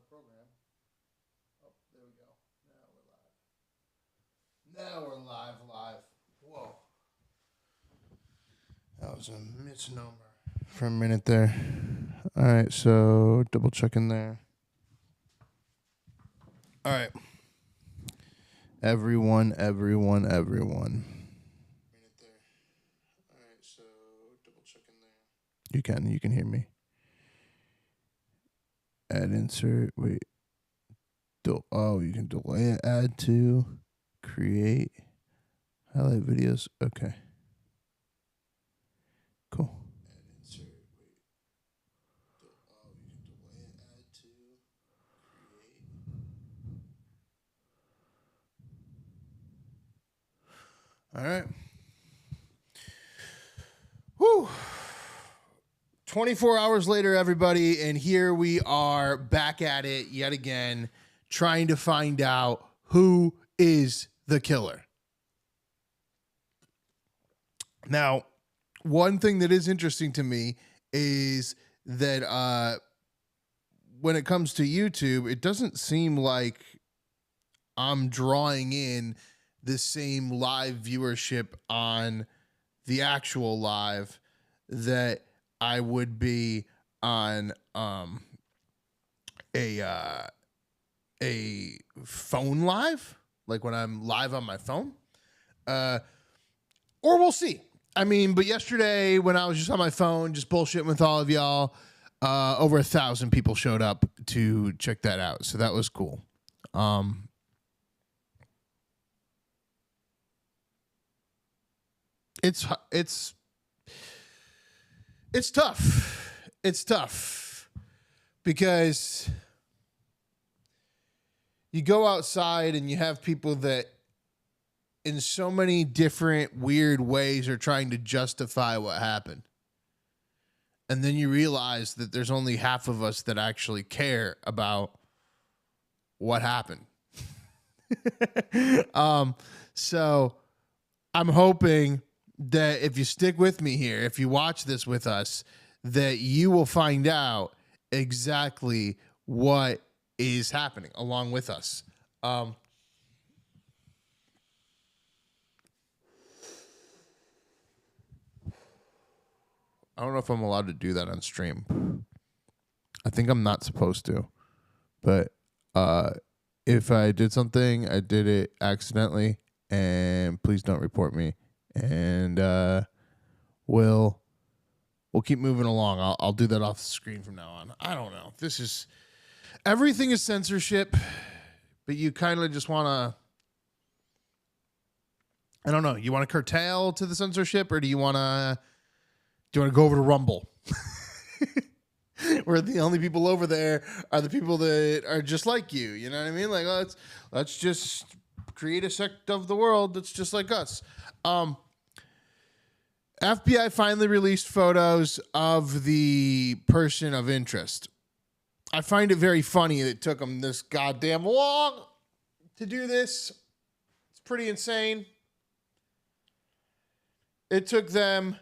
program. Oh, there we go. Now we're live. Whoa. That was a misnomer for a minute there. All right, so double checking there. All right. Everyone. Minute there. All right, so double checking there. You can hear me. Add insert. Wait. You can delay it. Add to. Create. Highlight videos. Okay. Cool. Add insert. Wait. You can delay it. Add to. Create. All right. Whew. 24 hours later, everybody, and here we are back at it yet again, trying to find out who is the killer. Now, one thing that is interesting to me is that when it comes to YouTube, it doesn't seem like I'm drawing in the same live viewership on the actual live that I would be on a phone live, like when I'm live on my phone. Or we'll see. I mean, but yesterday when I was just on my phone, just bullshitting with all of y'all, over 1,000 people showed up to check that out. So that was cool. It's tough. It's tough because you go outside and you have people that in so many different weird ways are trying to justify what happened. And then you realize that there's only half of us that actually care about what happened. So I'm hoping that if you stick with me here, if you watch this with us, that you will find out exactly what is happening along with us. I don't know if I'm allowed to do that on stream. I think I'm not supposed to. But if I did something, I did it accidentally, and please don't report me. And we'll keep moving along. I'll do that off the screen from now on. I don't know. Everything is censorship, but you kind of just want to, I don't know. You want to curtail to the censorship, or do you want to go over to Rumble? Where the only people over there are the people that are just like you. You know what I mean? Like, let's just create a sect of the world that's just like us. FBI finally released photos of the person of interest. I find it very funny that it took them this goddamn long to do this. It's pretty insane. It took them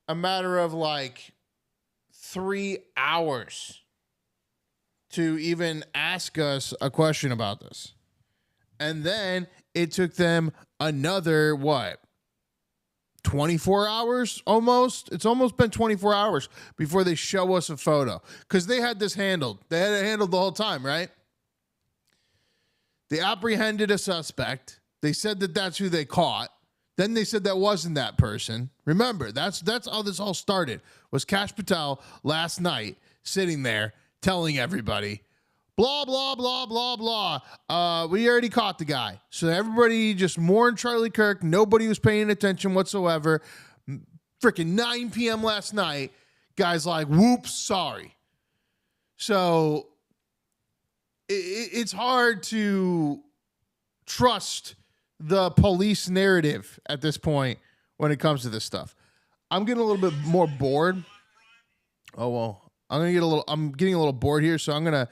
a matter of like 3 hours to even ask us a question about this. And then it took them another, 24 hours almost? It's almost been 24 hours before they show us a photo. Because they had this handled. They had it handled the whole time, right? They apprehended a suspect. They said that that's who they caught. Then they said that wasn't that person. Remember, that's how this all started. Was Kash Patel last night sitting there telling everybody, blah, blah, blah, blah, blah. We already caught the guy. So everybody just mourned Charlie Kirk. Nobody was paying attention whatsoever. Freaking 9 p.m. last night, guys like, whoops, sorry. So it's hard to trust the police narrative at this point when it comes to this stuff. I'm getting a little bit more bored. Oh, well, I'm getting a little bored here. So I'm going to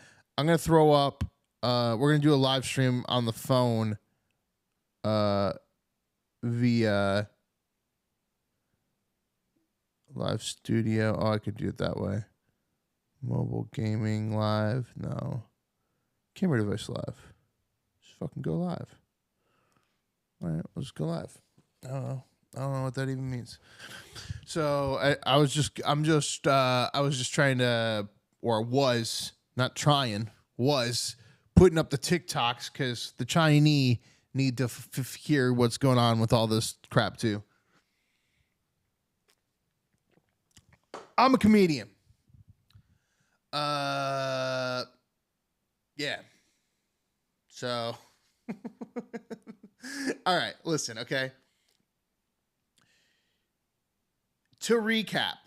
throw up, we're going to do a live stream on the phone, via live studio. Oh, I could do it that way. Mobile gaming live. No. Camera device live. Just fucking go live. All right, let's go live. I don't know what that even means. So I was just trying to, or was not trying, was putting up the TikToks because the Chinese need to hear what's going on with all this crap too. I'm a comedian. Yeah. So, all right, listen, okay. To recap,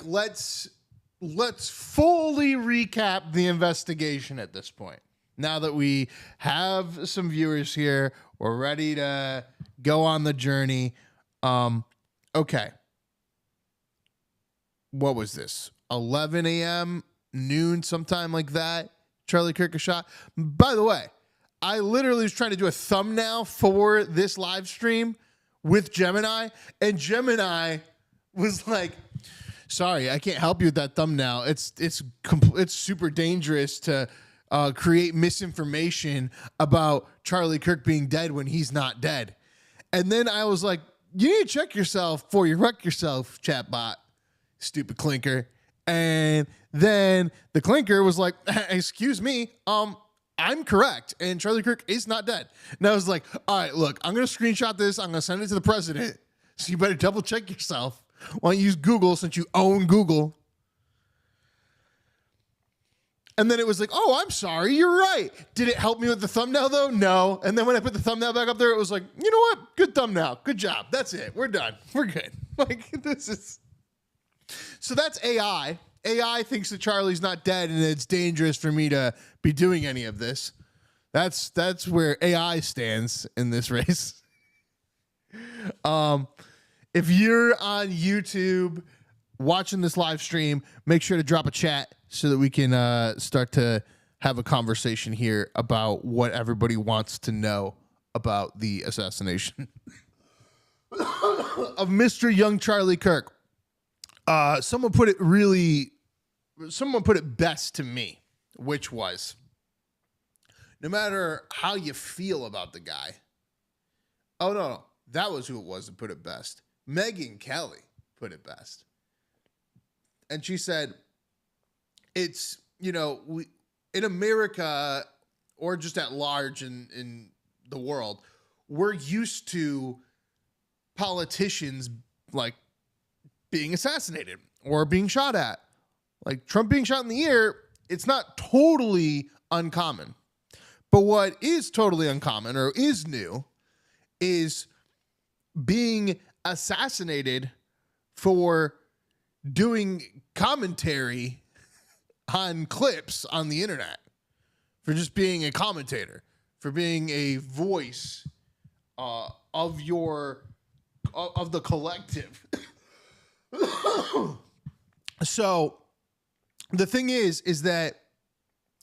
let's fully recap the investigation at this point. Now that we have some viewers here, we're ready to go on the journey. Okay. What was this? 11 a.m., noon, sometime like that. Charlie Kirk was shot. By the way, I literally was trying to do a thumbnail for this live stream with Gemini, and Gemini was like, sorry, I can't help you with that thumbnail. It's super dangerous to create misinformation about Charlie Kirk being dead when he's not dead. And then I was like, you need to check yourself before you wreck yourself, chatbot, stupid clinker. And then the clinker was like, excuse me, I'm correct, and Charlie Kirk is not dead. And I was like, all right, look, I'm going to screenshot this. I'm going to send it to the president. So you better double check yourself. Why don't you use Google since you own Google? And then it was like, oh, I'm sorry. You're right. Did it help me with the thumbnail, though? No. And then when I put the thumbnail back up there, it was like, you know what? Good thumbnail. Good job. That's it. We're done. We're good. Like, this is... So that's AI. AI thinks that Charlie's not dead and it's dangerous for me to be doing any of this. That's where AI stands in this race. If you're on YouTube watching this live stream, make sure to drop a chat so that we can start to have a conversation here about what everybody wants to know about the assassination of Mr. Young Charlie Kirk. Someone put it best to me, which was, no matter how you feel about the guy. Oh, no. That was who it was that put it best. Megyn Kelly put it best. And she said, it's, we in America, or just at large in the world, we're used to politicians like being assassinated or being shot at. Like Trump being shot in the ear, it's not totally uncommon. But what is totally uncommon or is new is being assassinated for doing commentary on clips on the internet, for just being a commentator, for being a voice of the collective. So the thing is that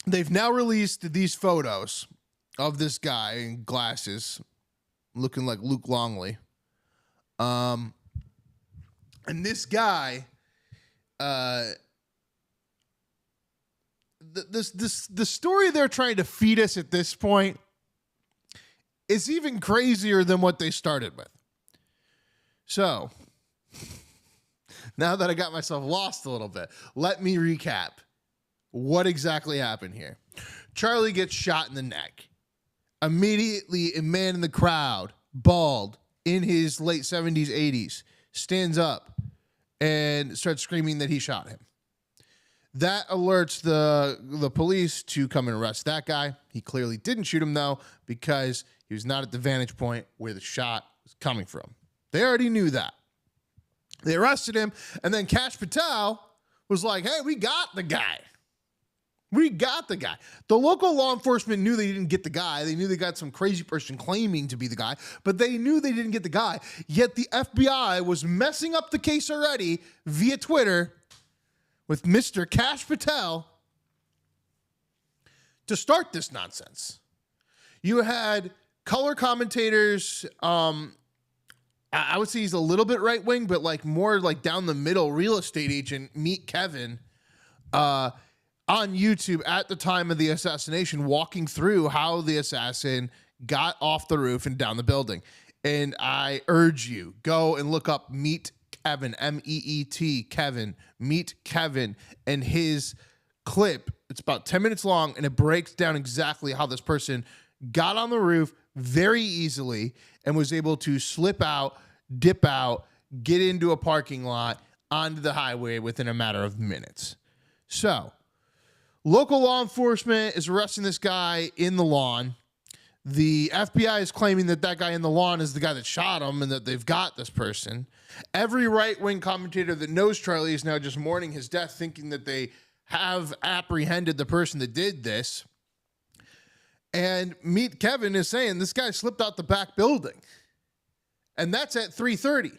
they've now released these photos of this guy in glasses looking like Luke Longley. And this guy, the story they're trying to feed us at this point is even crazier than what they started with. So now that I got myself lost a little bit, let me recap what exactly happened here. Charlie gets shot in the neck. Immediately, a man in the crowd, bald, in his late 70s, 80s, stands up and starts screaming that he shot him. That alerts the police to come and arrest that guy. He clearly didn't shoot him, though, because he was not at the vantage point where the shot was coming from. They already knew that. They arrested him, and then Kash Patel was like, hey, we got the guy. We got the guy. The local law enforcement knew they didn't get the guy. They knew they got some crazy person claiming to be the guy, but they knew they didn't get the guy. Yet the FBI was messing up the case already via Twitter with Mr. Kash Patel to start this nonsense. You had color commentators, I would say he's a little bit right-wing, but like more like down the middle real estate agent, Meet Kevin, on YouTube at the time of the assassination, walking through how the assassin got off the roof and down the building. And I urge you, go and look up Meet Kevin, M-E-E-T, Kevin, Meet Kevin, and his clip. It's about 10 minutes long, and it breaks down exactly how this person got on the roof very easily and was able to slip out, dip out, get into a parking lot, onto the highway within a matter of minutes. So, local law enforcement is arresting this guy in the lawn. The FBI is claiming that that guy in the lawn is the guy that shot him and that they've got this person. Every right-wing commentator that knows Charlie is now just mourning his death, thinking that they have apprehended the person that did this. And Meet Kevin is saying this guy slipped out the back building. And that's at 3:30.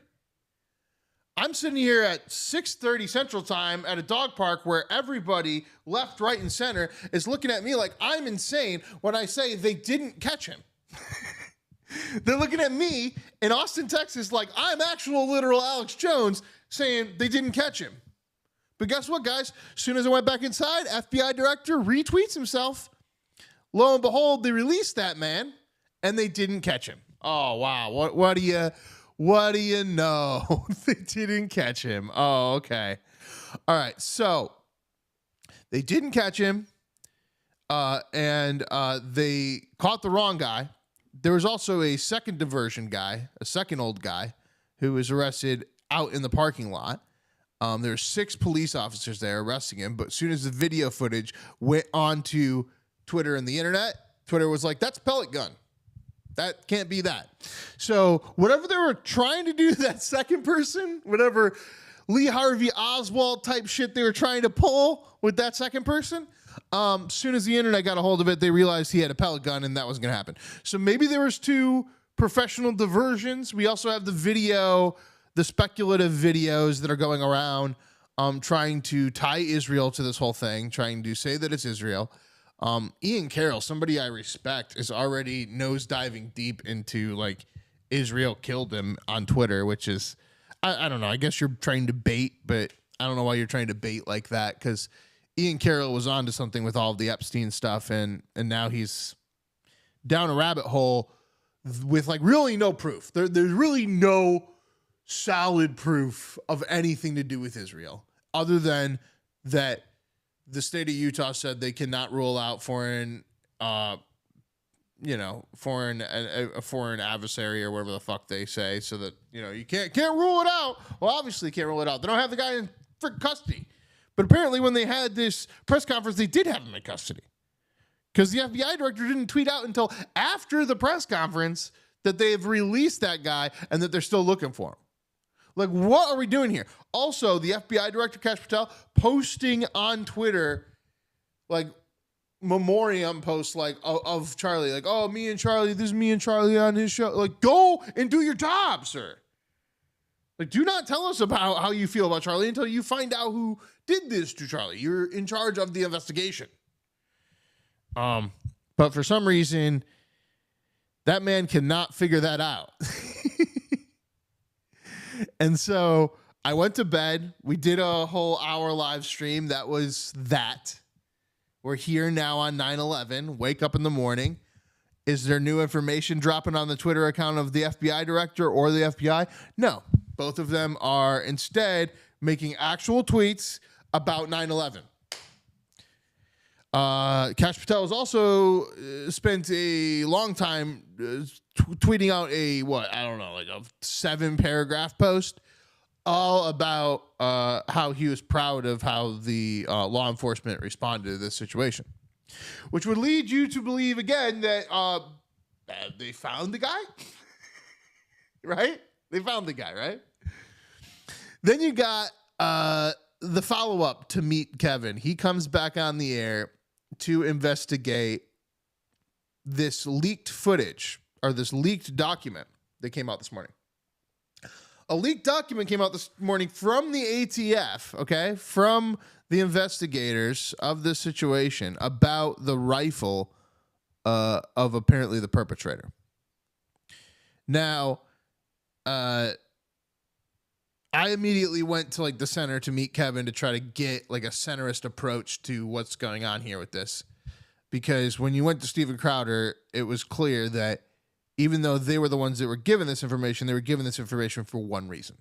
I'm sitting here at 6:30 Central Time at a dog park where everybody left, right, and center is looking at me like I'm insane when I say they didn't catch him. They're looking at me in Austin, Texas like I'm actual literal Alex Jones saying they didn't catch him. But guess what, guys? As soon as I went back inside, FBI director retweets himself. Lo and behold, they released that man, and they didn't catch him. Oh, wow. What do you know? They didn't catch him. Oh, okay. All right. So they didn't catch him, and they caught the wrong guy. There was also a second diversion guy, a second old guy, who was arrested out in the parking lot. There were 6 police officers there arresting him, but as soon as the video footage went onto Twitter and the internet, Twitter was like, that's a pellet gun. That can't be that. So whatever they were trying to do to that second person, whatever Lee Harvey Oswald type shit they were trying to pull with that second person, as soon as the internet got a hold of it, they realized he had a pellet gun and that wasn't going to happen. So maybe there was 2 professional diversions. We also have the video, the speculative videos that are going around trying to tie Israel to this whole thing, trying to say that it's Israel. Ian Carroll, somebody I respect, is already nosediving deep into like Israel killed him on Twitter, which is, I don't know. I guess you're trying to bait, but I don't know why you're trying to bait like that, because Ian Carroll was onto something with all of the Epstein stuff, and now he's down a rabbit hole with like really no proof. There's really no solid proof of anything to do with Israel other than that the state of Utah said they cannot rule out foreign adversary or whatever the fuck they say, so that, you can't rule it out. Well, obviously you can't rule it out. They don't have the guy in freaking custody. But apparently when they had this press conference, they did have him in custody, because the FBI director didn't tweet out until after the press conference that they've released that guy and that they're still looking for him. Like, what are we doing here? Also, the FBI director, Kash Patel, posting on Twitter, like, memoriam posts, like, of Charlie. Like, oh, me and Charlie, this is me and Charlie on his show. Like, go and do your job, sir. Like, do not tell us about how you feel about Charlie until you find out who did this to Charlie. You're in charge of the investigation. But for some reason, that man cannot figure that out. And so I went to bed. We did a whole hour live stream. That was that. We're here now on 9/11. Wake up in the morning. Is there new information dropping on the Twitter account of the FBI director or the FBI? No. Both of them are instead making actual tweets about 9/11. Kash Patel has also spent a long time tweeting out a 7-paragraph post all about how he was proud of how the law enforcement responded to this situation, which would lead you to believe again that they found the guy, right? They found the guy, right? Then you got the follow-up to Meet Kevin. He comes back on the air to investigate this leaked footage, or this leaked document that came out this morning. A leaked document came out this morning from the ATF, okay, from the investigators of this situation about the rifle of apparently the perpetrator. Now, I I immediately went to like the center to meet Kevin to try to get like a centrist approach to what's going on here with this. Because when you went to Steven Crowder, it was clear that even though they were the ones that were given this information, they were given this information for one reason.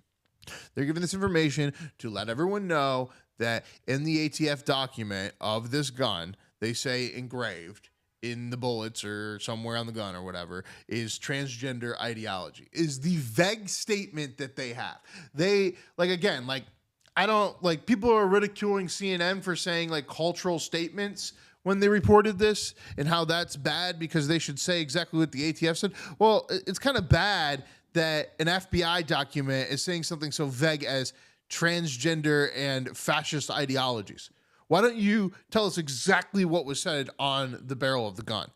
They're giving this information to let everyone know that in the ATF document of this gun, they say engraved in the bullets or somewhere on the gun or whatever is transgender ideology, is the vague statement that they have. They, like, again, like, I don't, like, people are ridiculing CNN for saying, like, cultural statements when they reported this and how that's bad because they should say exactly what the ATF said. Well, it's kind of bad that an FBI document is saying something so vague as transgender and fascist ideologies. Why don't you tell us exactly what was said on the barrel of the gun?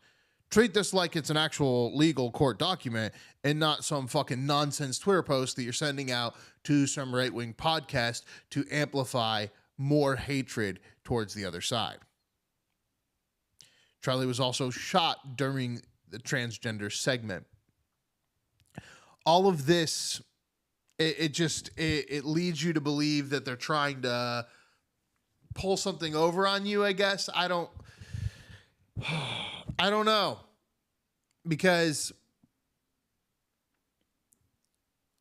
Treat this like it's an actual legal court document and not some fucking nonsense Twitter post that you're sending out to some right-wing podcast to amplify more hatred towards the other side. Charlie was also shot during the transgender segment. All of this, it leads you to believe that they're trying to pull something over on you, I guess. I don't know. Because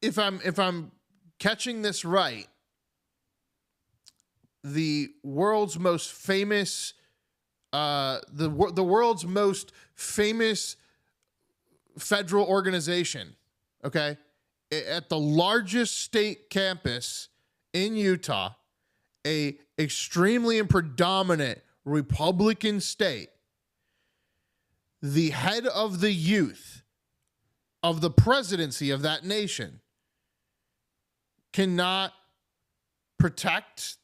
if I'm catching this right, the world's most famous the world's most famous federal organization, okay, at the largest state campus in Utah, a extremely and predominant Republican state, the head of the youth of the presidency of that nation cannot protect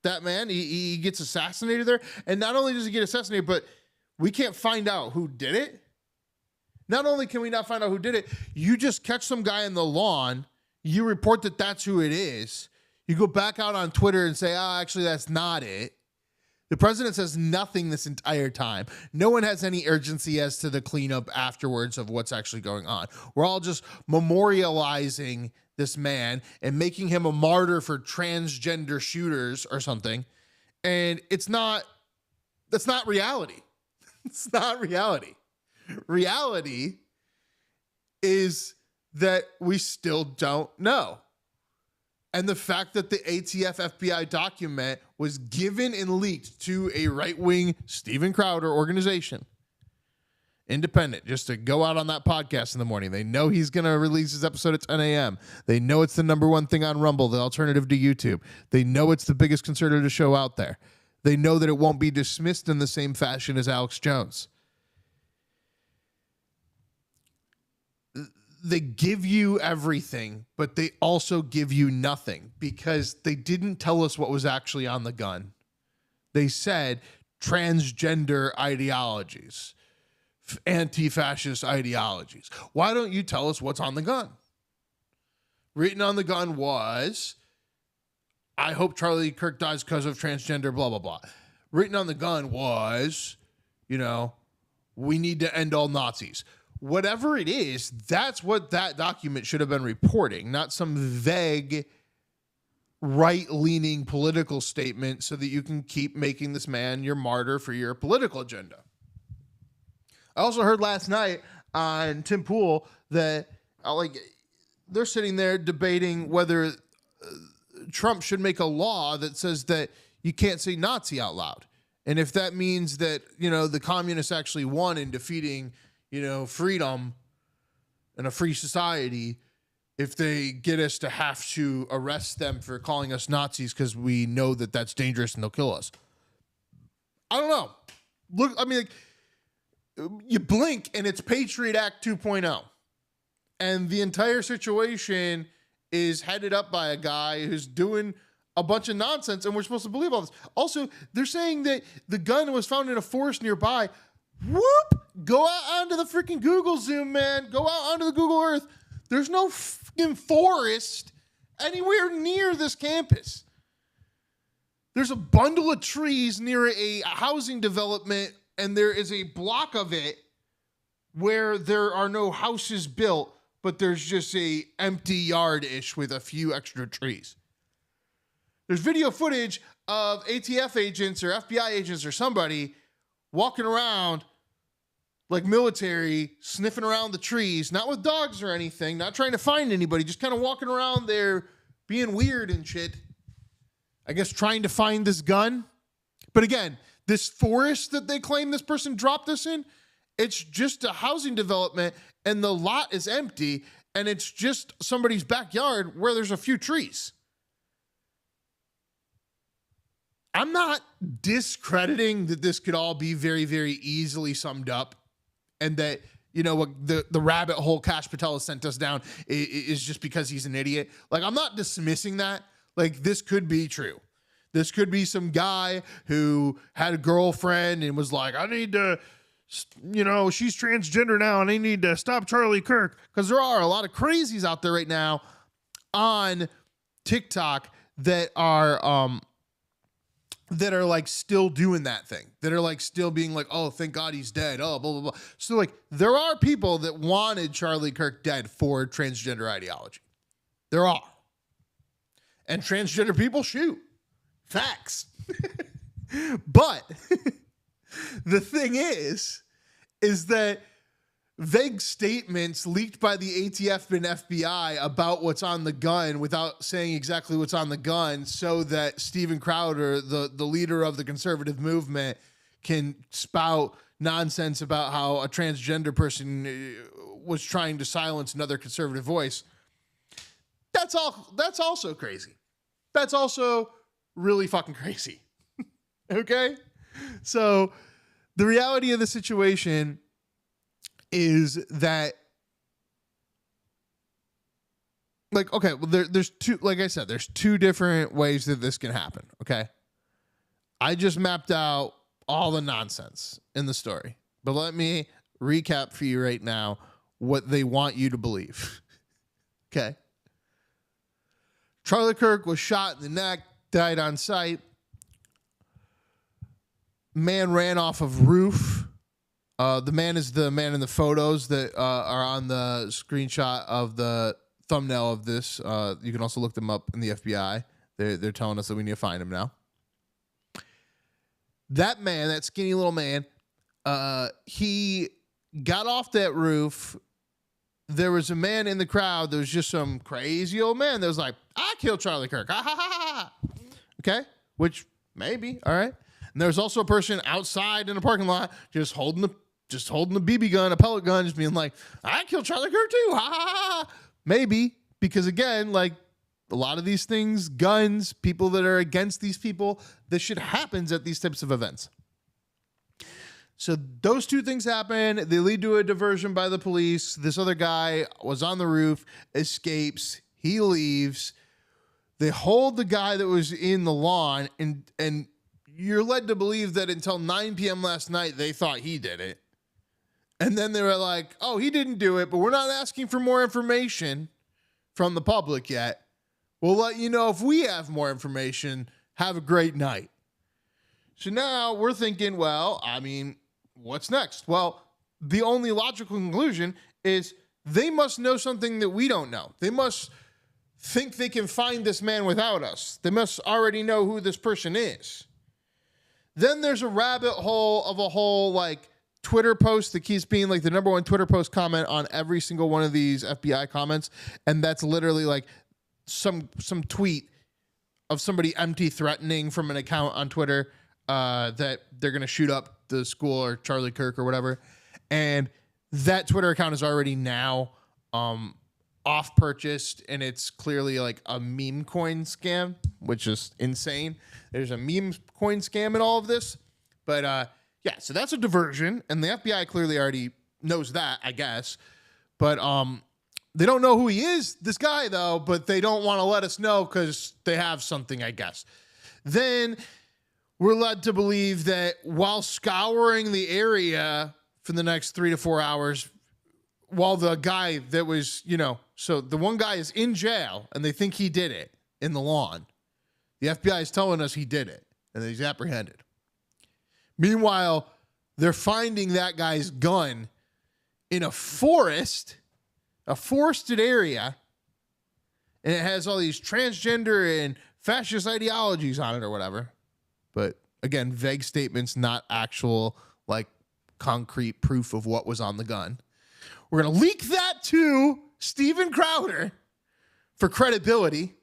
that man. He gets assassinated there. And not only does he get assassinated, but we can't find out who did it. Not only can we not find out who did it, you just catch some guy in the lawn, you report that that's who it is. You go back out on Twitter and say, oh, actually, that's not it. The president says nothing this entire time. No one has any urgency as to the cleanup afterwards of what's actually going on. We're all just memorializing this man and making him a martyr for transgender shooters or something. And that's not reality. It's not reality. Reality is that we still don't know. And the fact that the ATF FBI document was given and leaked to a right-wing Steven Crowder organization, independent, just to go out on that podcast in the morning. They know he's going to release his episode at 10 a.m. They know it's the number one thing on Rumble, the alternative to YouTube. They know it's the biggest conservative show out there. They know that it won't be dismissed in the same fashion as Alex Jones. They give you everything, but they also give you nothing because they didn't tell us what was actually on the gun. They said transgender ideologies, anti-fascist ideologies. Why don't you tell us what's on the gun? Written on the gun was, I hope Charlie Kirk dies because of transgender, blah, blah, blah. Written on the gun was, we need to end all Nazis. Whatever it is, that's what that document should have been reporting, not some vague right-leaning political statement so that you can keep making this man your martyr for your political agenda. I also heard last night on Tim Pool that they're sitting there debating whether Trump should make a law that says that you can't say Nazi out loud. And if that means that, the communists actually won in defeating freedom and a free society, if they get us to have to arrest them for calling us Nazis because we know that that's dangerous and they'll kill us. I don't know. Look, you blink and it's Patriot Act 2.0. And the entire situation is headed up by a guy who's doing a bunch of nonsense, and we're supposed to believe all this. Also, they're saying that the gun was found in a forest nearby. Whoop! Go out onto the freaking Google Zoom, man. Go out onto the Google Earth. There's no freaking forest anywhere near this campus. There's a bundle of trees near a housing development, and there is a block of it where there are no houses built but there's just a empty yard-ish with a few extra trees. There's video footage of ATF agents or FBI agents or somebody walking around like military, sniffing around the trees, not with dogs or anything, not trying to find anybody, just kind of walking around there being weird and shit. I guess trying to find this gun. But again, this forest that they claim this person dropped this in, it's just a housing development and the lot is empty and it's just somebody's backyard where there's a few trees. I'm not discrediting that this could all be very, very easily summed up and that, you know, the rabbit hole Kash Patel has sent us down is just because he's an idiot. Like, I'm not dismissing that. Like, this could be true. This could be some guy who had a girlfriend and was like, I need to, you know, she's transgender now and I need to stop Charlie Kirk. Because there are a lot of crazies out there right now on TikTok that are like still doing that thing, that are like still being like, oh, thank God he's dead. Oh, blah, blah, blah. So like there are people that wanted Charlie Kirk dead for transgender ideology. There are. And transgender people shoot. Facts. But the thing is that vague statements leaked by the ATF and FBI about what's on the gun without saying exactly what's on the gun so that Steven Crowder, the leader of the conservative movement, can spout nonsense about how a transgender person was trying to silence another conservative voice. That's also crazy. That's also really fucking crazy. Okay? So the reality of the situation is that, like, okay, well, there's two, like I said, there's two different ways that this can happen, okay? I just mapped out all the nonsense in the story, but let me recap for you right now what they want you to believe, okay? Charlie Kirk was shot in the neck, died on site. Man ran off of roof. The man is the man in the photos that are on the screenshot of the thumbnail of this. You can also look them up in the FBI. They're telling us that we need to find him now. That man, that skinny little man, he got off that roof. There was a man in the crowd. There was just some crazy old man that was like, I killed Charlie Kirk. Ha, ha, ha, ha. Okay? Which, maybe. All right. And there was also a person outside in a parking lot just holding the BB gun, a pellet gun, just being like, I killed Charlie Kirk too. Ha, ha, ha. Maybe. Because again, like a lot of these things, guns, people that are against these people, this shit happens at these types of events. So those two things happen. They lead to a diversion by the police. This other guy was on the roof, escapes. He leaves. They hold the guy that was in the lawn, and you're led to believe that until 9 p.m. last night, they thought he did it. And then they were like, oh, he didn't do it, but we're not asking for more information from the public yet. We'll let you know if we have more information. Have a great night. So now we're thinking, well, I mean, what's next? Well, the only logical conclusion is they must know something that we don't know. They must think they can find this man without us. They must already know who this person is. Then there's a rabbit hole of a whole like Twitter post that keeps being like the number one Twitter post comment on every single one of these FBI comments. And that's literally like some tweet of somebody empty threatening from an account on Twitter that they're going to shoot up the school or Charlie Kirk or whatever. And that Twitter account is already now off purchased, and it's clearly like a meme coin scam, which is insane. There's a meme coin scam in all of this. But yeah, so that's a diversion, and the FBI clearly already knows that, I guess. But they don't know who he is, this guy, though, but they don't want to let us know because they have something, I guess. Then we're led to believe that while scouring the area for the next 3 to 4 hours, while the guy that was, you know, so the one guy is in jail and they think he did it in the lawn. The FBI is telling us he did it and that he's apprehended. Meanwhile, they're finding that guy's gun in a forest, a forested area, and it has all these transgender and fascist ideologies on it or whatever. But again, vague statements, not actual like concrete proof of what was on the gun. We're going to leak that to Steven Crowder for credibility,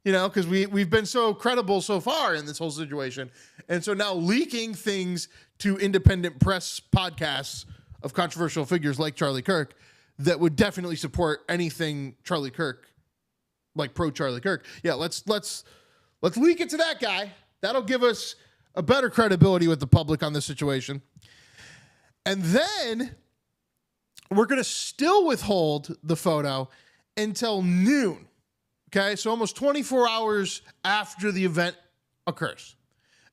you know, because we've been so credible so far in this whole situation. And so now leaking things to independent press podcasts of controversial figures like Charlie Kirk that would definitely support anything Charlie Kirk, like pro Charlie Kirk. Yeah, let's leak it to that guy. That'll give us a better credibility with the public on this situation. And then we're going to still withhold the photo until noon. Okay, so almost 24 hours after the event occurs.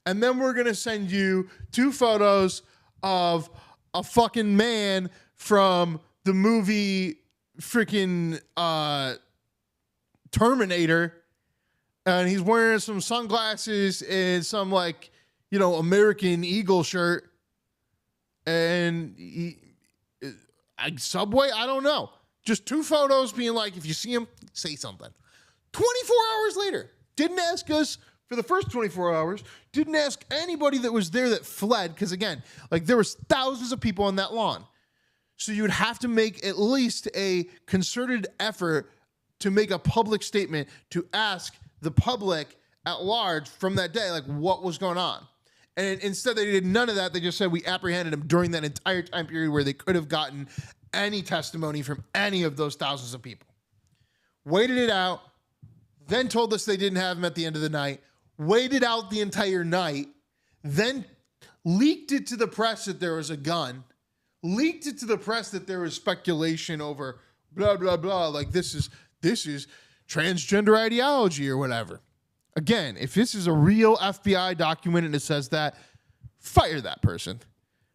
And then we're going to send you 2 photos of a fucking man from the movie freaking Terminator. And he's wearing some sunglasses and some like, you know, American Eagle shirt. And Subway, I don't know. Just 2 photos being like, if you see him, say something. 24 hours later, didn't ask us for the first 24 hours, didn't ask anybody that was there that fled, because again, like there was thousands of people on that lawn. So you would have to make at least a concerted effort to make a public statement to ask the public at large from that day, like what was going on. And instead they did none of that. They just said we apprehended him during that entire time period where they could have gotten any testimony from any of those thousands of people. Waited it out, then told us they didn't have him at the end of the night, waited out the entire night, then leaked it to the press that there was a gun, leaked it to the press that there was speculation over blah, blah, blah, like this is transgender ideology or whatever. Again, if this is a real FBI document and it says that, fire that person.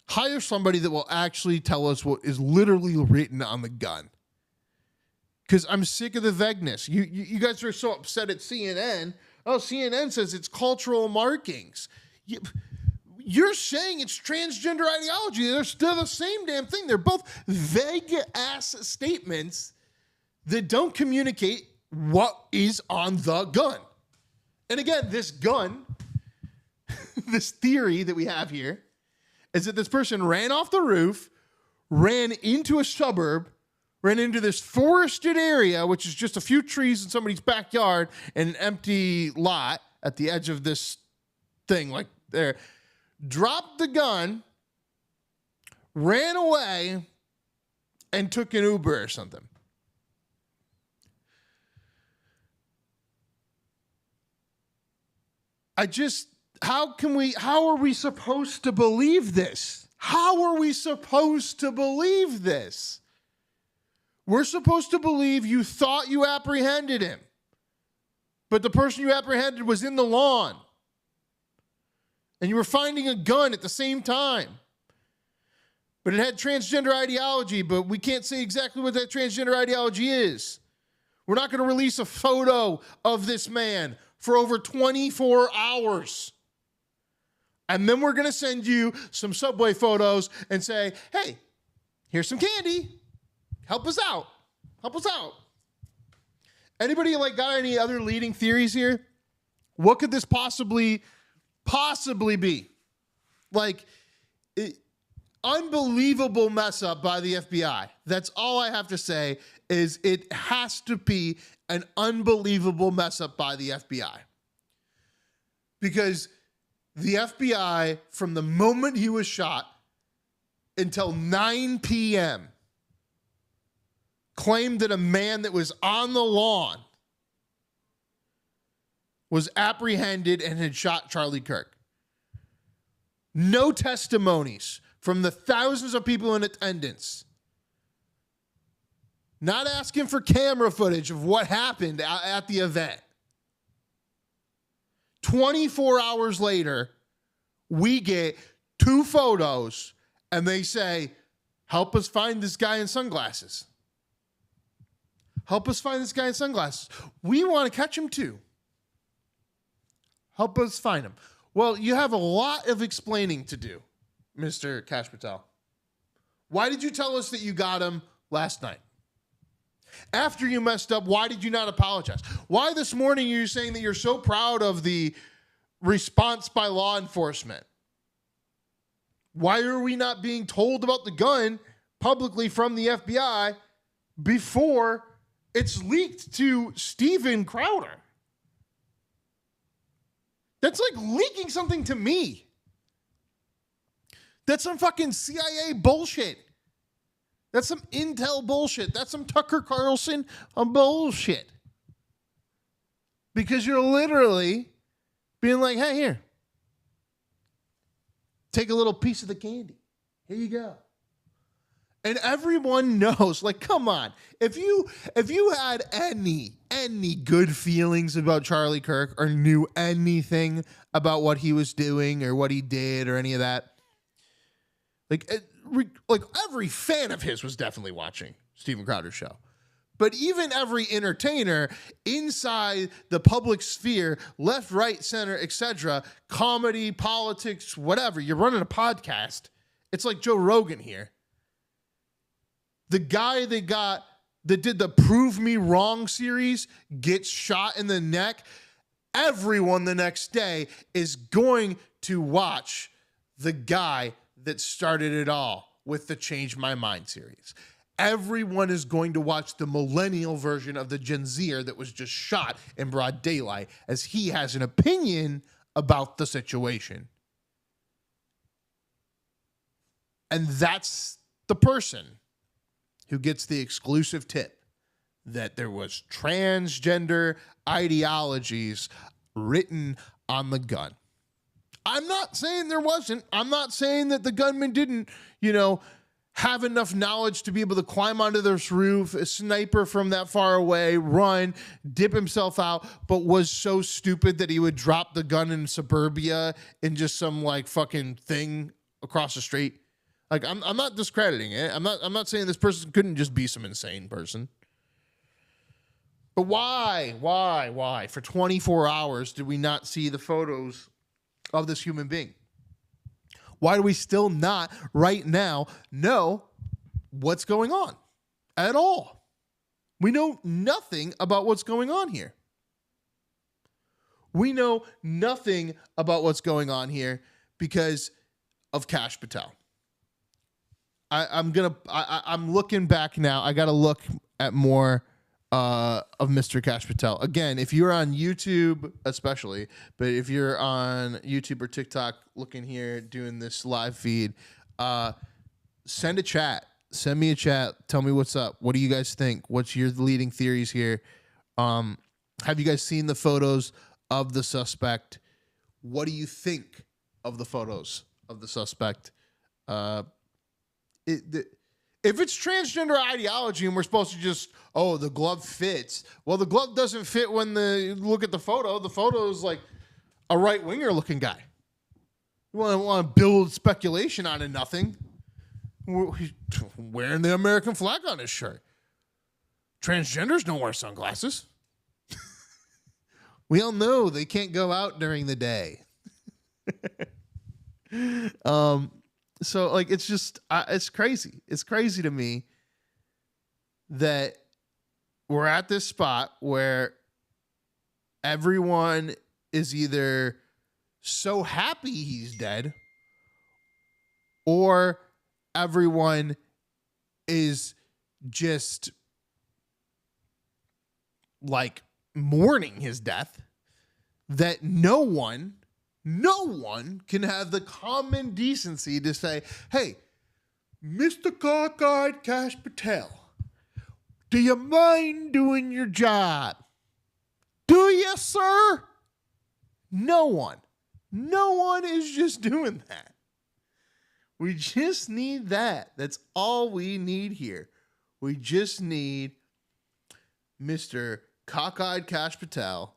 Hire somebody that will actually tell us what is literally written on the gun. Because I'm sick of the vagueness. You guys are so upset at CNN. Oh, CNN says it's cultural markings. You're saying it's transgender ideology. They're still the same damn thing. They're both vague-ass statements that don't communicate what is on the gun. And again, this gun, this theory that we have here, is that this person ran off the roof, ran into a suburb, ran into this forested area, which is just a few trees in somebody's backyard and an empty lot at the edge of this thing, like there, dropped the gun, ran away, and took an Uber or something. How are we supposed to believe this? How are we supposed to believe this? We're supposed to believe you thought you apprehended him, but the person you apprehended was in the lawn, and you were finding a gun at the same time, but it had transgender ideology, but we can't say exactly what that transgender ideology is. We're not going to release a photo of this man for over 24 hours. And then we're going to send you some Subway photos and say, hey, here's some candy. Help us out. Help us out. Anybody like got any other leading theories here? What could this possibly be? Like, unbelievable mess up by the FBI. That's all I have to say is it has to be an unbelievable mess up by the FBI. Because the FBI, from the moment he was shot until 9 p.m., claimed that a man that was on the lawn was apprehended and had shot Charlie Kirk. No testimonies from the thousands of people in attendance. Not asking for camera footage of what happened at the event. 24 hours later, we get 2 photos and they say, help us find this guy in sunglasses. Help us find this guy in sunglasses. We want to catch him too. Help us find him. Well, you have a lot of explaining to do, Mr. Cash Patel. Why did you tell us that you got him last night? After you messed up, why did you not apologize? Why this morning are you saying that you're so proud of the response by law enforcement? Why are we not being told about the gun publicly from the FBI before it's leaked to Steven Crowder? That's like leaking something to me. That's some fucking CIA bullshit. That's some intel bullshit. That's some Tucker Carlson bullshit. Because you're literally being like, hey, here. Take a little piece of the candy. Here you go. And everyone knows, like, come on. If you had any good feelings about Charlie Kirk or knew anything about what he was doing or what he did or any of that, like every fan of his was definitely watching Steven Crowder's show. But even every entertainer inside the public sphere, left, right, center, etc., comedy, politics, whatever, you're running a podcast. It's like Joe Rogan here. The guy that did the Prove Me Wrong series gets shot in the neck. Everyone the next day is going to watch the guy that started it all with the Change My Mind series. Everyone is going to watch the millennial version of the Gen Zer that was just shot in broad daylight as he has an opinion about the situation. And that's the person who gets the exclusive tip that there was transgender ideologies written on the gun. I'm not saying there wasn't. I'm not saying that the gunman didn't, have enough knowledge to be able to climb onto this roof, a sniper from that far away, run, dip himself out, but was so stupid that he would drop the gun in suburbia in just some like fucking thing across the street. Like I'm not discrediting it. I'm not saying this person couldn't just be some insane person. But why for 24 hours did we not see the photos of this human being? Why do we still not right now know what's going on at all? We know nothing about what's going on here. We know nothing about what's going on here because of Kash Patel. I'm looking back now. I got to look at more of Mr. Kash Patel. Again, if you're on YouTube, especially, but if you're on YouTube or TikTok looking here, doing this live feed, send a chat. Send me a chat. Tell me what's up. What do you guys think? What's your leading theories here? Have you guys seen the photos of the suspect? What do you think of the photos of the suspect? If it's transgender ideology and we're supposed to just, the glove fits. Well, the glove doesn't fit when you look at the photo. The photo is like a right-winger looking guy. You want to build speculation out of nothing. He's wearing the American flag on his shirt. Transgenders don't wear sunglasses. We all know they can't go out during the day. So, like, it's just, it's crazy. It's crazy to me that we're at this spot where everyone is either so happy he's dead or everyone is just, like, mourning his death, that no one can have the common decency to say, hey, Mr. Cockeyed Kash Patel, do you mind doing your job? Do you, sir? No one is just doing that. We just need that. That's all we need here. We just need Mr. Cockeyed Kash Patel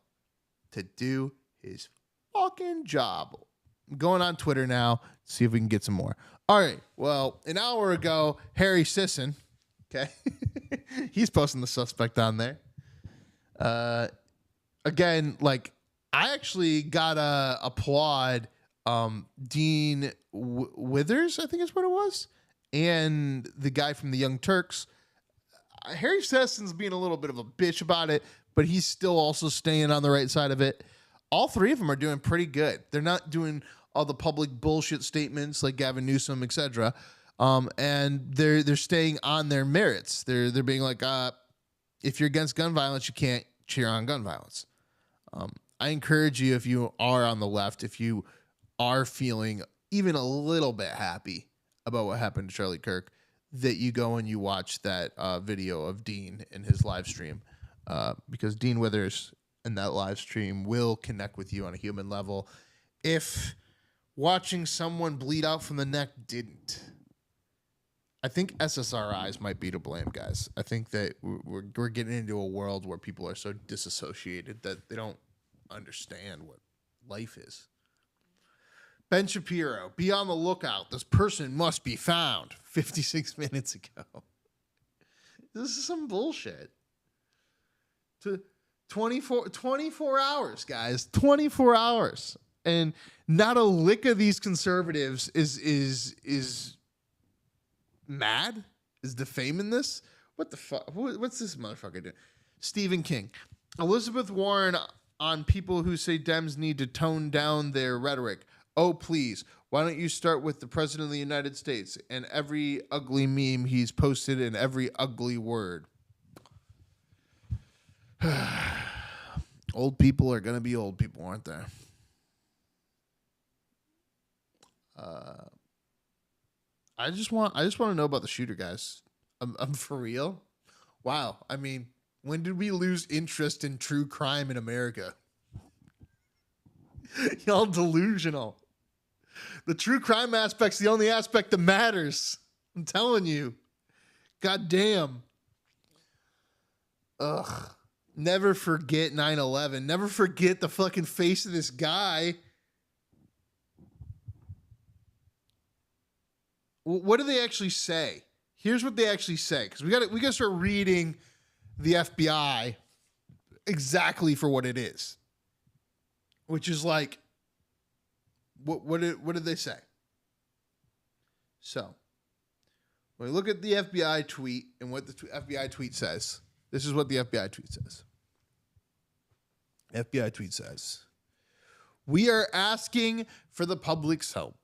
to do his fucking job. I'm going on Twitter now, see if we can get some more. All right. Well, an hour ago, Harry Sisson, okay, he's posting the suspect on there. Again, like, I actually gotta applaud Dean Withers, I think is what it was, and the guy from the Young Turks. Harry Sesson's being a little bit of a bitch about it, but he's still also staying on the right side of it. All three of them are doing pretty good. They're not doing all the public bullshit statements like Gavin Newsom, etc. And they're staying on their merits. They're being like, if you're against gun violence, you can't cheer on gun violence. I encourage you, if you are on the left, if you are feeling even a little bit happy about what happened to Charlie Kirk, that you go and you watch that video of Dean in his live stream, because Dean Withers in that live stream will connect with you on a human level. If watching someone bleed out from the neck didn't, I think SSRIs might be to blame, guys. I think that we're getting into a world where people are so disassociated that they don't understand what life is. Ben Shapiro, be on the lookout. This person must be found. 56 minutes ago. This is some bullshit. 24 hours, guys. 24 hours. And not a lick of these conservatives is mad? Is defaming this? What the fuck? What's this motherfucker doing? Stephen King. Elizabeth Warren on people who say Dems need to tone down their rhetoric. Oh, please. Why don't you start with the President of the United States and every ugly meme he's posted and every ugly word? Old people are going to be old people, aren't they? I just want to know about the shooter, guys. I'm for real. Wow. I mean, when did we lose interest in true crime in America? Y'all delusional. The true crime aspect's the only aspect that matters. I'm telling you. God damn. Ugh. Never forget 9/11. Never forget the fucking face of this guy. What do they actually say? Here's what they actually say, because we got to start reading the FBI exactly for what it is, which is like, what did they say? So, when we look at the FBI tweet and what the FBI tweet says, this is what the FBI tweet says. FBI tweet says, we are asking for the public's help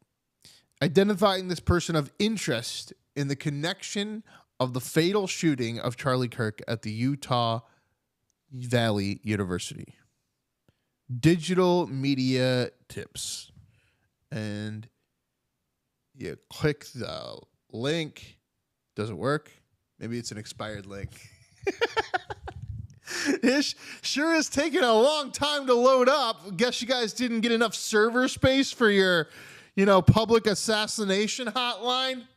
identifying this person of interest in the connection of the fatal shooting of Charlie Kirk at the Utah Valley University. Digital media tips. And you click the link. Does it work? Maybe it's an expired link. It sure is taking a long time to load up. Guess you guys didn't get enough server space for your, public assassination hotline.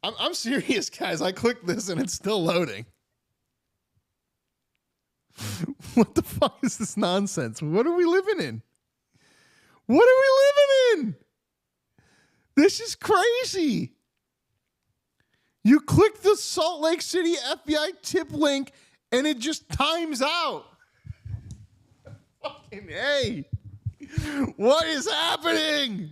I'm serious, guys. I clicked this and it's still loading. What the fuck is this nonsense? What are we living in? What are we living in? This is crazy. You click the Salt Lake City FBI tip link and it just times out. Fucking hey. What is happening?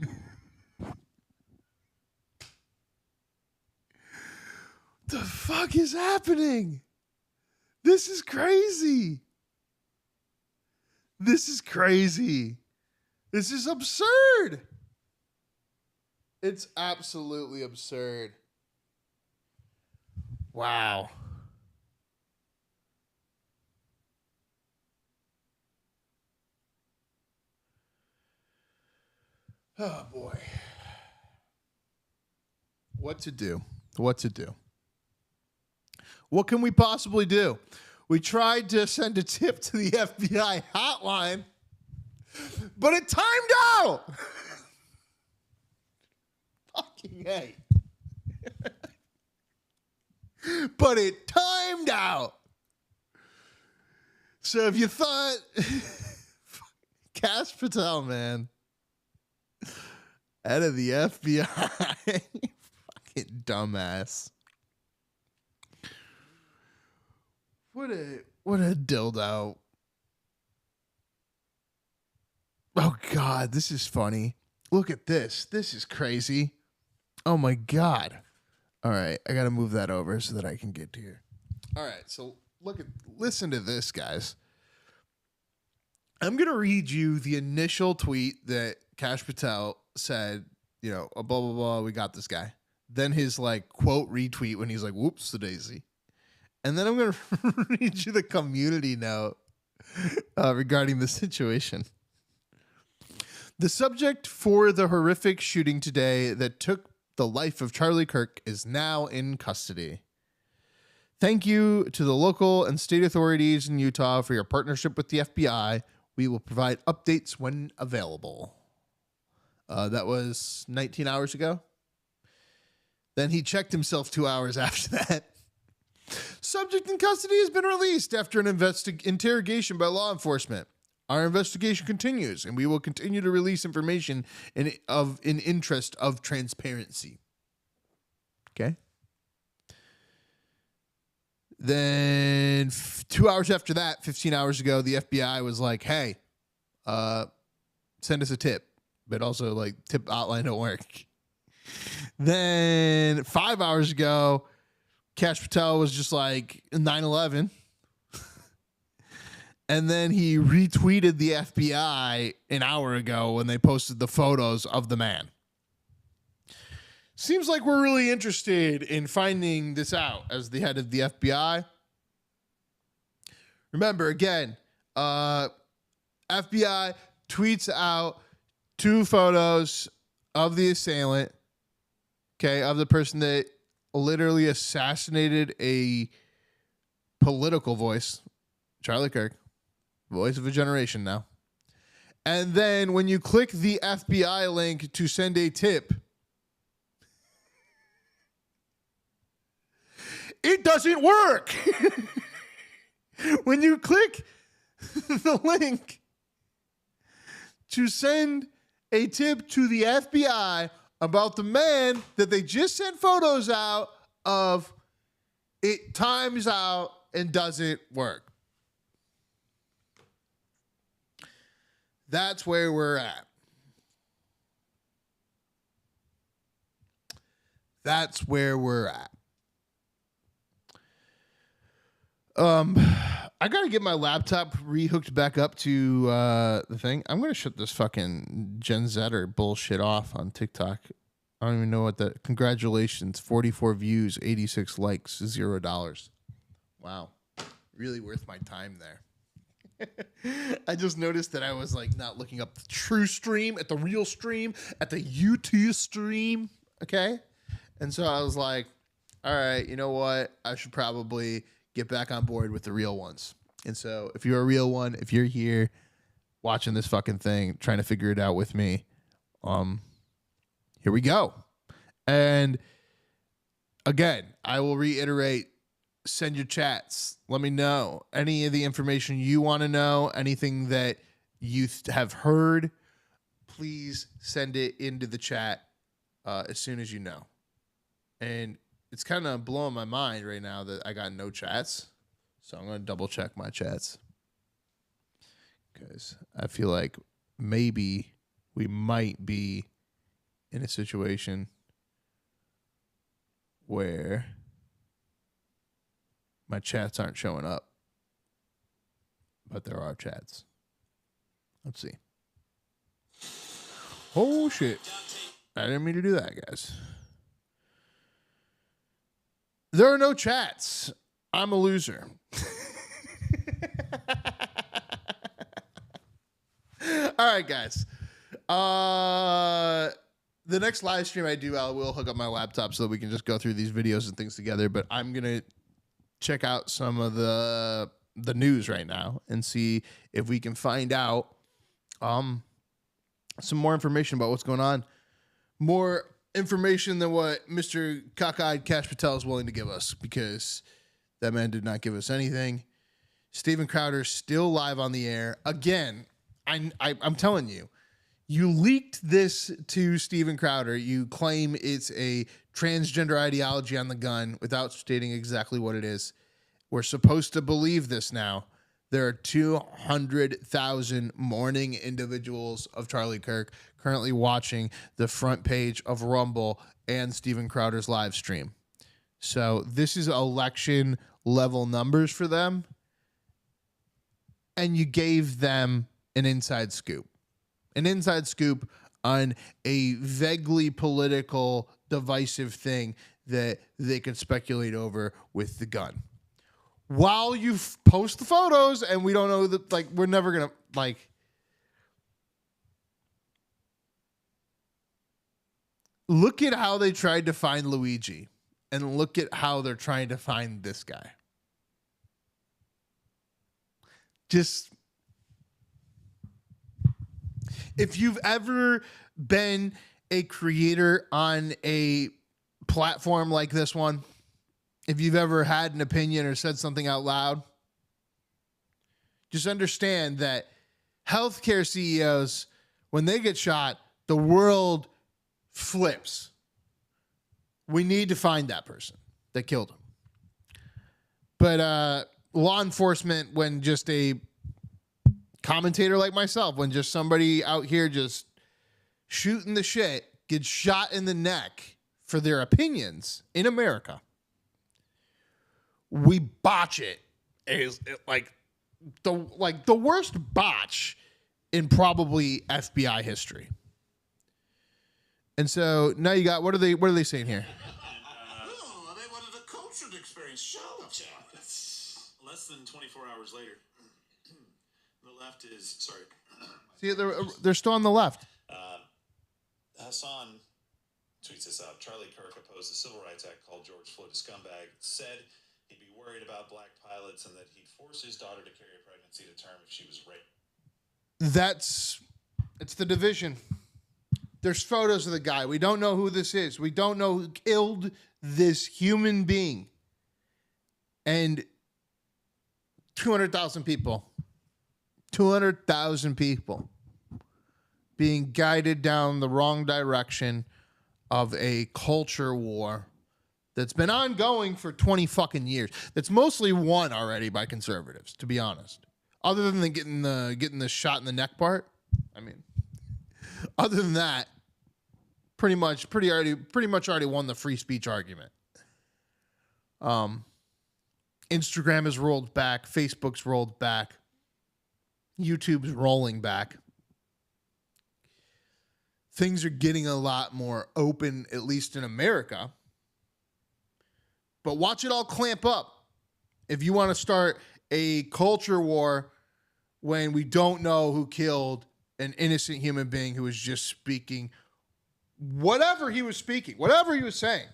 The fuck is happening? This is crazy. This is crazy. This is absurd. It's absolutely absurd. Wow. Oh, boy. What to do? What to do? What can we possibly do? We tried to send a tip to the FBI hotline, but it timed out. Fucking A. But it timed out. So if you thought, Cash Patel, man, out of the FBI, fucking dumbass. What a dildo. Oh God, this is funny. Look at this. This is crazy. Oh my God. All right, I got to move that over so that I can get here. All right, so listen to this, guys. I'm going to read you the initial tweet that Kash Patel said, blah, blah, blah, we got this guy. Then his, quote retweet when he's like, whoops, the daisy. And then I'm going to read you the community note regarding the situation. The subject for the horrific shooting today that took the life of Charlie Kirk is now in custody. Thank you to the local and state authorities in Utah for your partnership with the FBI. We will provide updates when available. That was 19 hours ago. Then he checked himself 2 hours after that. Subject in custody has been released after an interrogation by law enforcement. Our investigation continues, and we will continue to release information in interest of transparency. Okay. Then 2 hours after that, 15 hours ago, the FBI was like, hey, send us a tip. But also, tip hotline don't work. Then 5 hours ago, Kash Patel was just like 9/11. And then he retweeted the FBI an hour ago when they posted the photos of the man. Seems like we're really interested in finding this out as the head of the FBI. Remember, again, FBI tweets out 2 photos of the assailant, of the person that literally assassinated a political voice, Charlie Kirk. Voice of a generation now. And then when you click the FBI link to send a tip, it doesn't work. When you click the link to send a tip to the FBI about the man that they just sent photos out of, it times out and doesn't work. That's where we're at. That's where we're at. I gotta get my laptop rehooked back up to the thing. I'm gonna shut this fucking Gen Zer bullshit off on TikTok. I don't even know what that. Congratulations, 44 views, 86 likes, $0. Wow, really worth my time there. I just noticed that I was not looking up the true stream at the real stream at the YouTube stream. Okay. And so I was like, all right, you know what? I should probably get back on board with the real ones. And so if you're a real one, if you're here watching this fucking thing, trying to figure it out with me, here we go. And again, I will reiterate, send your chats. Let me know any of the information you want to know, anything that you have heard. Please send it into the chat as soon as you know. And it's kind of blowing my mind right now that I got no chats. So I'm going to double check my chats. Because I feel like maybe we might be in a situation where my chats aren't showing up, but there are chats. Let's see. Oh, shit. I didn't mean to do that, guys. There are no chats. I'm a loser. All right, guys. The next live stream I do, I will hook up my laptop so that we can just go through these videos and things together, but I'm going to check out some of the news right now and see if we can find out some more information about what's going on. More information than what Mr. Cockeyed Kash Patel is willing to give us, because that man did not give us anything. Steven Crowder's still live on the air. Again, I'm telling you, you leaked this to Steven Crowder. You claim it's a transgender ideology on the gun without stating exactly what it is. We're supposed to believe this now. There are 200,000 mourning individuals of Charlie Kirk currently watching the front page of Rumble and Steven Crowder's live stream. So this is election level numbers for them. And you gave them an inside scoop on a vaguely political, divisive thing that they could speculate over with the gun. While you post the photos, and we don't know that, like, we're never going to, like, look at how they tried to find Luigi, and look at how they're trying to find this guy. Just, if you've ever been a creator on a platform like this one, if you've ever had an opinion or said something out loud, just understand that healthcare CEOs, when they get shot, the world flips. We need to find that person that killed him. But law enforcement, when just a commentator like myself, when just somebody out here just shooting the shit gets shot in the neck for their opinions in America, we botch it. Is like the worst botch in probably FBI history. And so now you got, what are they saying here? They wanted a cultured experience. Shut up. That's less than 24 hours later. The left is, sorry. See, they're still on the left. Hassan tweets this out. Charlie Kirk opposed the Civil Rights Act, called George Floyd a scumbag, said he'd be worried about black pilots and that he'd force his daughter to carry a pregnancy to term if she was raped. It's the division. There's photos of the guy. We don't know who this is. We don't know who killed this human being. And 200,000 people. 200,000 people being guided down the wrong direction of a culture war that's been ongoing for 20 fucking years. That's mostly won already by conservatives, to be honest. Other than getting the shot in the neck part. I mean, other than that, pretty much already won the free speech argument. Instagram has rolled back, Facebook's rolled back, YouTube's rolling back. Things are getting a lot more open, at least in America. But watch it all clamp up if you want to start a culture war when we don't know who killed an innocent human being who was just speaking whatever he was speaking, whatever he was saying.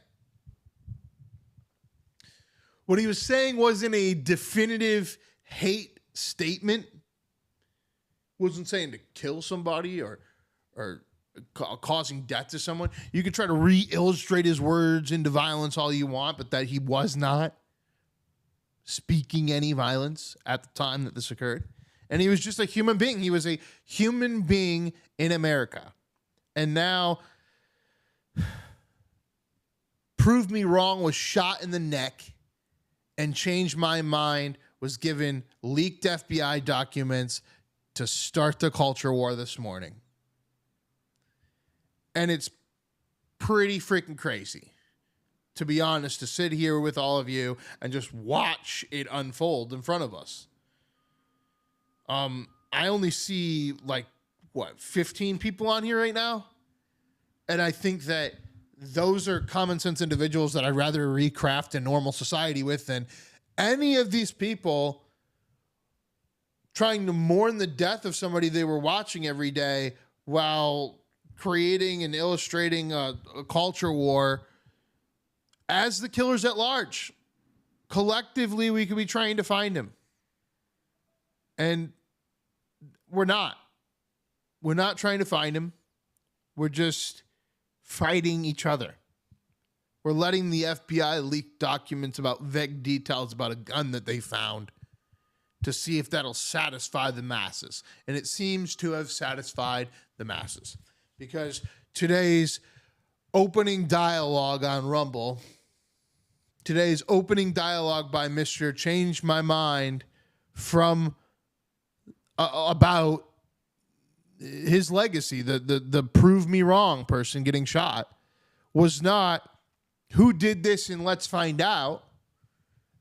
What he was saying wasn't a definitive hate statement. Wasn't saying to kill somebody or causing death to someone. You could try to re-illustrate his words into violence all you want, but that he was not speaking any violence at the time that this occurred. And he was just a human being. He was a human being in America. And now, Prove Me Wrong was shot in the neck, and Change My Mind was given leaked FBI documents to start the culture war this morning. And it's pretty freaking crazy, to be honest, to sit here with all of you and just watch it unfold in front of us. I only see 15 people on here right now. And I think that those are common sense individuals that I'd rather recraft a normal society with than any of these people trying to mourn the death of somebody they were watching every day while creating and illustrating a culture war as the killers at large. Collectively, we could be trying to find him. And we're not. We're not trying to find him. We're just fighting each other. We're letting the FBI leak documents about vague details about a gun that they found to see if that'll satisfy the masses. And it seems to have satisfied the masses. Because today's opening dialogue on Rumble, today's opening dialogue by Mr. Change My Mind from about his legacy, the Prove Me Wrong person getting shot, was not who did this and let's find out.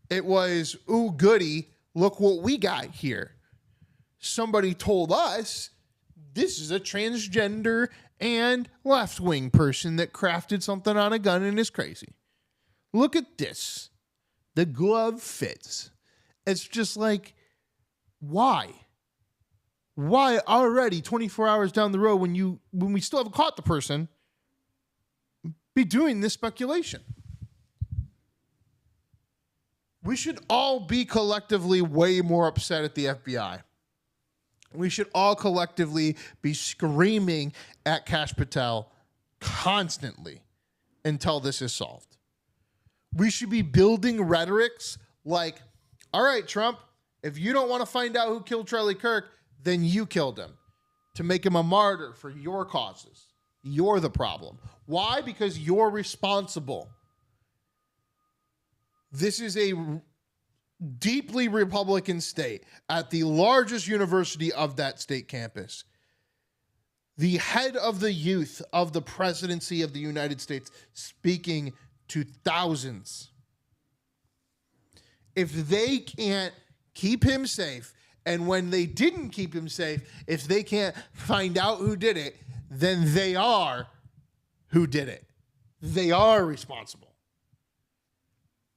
It was, ooh, goody, look what we got here. Somebody told us this is a transgender and left-wing person that crafted something on a gun and is crazy. Look at this. The glove fits. It's just like, why? Why already 24 hours down the road when we still haven't caught the person be doing this speculation? We should all be collectively way more upset at the FBI. We should all collectively be screaming at Kash Patel constantly until this is solved. We should be building rhetorics like, all right, Trump, if you don't want to find out who killed Charlie Kirk, then you killed him to make him a martyr for your causes. You're the problem. Why? Because you're responsible. This is a deeply Republican state at the largest university of that state campus. The head of the youth of the presidency of the United States speaking to thousands. If they can't keep him safe, and when they didn't keep him safe, if they can't find out who did it, then they are who did it. They are responsible.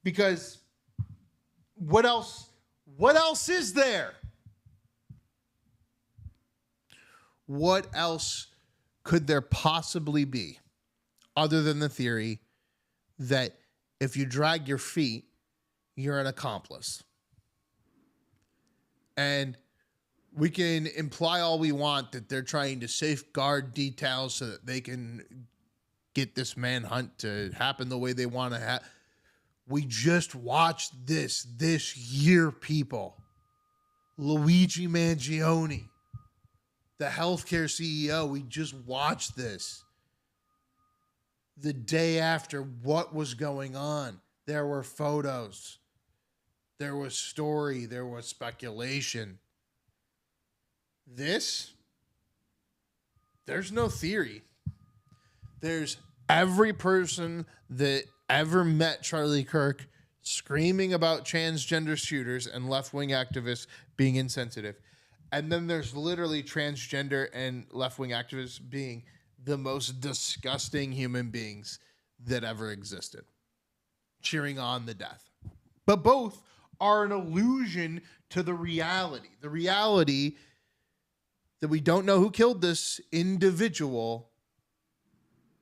Because what else is there? What else could there possibly be other than the theory that if you drag your feet, you're an accomplice? And we can imply all we want that they're trying to safeguard details so that they can get this manhunt to happen the way they want to have. We just watched this year, people. Luigi Mangione, the healthcare CEO, we just watched this. The day after what was going on, there were photos. There was story. There was speculation. There's no theory. There's every person that ever met Charlie Kirk screaming about transgender shooters and left-wing activists being insensitive. And then there's literally transgender and left-wing activists being the most disgusting human beings that ever existed, cheering on the death. But both are an illusion to the reality that we don't know who killed this individual,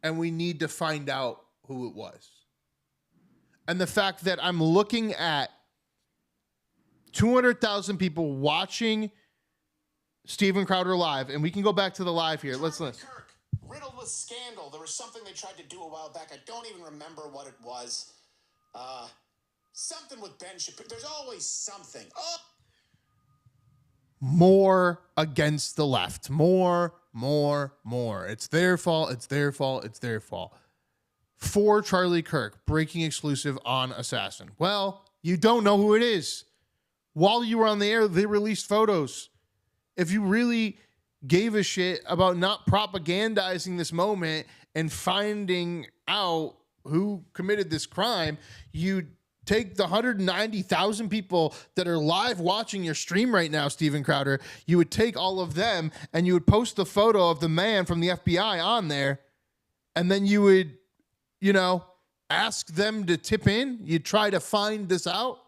and we need to find out who it was. And the fact that I'm looking at 200,000 people watching Steven Crowder live, and we can go back to the live here. Let's listen. Kirk, riddled with scandal. There was something they tried to do a while back. I don't even remember what it was. Something with Ben Shapiro. There's always something. Oh. More against the left. More. It's their fault. For Charlie Kirk, breaking exclusive on Assassin. Well, you don't know who it is. While you were on the air, they released photos. If you really gave a shit about not propagandizing this moment and finding out who committed this crime, you'd take the 190,000 people that are live watching your stream right now, Steven Crowder. You would take all of them and you would post the photo of the man from the FBI on there. And then you would, ask them to tip in. You'd try to find this out.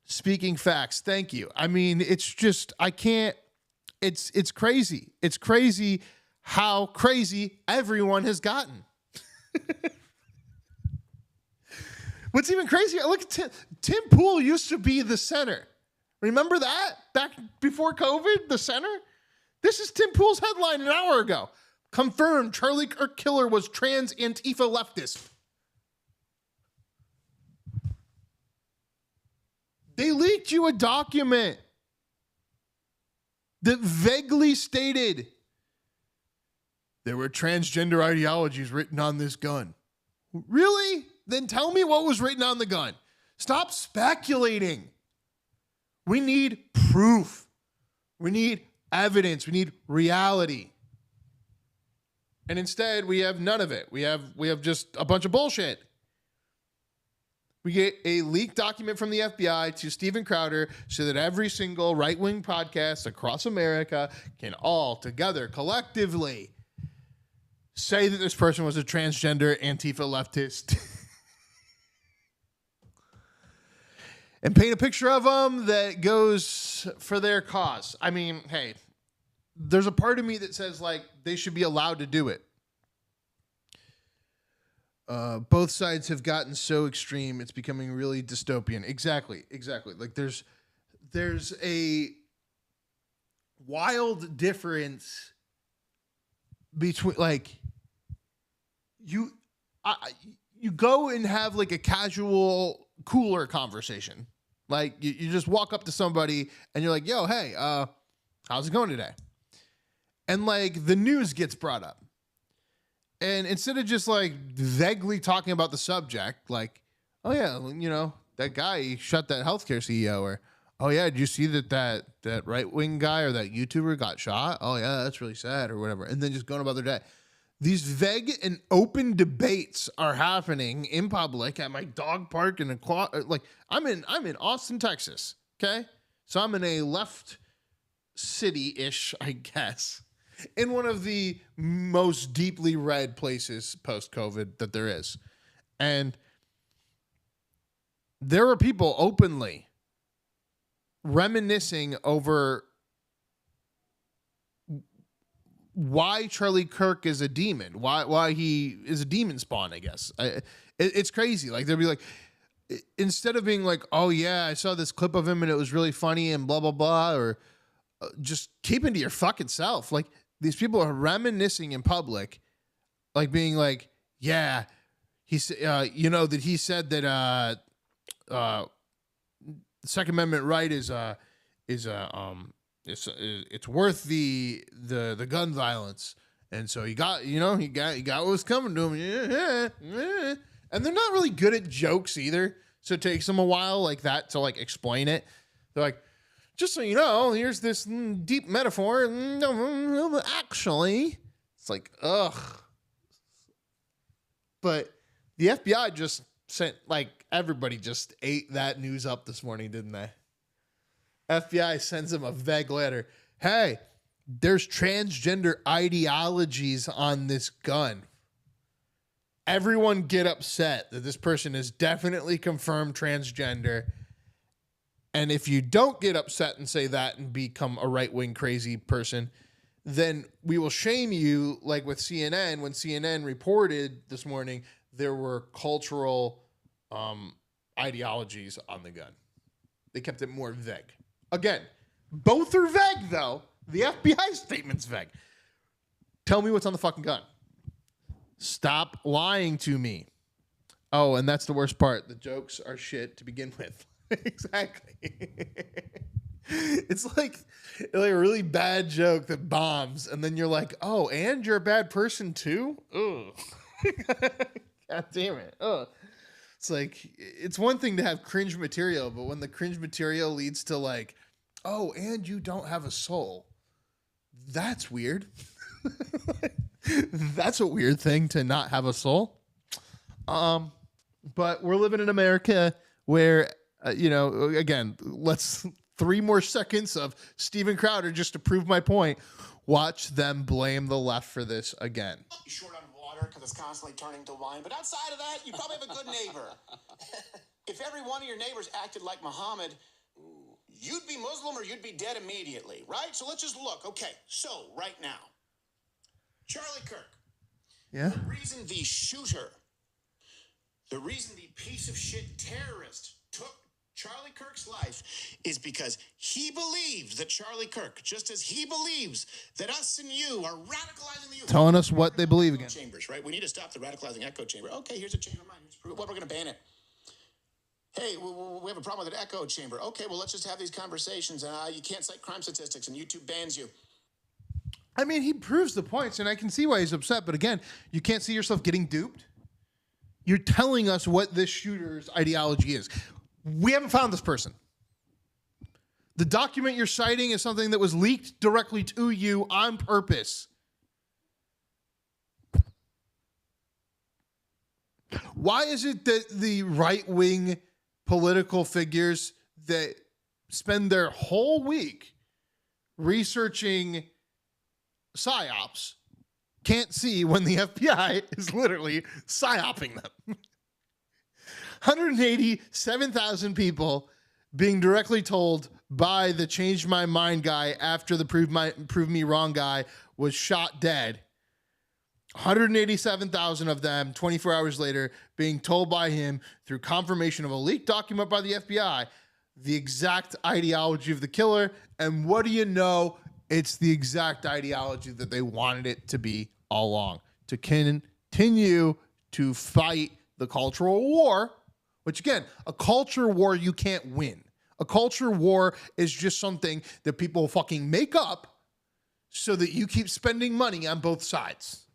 Speaking facts. Thank you. I mean, it's just, I can't, it's crazy. It's crazy how crazy everyone has gotten. What's even crazier, look at Tim Pool used to be the center. Remember that? Back before COVID, the center? This is Tim Pool's headline an hour ago. Confirmed Charlie Kirk killer was trans Antifa leftist. They leaked you a document that vaguely stated there were transgender ideologies written on this gun. Really? Then tell me what was written on the gun. Stop speculating. We need proof. We need evidence. We need reality. And instead, we have none of it. We have just a bunch of bullshit. We get a leaked document from the FBI to Steven Crowder so that every single right-wing podcast across America can all together collectively say that this person was a transgender Antifa leftist and paint a picture of them that goes for their cause. I mean, hey, there's a part of me that says, like, they should be allowed to do it. Both sides have gotten so extreme, it's becoming really dystopian. Exactly. Like, there's a wild difference between, like, you go and have, like, a casual, cooler conversation. Like, you just walk up to somebody and you're like, yo, hey, how's it going today? And, like, the news gets brought up. And instead of just, like, vaguely talking about the subject, like, oh, yeah, you know, that guy, he shot that healthcare CEO. Or, oh, yeah, did you see that right-wing guy or that YouTuber got shot? Oh, yeah, that's really sad or whatever. And then just going about their day. These vague and open debates are happening in public at my dog park in like, I'm in Austin, Texas, okay? So I'm in a left city-ish, I guess, in one of the most deeply read places post-COVID that there is. And there were people openly reminiscing over why Charlie Kirk is a demon, why he is a demon spawn, I guess. It's crazy. Like, they'll be like, instead of being like, oh, yeah, I saw this clip of him and it was really funny and blah, blah, blah, or just keeping to your fucking self. Like, these people are reminiscing in public, like being like, yeah, you know, that he said that the Second Amendment right is it's worth the gun violence, and so he got what was coming to him. Yeah. And they're not really good at jokes either, so it takes them a while like that to, like, explain it. They're like, just so you know, here's this deep metaphor. Actually, it's like, ugh. But the FBI just sent, like, everybody just ate that news up this morning, didn't they? FBI sends them a vague letter. Hey, there's transgender ideologies on this gun. Everyone get upset that this person is definitely confirmed transgender. And if you don't get upset and say that and become a right-wing crazy person, then we will shame you, like with CNN. When CNN reported this morning, there were cultural ideologies on the gun. They kept it more vague. Again, both are vague, though. The FBI statement's vague. Tell me what's on the fucking gun. Stop lying to me. Oh, and that's the worst part. The jokes are shit to begin with. Exactly. It's like a really bad joke that bombs, and then you're like, oh, and you're a bad person too? Ugh. God damn it. Ugh. It's like, it's one thing to have cringe material, but when the cringe material leads to, like, oh, and you don't have a soul, that's weird. That's a weird thing, to not have a soul. But we're living in America where, again, let's 3 more seconds of Steven Crowder just to prove my point. Watch them blame the left for this again. You're short on water because it's constantly turning to wine. But outside of that, you probably have a good neighbor. If every one of your neighbors acted like Muhammad, you'd be Muslim or you'd be dead immediately, right? So let's just look. Okay, so right now, Charlie Kirk. Yeah. The reason the shooter, the reason the piece of shit terrorist took Charlie Kirk's life is because he believes that Charlie Kirk, just as he believes that us and you are radicalizing the youth. Telling us what they believe again. Chambers, right? We need to stop the radicalizing echo chamber. Okay, here's a chamber of mine. Here's proof. What, we're going to ban it. Hey, we have a problem with an echo chamber. Okay, well, let's just have these conversations. You can't cite crime statistics, and YouTube bans you. I mean, he proves the points, and I can see why he's upset. But again, you can't see yourself getting duped. You're telling us what this shooter's ideology is. We haven't found this person. The document you're citing is something that was leaked directly to you on purpose. Why is it that the right-wing political figures that spend their whole week researching psyops can't see when the FBI is literally psyoping them? 187,000 people being directly told by the change my mind guy after the prove me wrong guy was shot dead. 187,000 of them 24 hours later being told by him through confirmation of a leaked document by the FBI the exact ideology of the killer. And what do you know? It's the exact ideology that they wanted it to be all along, to continue to fight the cultural war, which again, a culture war you can't win. A culture war is just something that people fucking make up so that you keep spending money on both sides.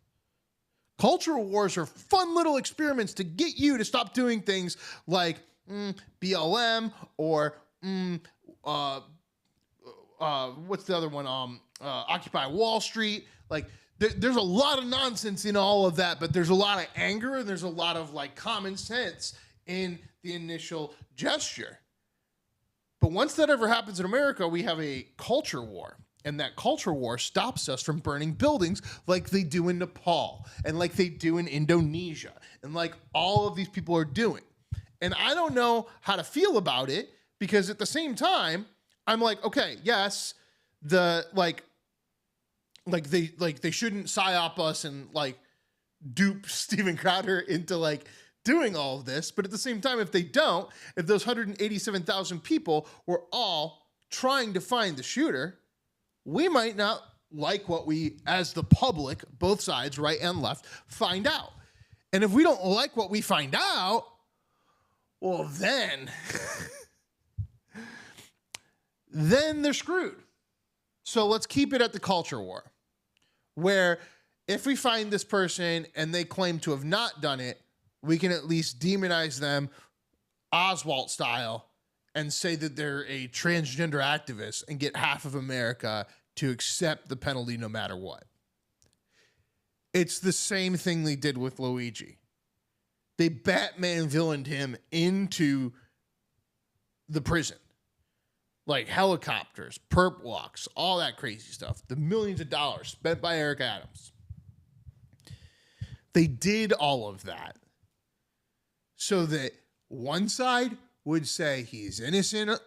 Cultural wars are fun little experiments to get you to stop doing things like BLM or what's the other one? Occupy Wall Street. Like there's a lot of nonsense in all of that, but there's a lot of anger and there's a lot of like common sense in the initial gesture. But once that ever happens in America, we have a culture war. And that culture war stops us from burning buildings like they do in Nepal and like they do in Indonesia and like all of these people are doing. And I don't know how to feel about it because at the same time, I'm like, okay, yes, they shouldn't psyop us and like dupe Steven Crowder into like doing all of this. But at the same time, if they don't, if those 187,000 people were all trying to find the shooter, we might not like what we, as the public, both sides, right and left, find out. And if we don't like what we find out, well, then they're screwed. So let's keep it at the culture war, where if we find this person and they claim to have not done it, we can at least demonize them Oswald style and say that they're a transgender activist and get half of America to accept the penalty no matter what. It's the same thing they did with Luigi. They Batman villained him into the prison. Like helicopters, perp walks, all that crazy stuff. The millions of dollars spent by Eric Adams. They did all of that so that one side would say he's innocent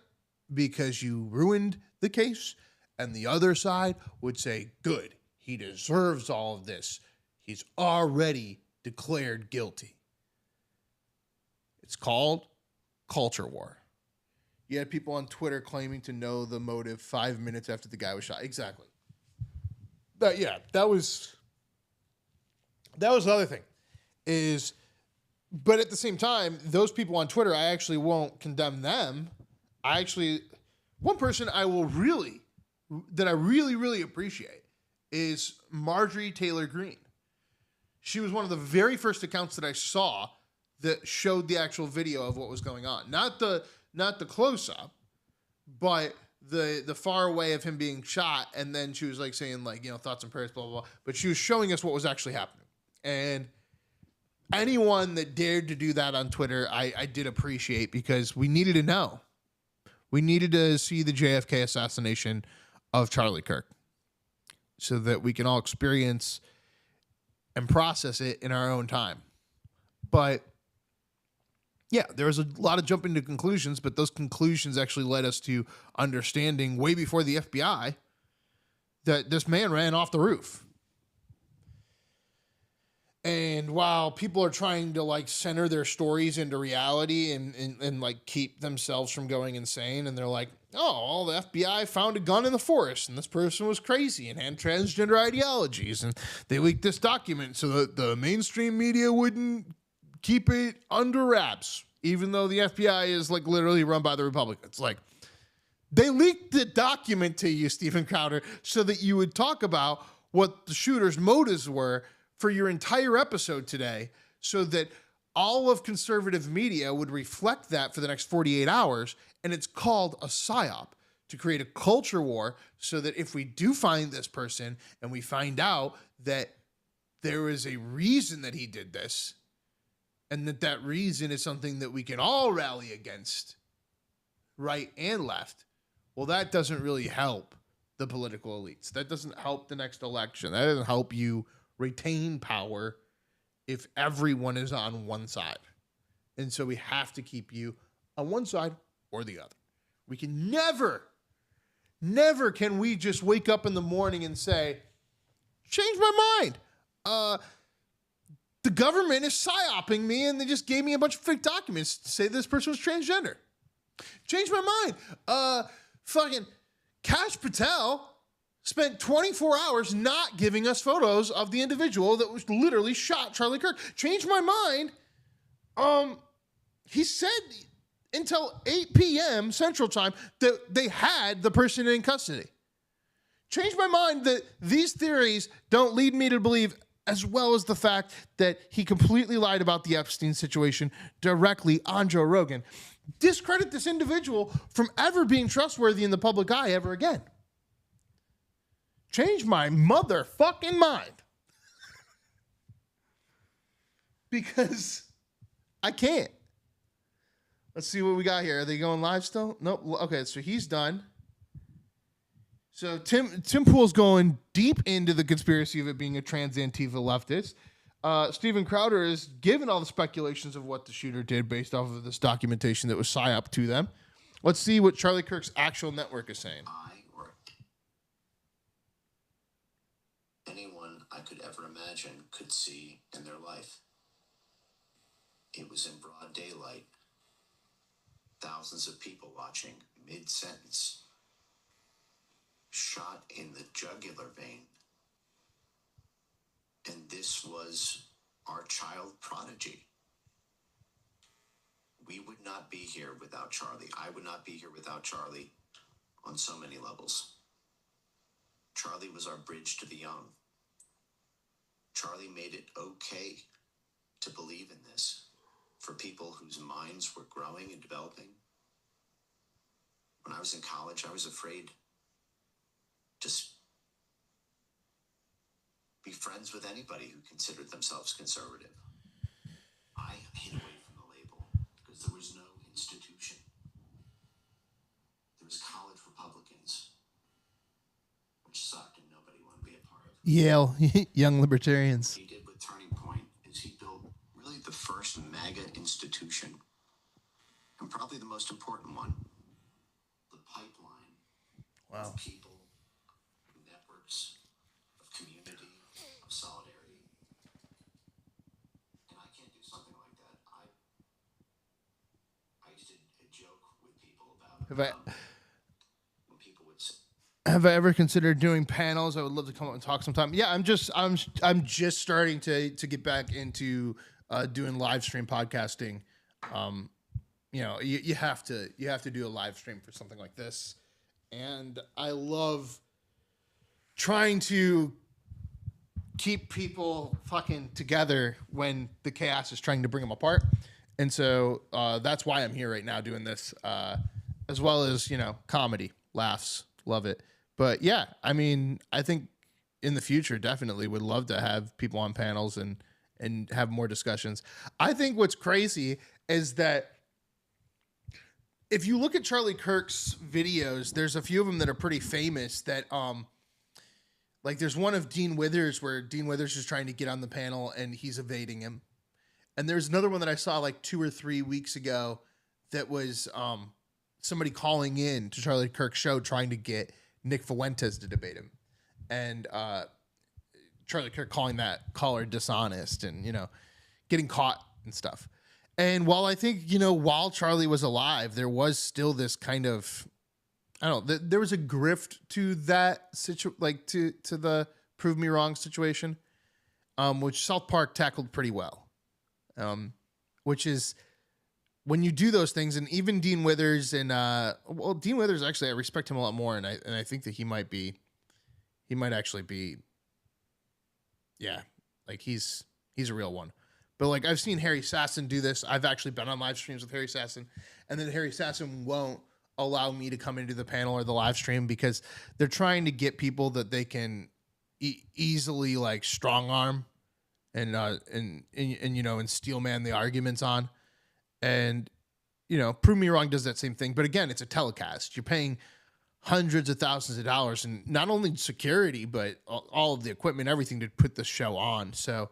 because you ruined the case, and the other side would say, good, he deserves all of this. He's already declared guilty. It's called culture war. You had people on Twitter claiming to know the motive 5 minutes after the guy was shot. Exactly. But yeah, that was the other thing is, but at the same time, those people on Twitter, I actually won't condemn them. One person I really appreciate is Marjorie Taylor Greene. She was one of the very first accounts that I saw that showed the actual video of what was going on. Not the close-up, but the far away of him being shot, and then she was like saying like, thoughts and prayers, blah, blah, blah. But she was showing us what was actually happening. And anyone that dared to do that on Twitter, I did appreciate, because we needed to know. We needed to see the JFK assassination of Charlie Kirk so that we can all experience and process it in our own time. But yeah, there was a lot of jumping to conclusions, but those conclusions actually led us to understanding way before the FBI that this man ran off the roof. And while people are trying to like center their stories into reality and like keep themselves from going insane, and they're like, oh, well, the FBI found a gun in the forest and this person was crazy and had transgender ideologies, and they leaked this document so that the mainstream media wouldn't keep it under wraps, even though the FBI is like literally run by the Republicans. Like, they leaked the document to you, Steven Crowder, so that you would talk about what the shooter's motives were for your entire episode today, so that all of conservative media would reflect that for the next 48 hours. And it's called a psyop, to create a culture war, so that if we do find this person and we find out that there is a reason that he did this, and that reason is something that we can all rally against, right and left. Well, that doesn't really help the political elites. That doesn't help the next election. That doesn't help you retain power if everyone is on one side. And so we have to keep you on one side or the other. We can never can we just wake up in the morning and say, change my mind. The government is psyoping me and they just gave me a bunch of fake documents to say this person was transgender. Change my mind. Fucking Kash Patel spent 24 hours not giving us photos of the individual that was literally shot Charlie Kirk. Change my mind. He said until 8 p.m. Central Time that they had the person in custody. Change my mind that these theories don't lead me to believe, as well as the fact that he completely lied about the Epstein situation directly on Joe Rogan. Discredit this individual from ever being trustworthy in the public eye ever again. Change my motherfucking mind. Because I can't. Let's see what we got here. Are they going live still? Nope. Okay, so he's done. So Tim Pool's going deep into the conspiracy of it being a trans Antifa leftist. Steven Crowder is given all the speculations of what the shooter did based off of this documentation that was psyop to them. Let's see what Charlie Kirk's actual network is saying. Or anyone I could ever imagine could see in their life. It was in broad daylight. Thousands of people watching, mid-sentence. Shot in the jugular vein. And this was our child prodigy. We would not be here without Charlie. I would not be here without Charlie on so many levels. Charlie was our bridge to the young. Charlie made it okay to believe in this for people whose minds were growing and developing. When I was in college, I was afraid to be friends with anybody who considered themselves conservative. I hid away from the label because there was no institution. There was college Republicans, which sucked and nobody wanted to be a part of. Yale, young libertarians. What he did with Turning Point is he built really the first MAGA institution, and probably the most important one, the pipeline of people, networks, of community, of solidarity. And I can't do something like that. I used to joke with people about when people would say, Have I ever considered doing panels? I would love to come up and talk sometime. Yeah, I'm just starting to get back into doing live stream podcasting. You have to do a live stream for something like this. And I love trying to keep people fucking together when the chaos is trying to bring them apart. And so that's why I'm here right now doing this, as well as, comedy, laughs, love it. But yeah, I mean, I think in the future, definitely would love to have people on panels and have more discussions. I think what's crazy is that if you look at Charlie Kirk's videos, there's a few of them that are pretty famous that, like there's one of Dean Withers where Dean Withers is trying to get on the panel and he's evading him. And there's another one that I saw like 2 or 3 weeks ago that was somebody calling in to Charlie Kirk's show trying to get Nick Fuentes to debate him. And Charlie Kirk calling that caller dishonest and, getting caught and stuff. And while I think, while Charlie was alive, there was still this kind of, I don't know, there was a grift to that to the prove me wrong situation, which South Park tackled pretty well. Which is when you do those things, and even Dean Withers and Dean Withers, actually I respect him a lot more, and I think that he might actually be, yeah, like he's a real one. But like I've seen Harry Sasson do this. I've actually been on live streams with Harry Sasson, and then Harry Sasson won't allow me to come into the panel or the live stream because they're trying to get people that they can easily like strong arm and steelman the arguments on. And, Prove Me Wrong does that same thing. But again, it's a telecast. You're paying hundreds of thousands of dollars, and not only security, but all of the equipment, everything to put the show on. So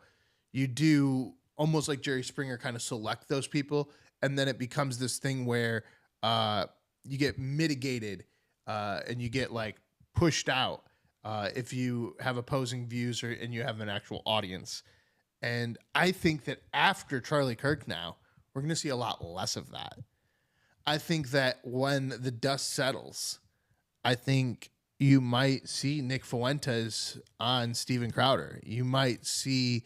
you do almost like Jerry Springer kind of select those people. And then it becomes this thing where you get mitigated and you get like pushed out if you have opposing views and you have an actual audience. And I think that after Charlie Kirk now, we're going to see a lot less of that. I think that when the dust settles, I think you might see Nick Fuentes on Steven Crowder. You might see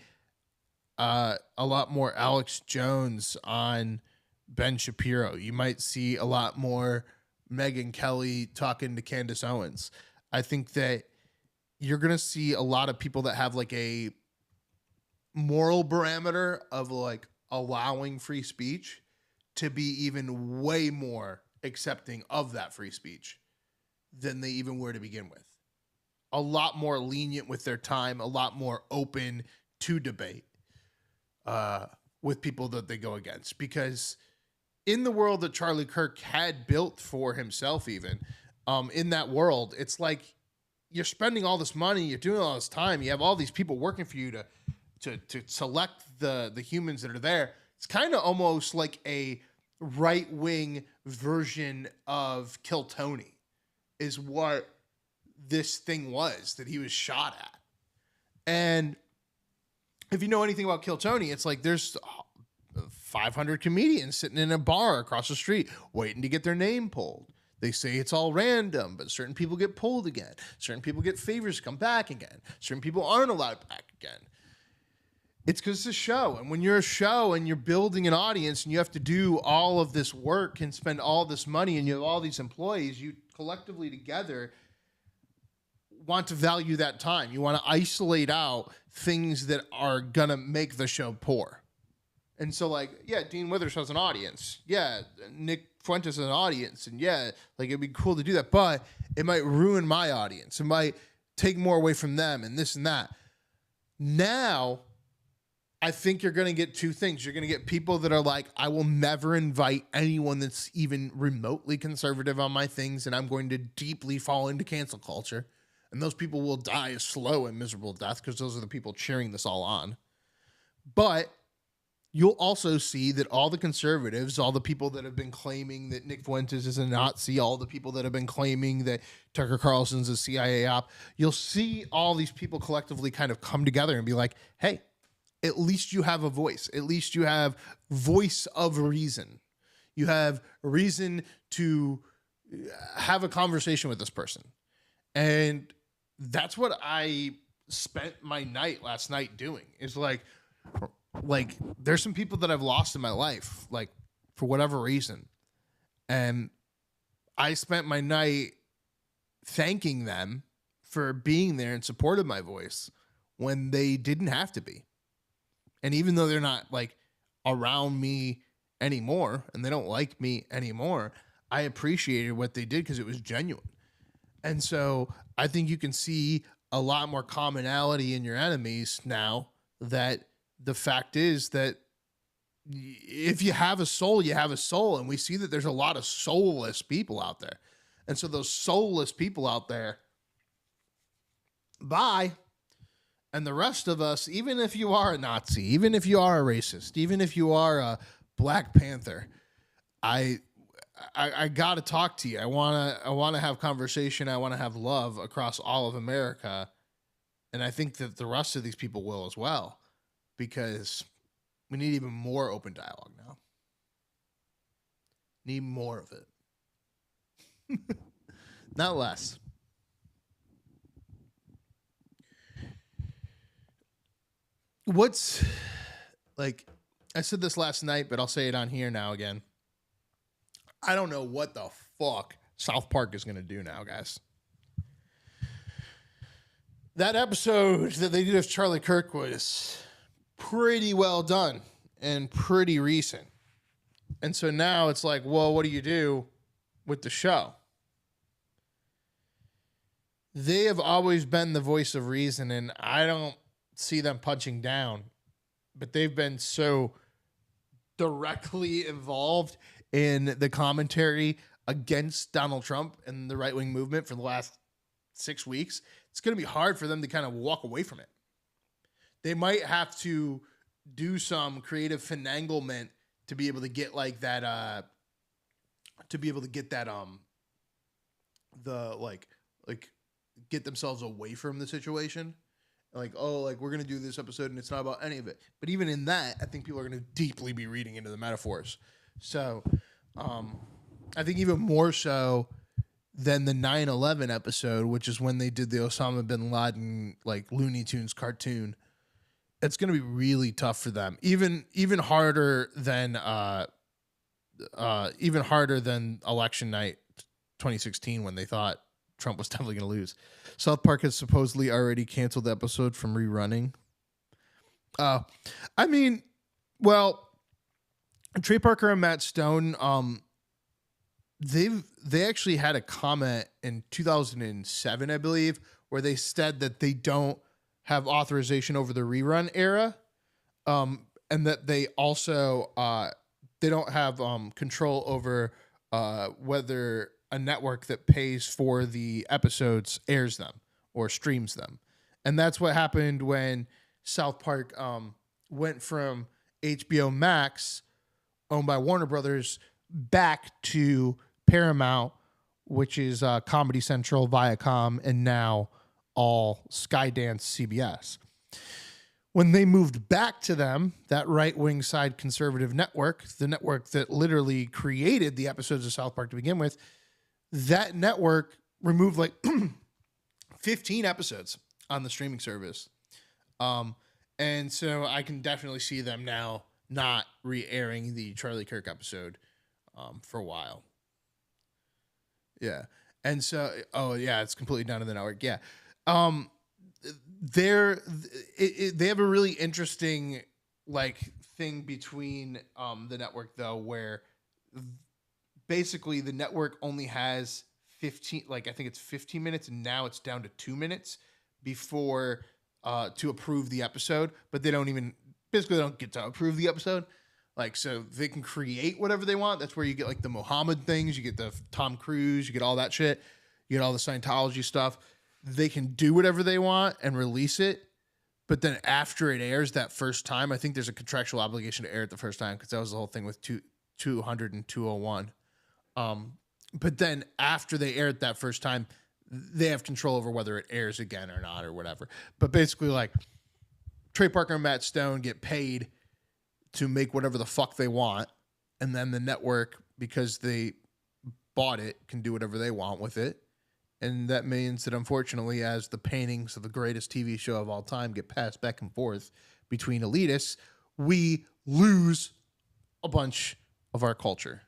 a lot more Alex Jones on Ben Shapiro. You might see a lot more Megyn Kelly talking to Candace Owens. I think that you're going to see a lot of people that have like a moral parameter of like allowing free speech to be even way more accepting of that free speech than they even were to begin with. A lot more lenient with their time, a lot more open to debate with people that they go against. Because in the world that Charlie Kirk had built for himself, even in that world, it's like you're spending all this money, you're doing all this time, you have all these people working for you to select the humans that are there. It's kind of almost like a right-wing version of Kill Tony is what this thing was that he was shot at. And if you know anything about Kill Tony, it's like there's 500 comedians sitting in a bar across the street waiting to get their name pulled. They say it's all random, but certain people get pulled again. Certain people get favors to come back again. Certain people aren't allowed back again. It's because it's a show. And when you're a show and you're building an audience and you have to do all of this work and spend all this money and you have all these employees, you collectively together want to value that time. You want to isolate out things that are going to make the show poor. And so like, yeah, Dean Withers has an audience. Yeah, Nick Fuentes has an audience. And yeah, like it'd be cool to do that, but it might ruin my audience. It might take more away from them and this and that. Now, I think you're going to get two things. You're going to get people that are like, I will never invite anyone that's even remotely conservative on my things, and I'm going to deeply fall into cancel culture. And those people will die a slow and miserable death because those are the people cheering this all on. But you'll also see that all the conservatives, all the people that have been claiming that Nick Fuentes is a Nazi, all the people that have been claiming that Tucker Carlson's a CIA op, you'll see all these people collectively kind of come together and be like, hey, at least you have a voice. At least you have voice of reason. You have reason to have a conversation with this person. And that's what I spent my night last night doing. Is like there's some people that I've lost in my life, like for whatever reason. And I spent my night thanking them for being there in support of my voice when they didn't have to be. And even though they're not like around me anymore and they don't like me anymore, I appreciated what they did because it was genuine. And so I think you can see a lot more commonality in your enemies now, that the fact is that if you have a soul, you have a soul. And we see that there's a lot of soulless people out there. And so those soulless people out there, bye. And the rest of us, even if you are a Nazi, even if you are a racist, even if you are a Black Panther, I got to talk to you. I want to have conversation. I want to have love across all of America. And I think that the rest of these people will as well, because we need even more open dialogue now. Need more of it. Not less. What's like, I said this last night, but I'll say it on here now again. I don't know what the fuck South Park is going to do now, guys. That episode that they did of Charlie Kirk was pretty well done and pretty recent. And so now it's like, well, what do you do with the show? They have always been the voice of reason, and I don't see them punching down but they've been so directly involved in the commentary against Donald Trump and the right-wing movement for the last 6 weeks. It's going to be hard for them to kind of walk away from it. They might have to do some creative finaglement to be able to get like that, get themselves away from the situation. Like, oh, like we're going to do this episode and it's not about any of it. But even in that, I think people are going to deeply be reading into the metaphors. So I think even more so than the 9/11 episode, which is when they did the Osama bin Laden, like Looney Tunes cartoon, it's going to be really tough for them. Even harder than election night 2016 when they thought Trump was definitely going to lose. South Park has supposedly already canceled the episode from rerunning. I mean, well, Trey Parker and Matt Stone, they actually had a comment in 2007, I believe, where they said that they don't have authorization over the rerun era, and that they also they don't have control over whether a network that pays for the episodes airs them or streams them. And that's what happened when South Park went from HBO Max, owned by Warner Brothers, back to Paramount, which is Comedy Central, Viacom, and now all Skydance CBS. When they moved back to them, that right-wing side conservative network, the network that literally created the episodes of South Park to begin with, that network removed like 15 episodes on the streaming service. And so I can definitely see them now not re-airing the Charlie Kirk episode for a while. Yeah. And so, it's completely down to the network. Yeah. They have a really interesting like thing between the network though, where basically the network only has 15, like I think it's 15 minutes, and now it's down to 2 minutes before to approve the episode, but they don't get to approve the episode. Like, so they can create whatever they want. That's where you get like the Muhammad things, you get the Tom Cruise, you get all that shit, you get all the Scientology stuff. They can do whatever they want and release it. But then after it airs that first time, I think there's a contractual obligation to air it the first time, because that was the whole thing with 200 and 201. But then after they air it that first time, they have control over whether it airs again or not or whatever. But basically, like, Trey Parker and Matt Stone get paid to make whatever the fuck they want. And then the network, because they bought it, can do whatever they want with it. And that means that, unfortunately, as the paintings of the greatest TV show of all time get passed back and forth between elitists, we lose a bunch of our culture.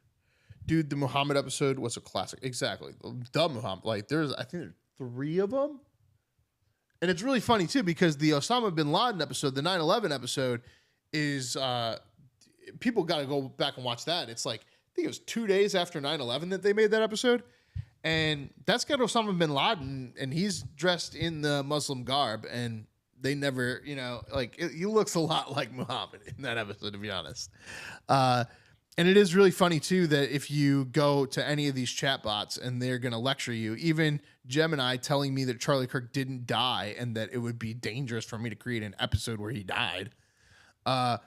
Dude, the Muhammad episode was a classic. Exactly. The Muhammad. Like, I think there's 3 of them. And it's really funny, too, because the Osama bin Laden episode, the 9/11 episode, is, people got to go back and watch that. It's like, I think it was 2 days after 9/11 that they made that episode. And that's got Osama bin Laden, and he's dressed in the Muslim garb, and they never, he looks a lot like Muhammad in that episode, to be honest. And it is really funny, too, that if you go to any of these chatbots and they're going to lecture you, even Gemini telling me that Charlie Kirk didn't die and that it would be dangerous for me to create an episode where he died, that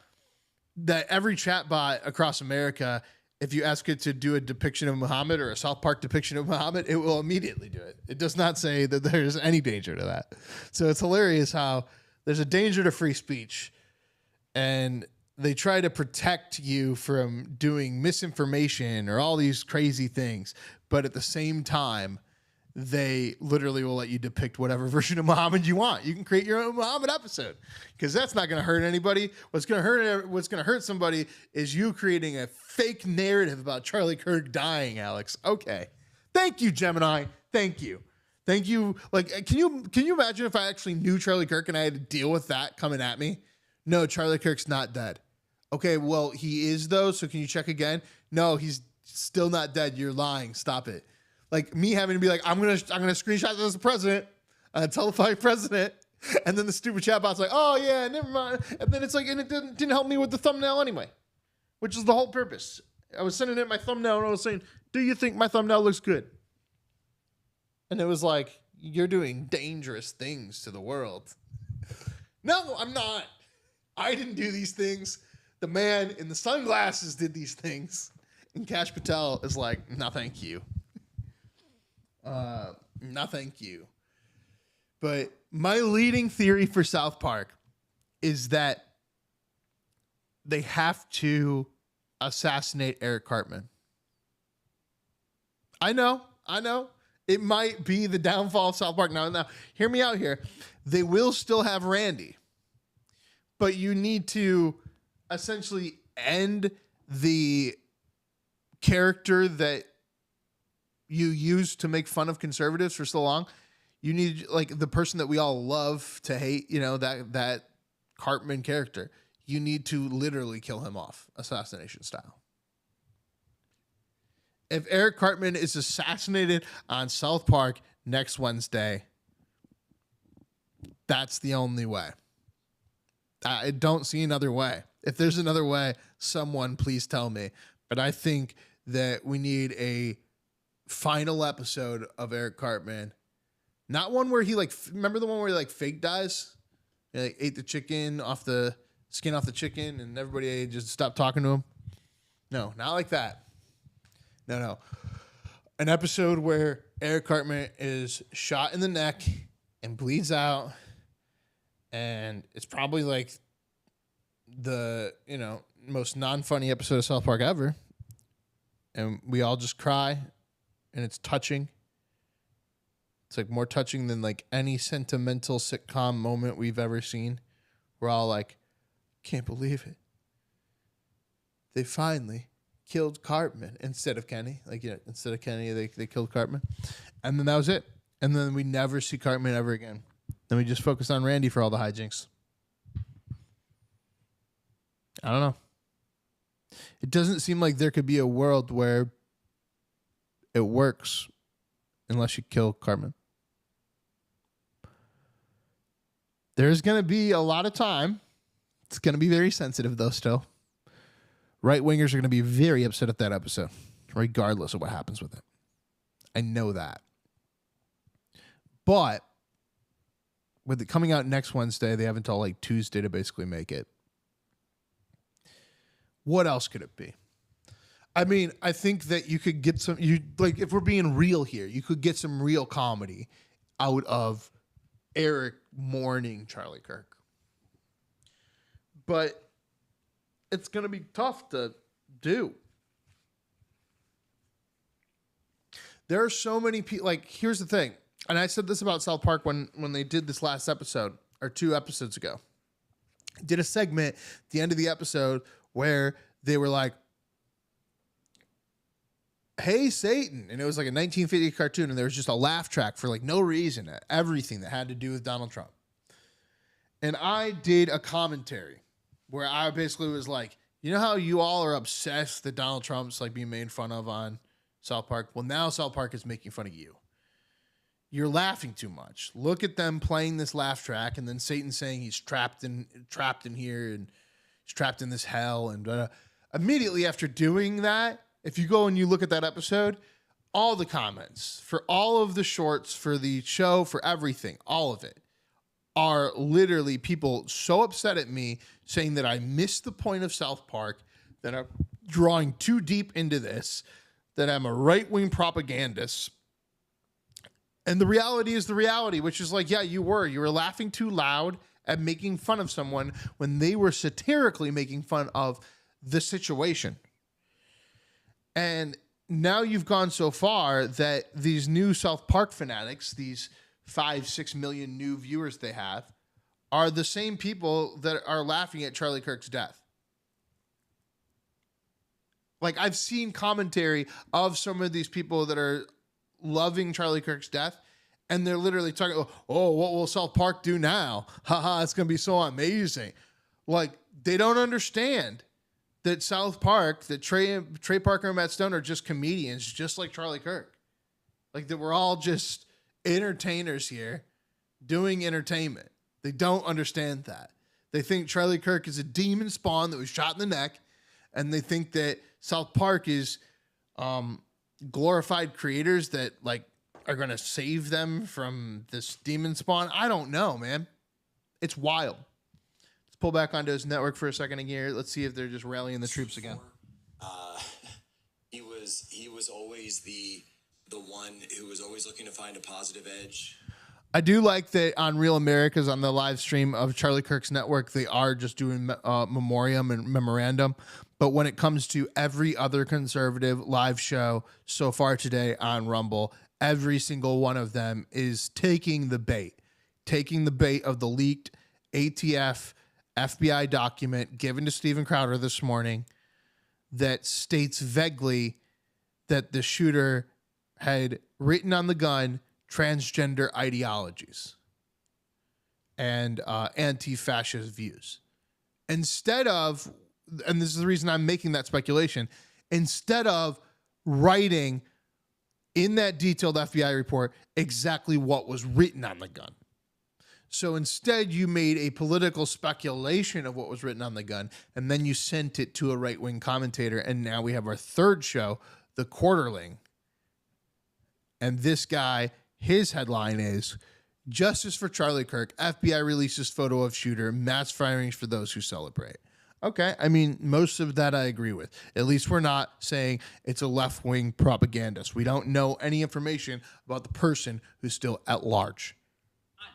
every chatbot across America, if you ask it to do a depiction of Muhammad or a South Park depiction of Muhammad, it will immediately do it. It does not say that there's any danger to that. So it's hilarious how there's a danger to free speech, and they try to protect you from doing misinformation or all these crazy things. But at the same time, they literally will let you depict whatever version of Muhammad you want. You can create your own Muhammad episode, because that's not going to hurt anybody. What's going to hurt somebody is you creating a fake narrative about Charlie Kirk dying, Alex. Okay. Thank you, Gemini. Thank you. Like, can you imagine if I actually knew Charlie Kirk and I had to deal with that coming at me? No, Charlie Kirk's not dead. Okay, well, he is though. So can you check again? No, he's still not dead. You're lying. Stop it. Like, me having to be like, I'm gonna screenshot this as the president, tell the vice president And then the stupid chatbot's like, oh yeah, never mind. And then it's like, and it didn't help me with the thumbnail anyway, which is the whole purpose. I was sending it my thumbnail and I was saying, do you think my thumbnail looks good? And it was like, you're doing dangerous things to the world. No, I'm not. I didn't do these things. The man in the sunglasses did these things. And Kash Patel is like, no, thank you. No, thank you. But my leading theory for South Park is that they have to assassinate Eric Cartman. I know. It might be the downfall of South Park. Now, hear me out here. They will still have Randy. But you need to essentially end the character that you used to make fun of conservatives for so long. You need, like, the person that we all love to hate, that Cartman character. You need to literally kill him off, assassination style. If Eric Cartman is assassinated on South Park next Wednesday, that's the only way. I don't see another way. If there's another way, someone please tell me. But I think that we need a final episode of Eric Cartman. Not one where he remember the one where he fake dies? He ate the chicken off the skin off the chicken and everybody just stopped talking to him. No, not like that. No. An episode where Eric Cartman is shot in the neck and bleeds out. And it's probably like the, most non-funny episode of South Park ever. And we all just cry and it's touching. It's like more touching than like any sentimental sitcom moment we've ever seen. We're all like, can't believe it. They finally killed Cartman instead of Kenny. Instead of Kenny, they killed Cartman. And then that was it. And then we never see Cartman ever again. Then we just focus on Randy for all the hijinks. I don't know. It doesn't seem like there could be a world where it works unless you kill Cartman. There's going to be a lot of time. It's going to be very sensitive, though, still. Right-wingers are going to be very upset at that episode, regardless of what happens with it. I know that. But with it coming out next Wednesday, they have until Tuesday to basically make it. What else could it be? I mean, I think that you could get some, if we're being real here, you could get some real comedy out of Eric mourning Charlie Kirk. But it's going to be tough to do. There are so many people, here's the thing. And I said this about South Park when they did this last episode, or 2 episodes ago. Did a segment at the end of the episode where they were like, hey, Satan. And it was like a 1950 cartoon, and there was just a laugh track for no reason, everything that had to do with Donald Trump. And I did a commentary where I basically was like, you know how you all are obsessed that Donald Trump's being made fun of on South Park? Well, now South Park is making fun of you. You're laughing too much. Look at them playing this laugh track, and then Satan saying he's trapped in here, and he's trapped in this hell. And immediately after doing that, if you go and you look at that episode, all the comments for all of the shorts, for the show, for everything, all of it, are literally people so upset at me saying that I missed the point of South Park, that I'm drawing too deep into this, that I'm a right-wing propagandist. And the reality is the reality, which is yeah, you were laughing too loud at making fun of someone when they were satirically making fun of the situation. And now you've gone so far that these new South Park fanatics, these 5-6 million new viewers they have, are the same people that are laughing at Charlie Kirk's death. I've seen commentary of some of these people that are loving Charlie Kirk's death, and they're literally talking, oh, what will South Park do now? Haha, it's going to be so amazing. They don't understand that South Park, that Trey Parker and Matt Stone are just comedians, just like Charlie Kirk. That we're all just entertainers here doing entertainment. They don't understand that. They think Charlie Kirk is a demon spawn that was shot in the neck, and they think that South Park is glorified creators that like are going to save them from this demon spawn. I don't know, man. It's wild. Let's pull back onto his network for a second here. Let's see if they're just rallying the troops again. He was always the one who was always looking to find a positive edge. I do like that on Real Americas on the live stream of Charlie Kirk's network, they are just doing memoriam and memorandum. But when it comes to every other conservative live show so far today on Rumble, every single one of them is taking the bait of the leaked ATF FBI document given to Steven Crowder this morning that states vaguely that the shooter had written on the gun transgender ideologies and anti-fascist views. Instead of, and this is the reason I'm making that speculation, instead of writing in that detailed FBI report exactly what was written on the gun. So instead you made a political speculation of what was written on the gun, and then you sent it to a right-wing commentator, and now we have our third show, The Quarterling. And this guy, his headline is, Justice for Charlie Kirk, FBI releases photo of shooter, mass firings for those who celebrate. Okay, I mean, most of that I agree with. At least we're not saying it's a left-wing propagandist. We don't know any information about the person who's still at large.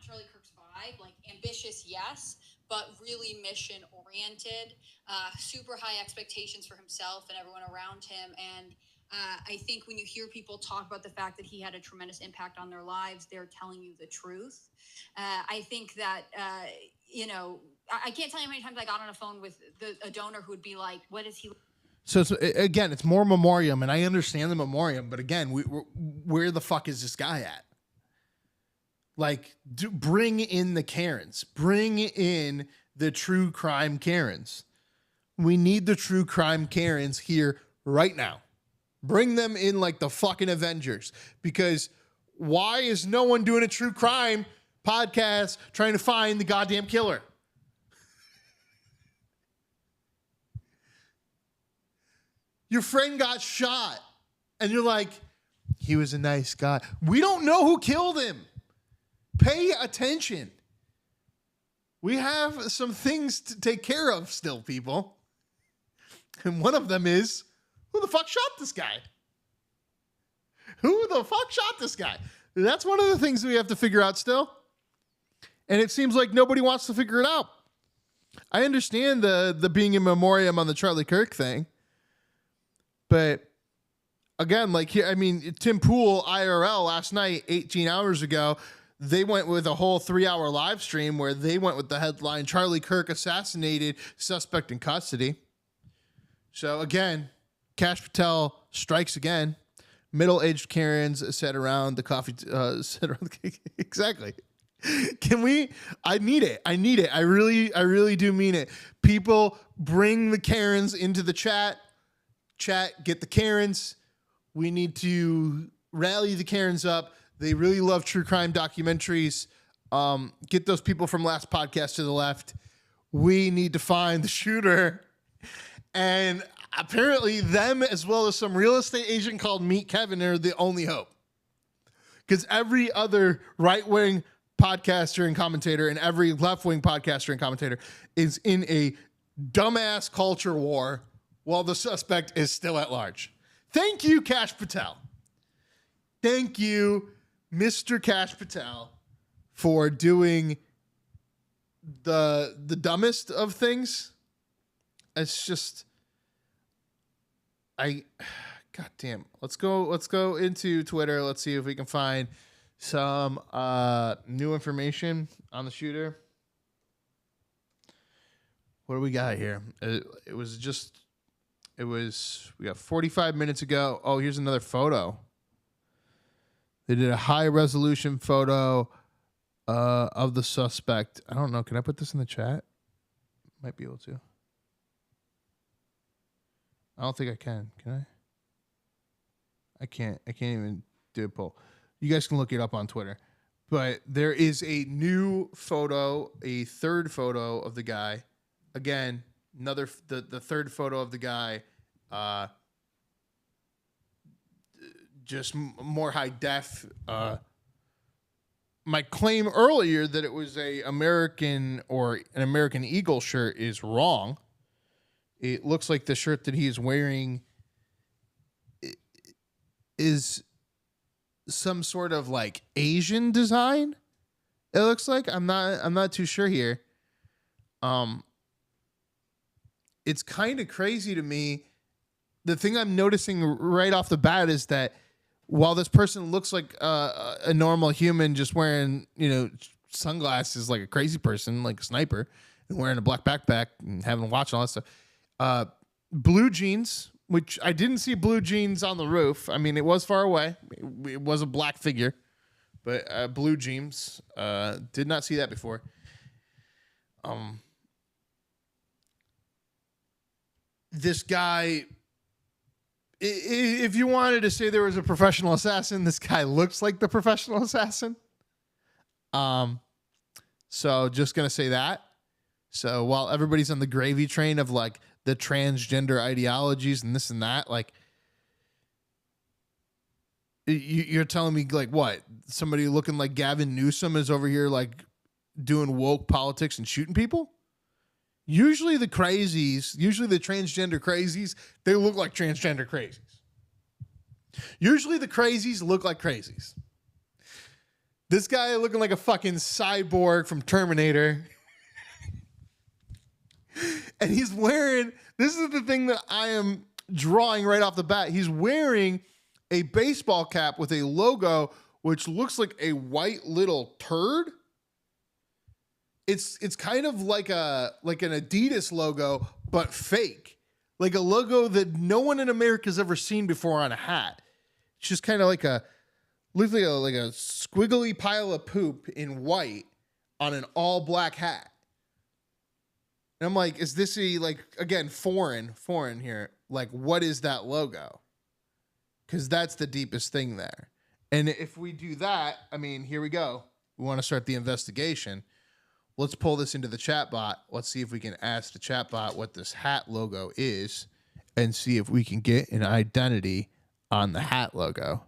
Charlie Kirk's vibe, like ambitious, yes, but really mission-oriented, super high expectations for himself and everyone around him. And I think when you hear people talk about the fact that he had a tremendous impact on their lives, they're telling you the truth. I think that, I can't tell you how many times I got on a phone with a donor who would be like, what is he? So it's more memoriam, and I understand the memoriam, but again, where the fuck is this guy at? Like, bring in the Karens. Bring in the true crime Karens. We need the true crime Karens here right now. Bring them in like the fucking Avengers. Because why is no one doing a true crime podcast trying to find the goddamn killer? Your friend got shot, and you're like, he was a nice guy. We don't know who killed him. Pay attention. We have some things to take care of still, people. And one of them is, who the fuck shot this guy? Who the fuck shot this guy? That's one of the things we have to figure out still. And it seems like nobody wants to figure it out. I understand the being in memoriam on the Charlie Kirk thing. But again, like here, I mean, Tim Pool IRL last night, 18 hours ago, they went with a whole 3-hour live stream where they went with the headline, Charlie Kirk assassinated, suspect in custody. So again, Kash Patel strikes again. Middle-aged Karens sit around the coffee, exactly. Can we, I need it. I really do mean it. People, bring the Karens into the chat, get the Karens. We need to rally the Karens up. They really love true crime documentaries. Get those people from last podcast to the left. We need to find the shooter. And apparently them, as well as some real estate agent called Meet Kevin, are the only hope. Because every other right-wing podcaster and commentator and every left-wing podcaster and commentator is in a dumbass culture war while the suspect is still at large. Thank you, Kash Patel. Thank you, Mr. Kash Patel, for doing the dumbest of things. It's just, goddamn. Let's go into Twitter. Let's see if we can find some new information on the shooter. What do we got here? We got 45 minutes ago. Oh, here's another photo. They did a high resolution photo of the suspect. I don't know. Can I put this in the chat? Might be able to. I don't think I can. Can I? I can't even do a poll. You guys can look it up on Twitter. But there is a new photo, a third photo of the guy. Again, the third photo of the guy, just more high def. My claim earlier that it was an American Eagle shirt is wrong. It looks like the shirt that he is wearing is some sort of like Asian design. It looks like I'm not too sure here. It's kind of crazy to me. The thing I'm noticing right off the bat is that while this person looks like a normal human, just wearing sunglasses like a crazy person, like a sniper, and wearing a black backpack and having a watch and all that stuff, blue jeans. Which I didn't see blue jeans on the roof. I mean, it was far away. It was a black figure, but blue jeans. Did not see that before. This guy, if you wanted to say there was a professional assassin, this guy looks like the professional assassin. So just gonna say that. So while everybody's on the gravy train of like the transgender ideologies and this and that, like you're telling me like what? Somebody looking like Gavin Newsom is over here like doing woke politics and shooting people? Usually the transgender crazies, they look like transgender crazies. Usually the crazies look like crazies. This guy looking like a fucking cyborg from Terminator. And he's wearing, this is the thing that I am drawing right off the bat. He's wearing a baseball cap with a logo which looks like a white little turd. It's kind of like an Adidas logo, but fake. Like a logo that no one in America has ever seen before on a hat. It's just kind of like looks like a squiggly pile of poop in white on an all black hat. And I'm like, is this again, foreign here? Like, what is that logo? Because that's the deepest thing there. And if we do that, I mean, here we go. We want to start the investigation. Let's pull this into the chat bot. Let's see if we can ask the chat bot what this hat logo is and see if we can get an identity on the hat logo.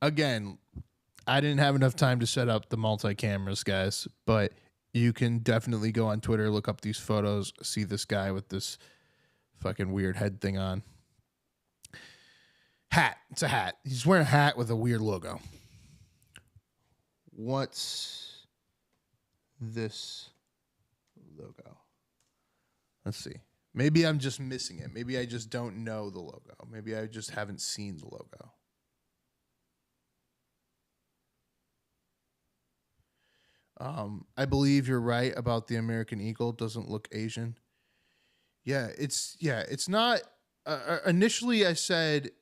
Again, I didn't have enough time to set up the multi-cameras, guys, but you can definitely go on Twitter, look up these photos, see this guy with this fucking weird head thing on. Hat. It's a hat. He's wearing a hat with a weird logo. What's this logo? Let's see. Maybe I'm just missing it. Maybe I just don't know the logo. Maybe I just haven't seen the logo. I believe you're right about the American Eagle. Doesn't look Asian. Yeah, it's not. Initially, I said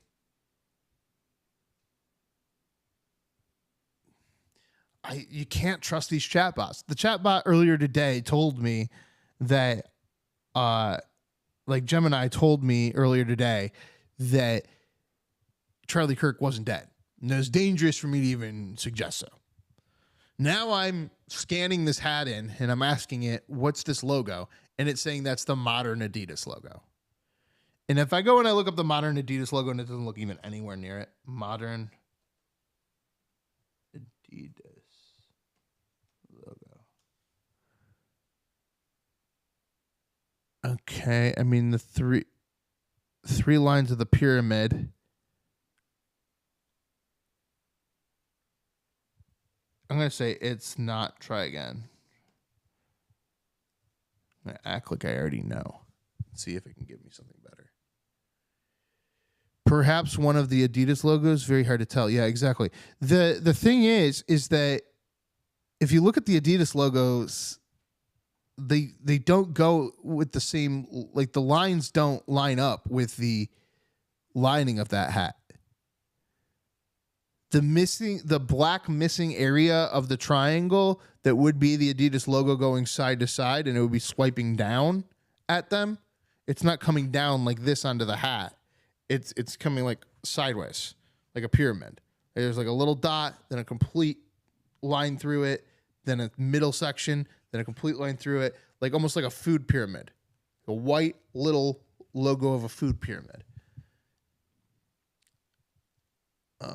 you can't trust these chatbots. The chatbot earlier today told me that, like Gemini told me earlier today that Charlie Kirk wasn't dead. And it was dangerous for me to even suggest so. Now I'm scanning this hat in and I'm asking it, what's this logo? And it's saying that's the modern Adidas logo. And if I go and I look up the modern Adidas logo and it doesn't look even anywhere near it, modern Adidas logo. Okay, I mean the three lines of the pyramid. I'm going to say it's not. Try again. I'm going to act like I already know. See if it can give me something better. Perhaps one of the Adidas logos. Very hard to tell. Yeah, exactly. The thing is that if you look at the Adidas logos, they don't go with the same, like the lines don't line up with the lining of that hat. The black missing area of the triangle that would be the Adidas logo going side to side and it would be swiping down at them. It's not coming down like this onto the hat. It's coming like sideways, like a pyramid. There's like a little dot, then a complete line through it, then a middle section, then a complete line through it, like almost like a food pyramid. A white little logo of a food pyramid.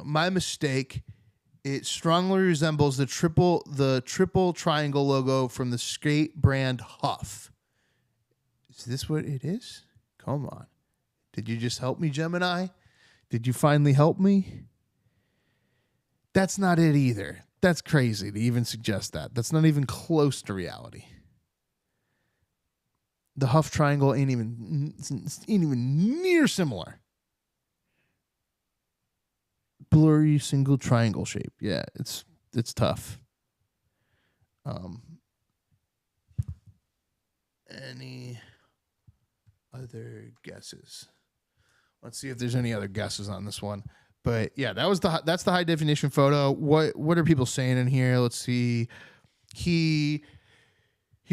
My mistake. It strongly resembles the triple triangle logo from the skate brand Huff. Is this what it is? Come on. Did you just help me, Gemini? Did you finally help me? That's not it either. That's crazy to even suggest that. That's not even close to reality. The Huff triangle ain't even near similar. Blurry single triangle shape. Yeah, it's tough. Any other guesses? Let's see if there's any other guesses on this one. But yeah, that's the high definition photo. What are people saying in here? Let's see. He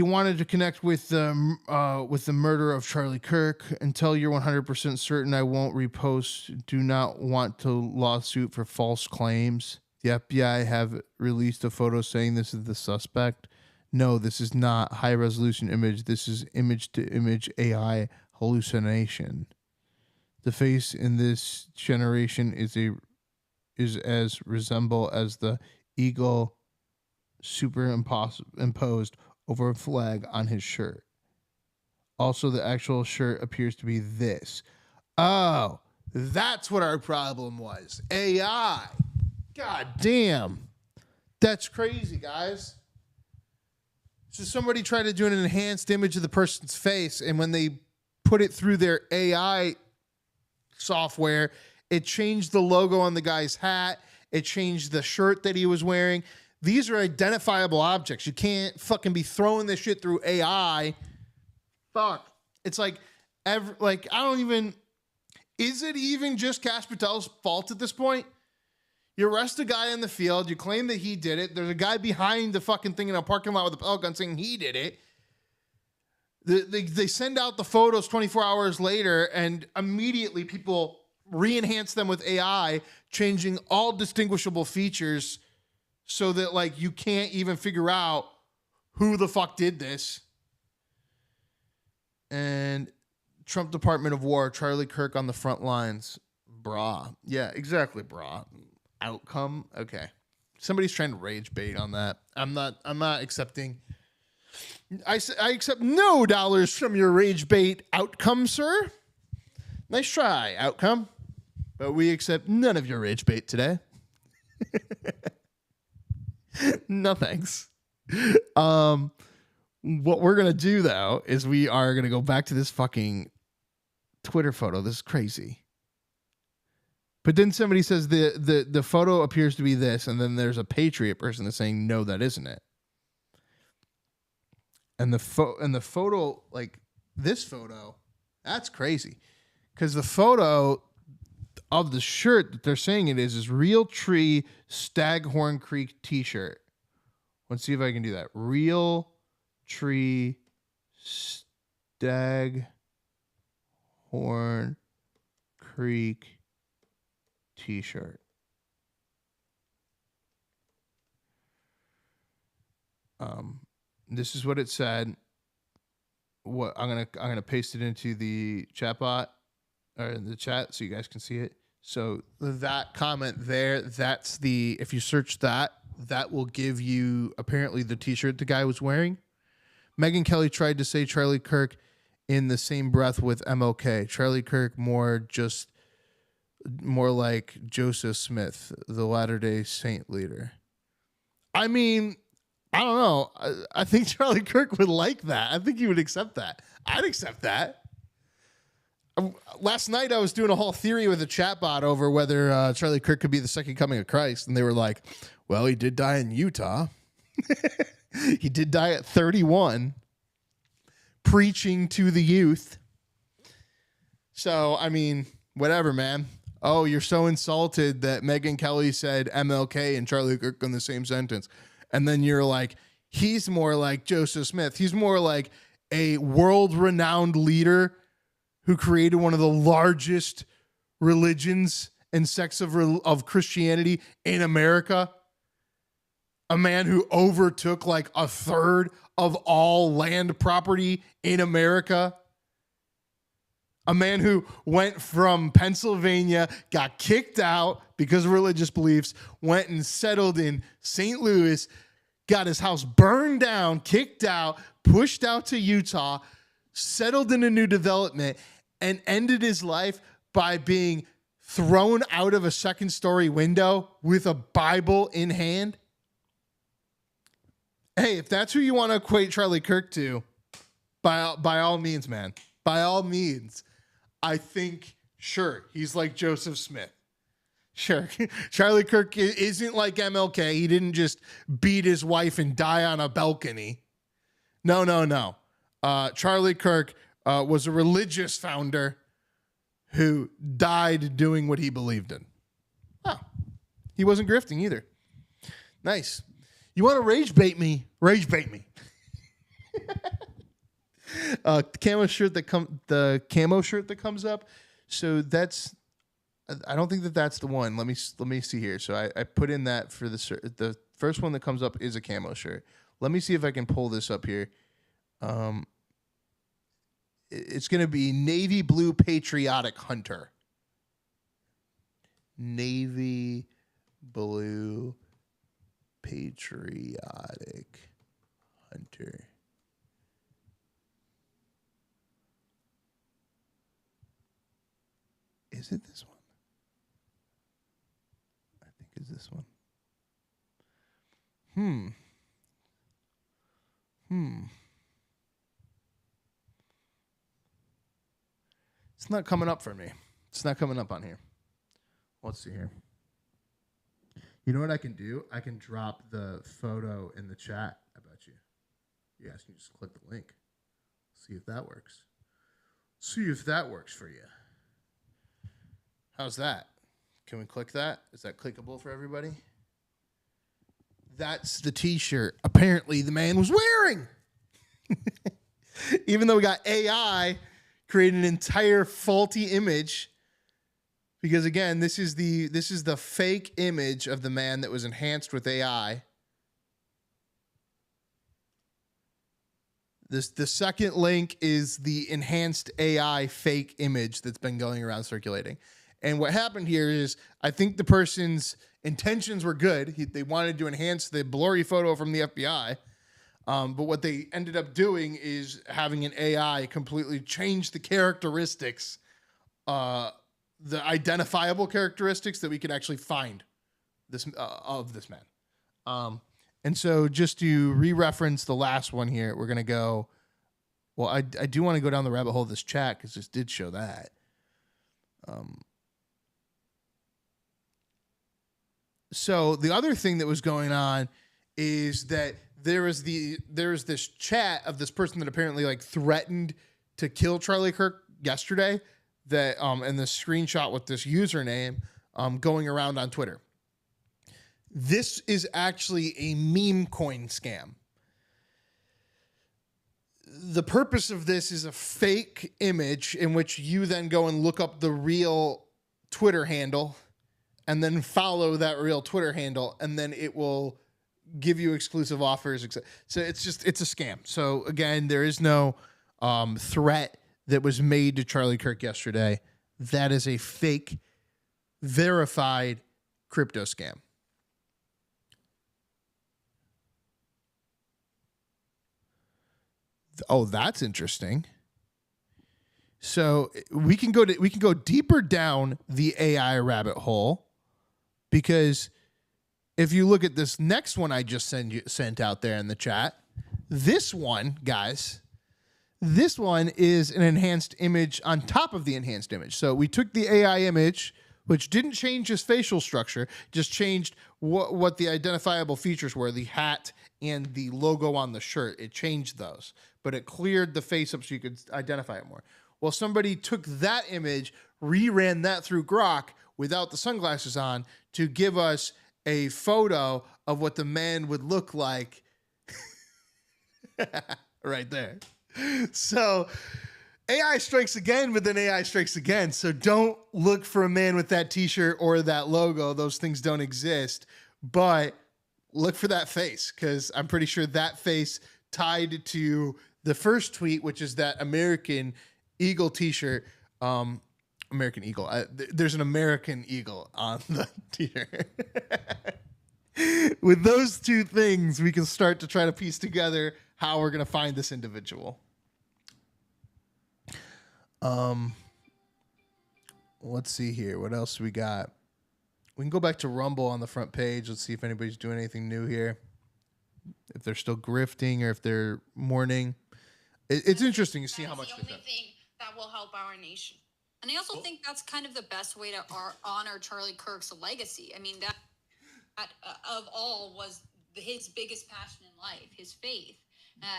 wanted to connect with the murder of Charlie Kirk. Until you're 100% certain, I won't repost. Do not want to lawsuit for false claims. The FBI have released a photo saying this is the suspect. No, this is not high resolution image. This is image to image AI hallucination. The face in this generation is as resemble as the eagle superimposed over a flag on his shirt. Also, the actual shirt appears to be this. Oh, that's what our problem was. AI. God damn. That's crazy, guys. So somebody tried to do an enhanced image of the person's face, and when they put it through their AI software, it changed the logo on the guy's hat. It changed the shirt that he was wearing. These are identifiable objects. You can't fucking be throwing this shit through AI. Fuck. It's like, I don't even, is it even just Kash Patel's fault at this point? You arrest a guy in the field. You claim that he did it. There's a guy behind the fucking thing in a parking lot with a pellet gun saying he did it. They send out the photos 24 hours later, and immediately people re-enhance them with AI, changing all distinguishable features so that, like, you can't even figure out who the fuck did this. And Trump Department of War, Charlie Kirk on the front lines. Brah. Yeah, exactly, brah. Outcome. Okay. Somebody's trying to rage bait on that. I'm not accepting. I accept no dollars from your rage bait outcome, sir. Nice try, outcome. But we accept none of your rage bait today. No thanks. What we're going to do, though, is we are going to go back to this fucking Twitter photo. This is crazy. But then somebody says the photo appears to be this, and then there's a Patriot person that's saying, no, that isn't it. And the photo, like this photo, that's crazy. Because the photo of the shirt that they're saying it is Real Tree Staghorn Creek t-shirt. Let's see if I can do that. Real Tree Staghorn Creek t-shirt. This is what it said. What I'm gonna paste it into the chat bot or in the chat so you guys can see it. So that comment there, that's the, if you search that will give you apparently the t-shirt the guy was wearing. Megyn Kelly tried to say Charlie Kirk in the same breath with MLK. Charlie Kirk more like Joseph Smith, the Latter-day Saint leader. I mean, I don't know. I think Charlie Kirk would like that. I think he would accept that. I'd accept that. Last night I was doing a whole theory with a chatbot over whether Charlie Kirk could be the second coming of Christ. And they were like, well, he did die in Utah. He did die at 31, preaching to the youth. So, I mean, whatever, man. Oh, you're so insulted that Megyn Kelly said MLK and Charlie Kirk in the same sentence. And then you're like, he's more like Joseph Smith. He's more like a world-renowned leader who created one of the largest religions and sects of Christianity in America. A man who overtook like a third of all land property in America. A man who went from Pennsylvania, got kicked out because of religious beliefs, went and settled in St. Louis, got his house burned down, kicked out, pushed out to Utah, settled in a new development, and ended his life by being thrown out of a second-story window with a Bible in hand. Hey, if that's who you want to equate Charlie Kirk to, by all means, man. By all means. I think, sure, he's like Joseph Smith. Sure. Charlie Kirk isn't like MLK. He didn't just beat his wife and die on a balcony. No. Charlie Kirk was a religious founder who died doing what he believed in. Oh, he wasn't grifting either. Nice. You want to rage bait me? Rage bait me. The camo shirt that comes up. So that's, I don't think that's the one. Let me see here. So I put in that for the first one that comes up is a camo shirt. Let me see if I can pull this up here. It's going to be Navy Blue Patriotic Hunter. Navy Blue Patriotic Hunter. Is it this one? I think it's this one. It's not coming up for me. It's not coming up on here. Let's see here. You know what I can do? I can drop the photo in the chat. I bet you. You guys can just click the link. See if that works. See if that works for you. How's that? Can we click that? Is that clickable for everybody? That's the t-shirt apparently the man was wearing. Even though we got AI create an entire faulty image, because again, this is the fake image of the man that was enhanced with AI. The second link is the enhanced AI fake image that's been going around circulating. And what happened here is, I think the person's intentions were good. They wanted to enhance the blurry photo from the FBI. But what they ended up doing is having an AI completely change the characteristics, the identifiable characteristics that we could actually find of this man. And so just to re-reference the last one here, we're going to go, well, I do want to go down the rabbit hole of this chat because this did show that. So the other thing that was going on is that there was this chat of this person that apparently like threatened to kill Charlie Kirk yesterday, that and the screenshot with this username going around on Twitter. This is actually a meme coin scam. The purpose of this is a fake image in which you then go and look up the real Twitter handle and then follow that real Twitter handle, and then it will give you exclusive offers. So it's a scam. So again, there is no threat that was made to Charlie Kirk yesterday. That is a fake, verified crypto scam. Oh, that's interesting. So we can go deeper down the AI rabbit hole, because if you look at this next one I just sent out there in the chat, this one, guys, this one is an enhanced image on top of the enhanced image. So we took the AI image, which didn't change his facial structure, just changed what the identifiable features were, the hat and the logo on the shirt. It changed those, but it cleared the face up so you could identify it more. Well, somebody took that image, reran that through Grok without the sunglasses on to give us a photo of what the man would look like right there. So AI strikes again, but then AI strikes again. So don't look for a man with that t-shirt or that logo. Those things don't exist. But look for that face, because I'm pretty sure that face tied to the first tweet, which is that American Eagle t-shirt. American Eagle. There's an American Eagle on the t-shirt. With those two things, we can start to try to piece together how we're going to find this individual. Let's see here. What else we got? We can go back to Rumble on the front page. Let's see if anybody's doing anything new here. If they're still grifting or if they're mourning. It's interesting to see how much the they've only done. thing that will help our nation. And I also think that's kind of the best way to honor Charlie Kirk's legacy. I mean, that of all was his biggest passion in life, his faith.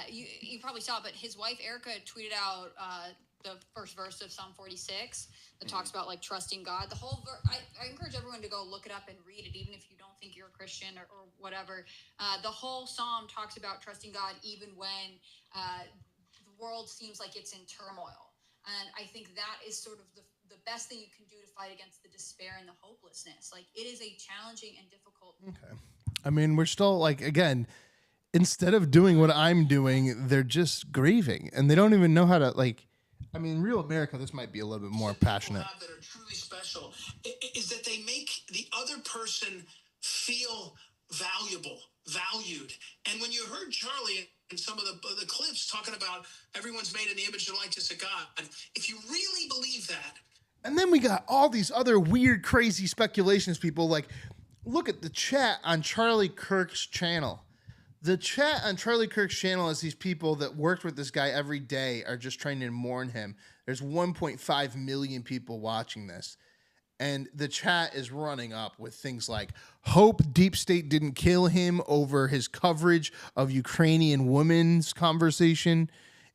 You probably saw it, but his wife Erica tweeted out the first verse of Psalm 46 that talks about like trusting God. The whole I encourage everyone to go look it up and read it, even if you don't think you're a Christian or whatever. The whole psalm talks about trusting God even when the world seems like it's in turmoil. And I think that is sort of the best thing you can do to fight against the despair and the hopelessness. Like, it is a challenging and difficult. Okay. I mean, we're still like, again, instead of doing what I'm doing, they're just grieving and they don't even know how to like, I mean, real America, this might be a little bit more passionate. That are truly special is that they make the other person feel valued. And when you heard Charlie and some of the clips talking about everyone's made in the image and likeness of God, if you really believe that. And then we got all these other weird, crazy speculations. People like, look at the chat on Charlie Kirk's channel. The chat on Charlie Kirk's channel is these people that worked with this guy every day are just trying to mourn him. There's 1.5 million people watching this. And the chat is running up with things like, hope Deep State didn't kill him over his coverage of Ukrainian women's conversation.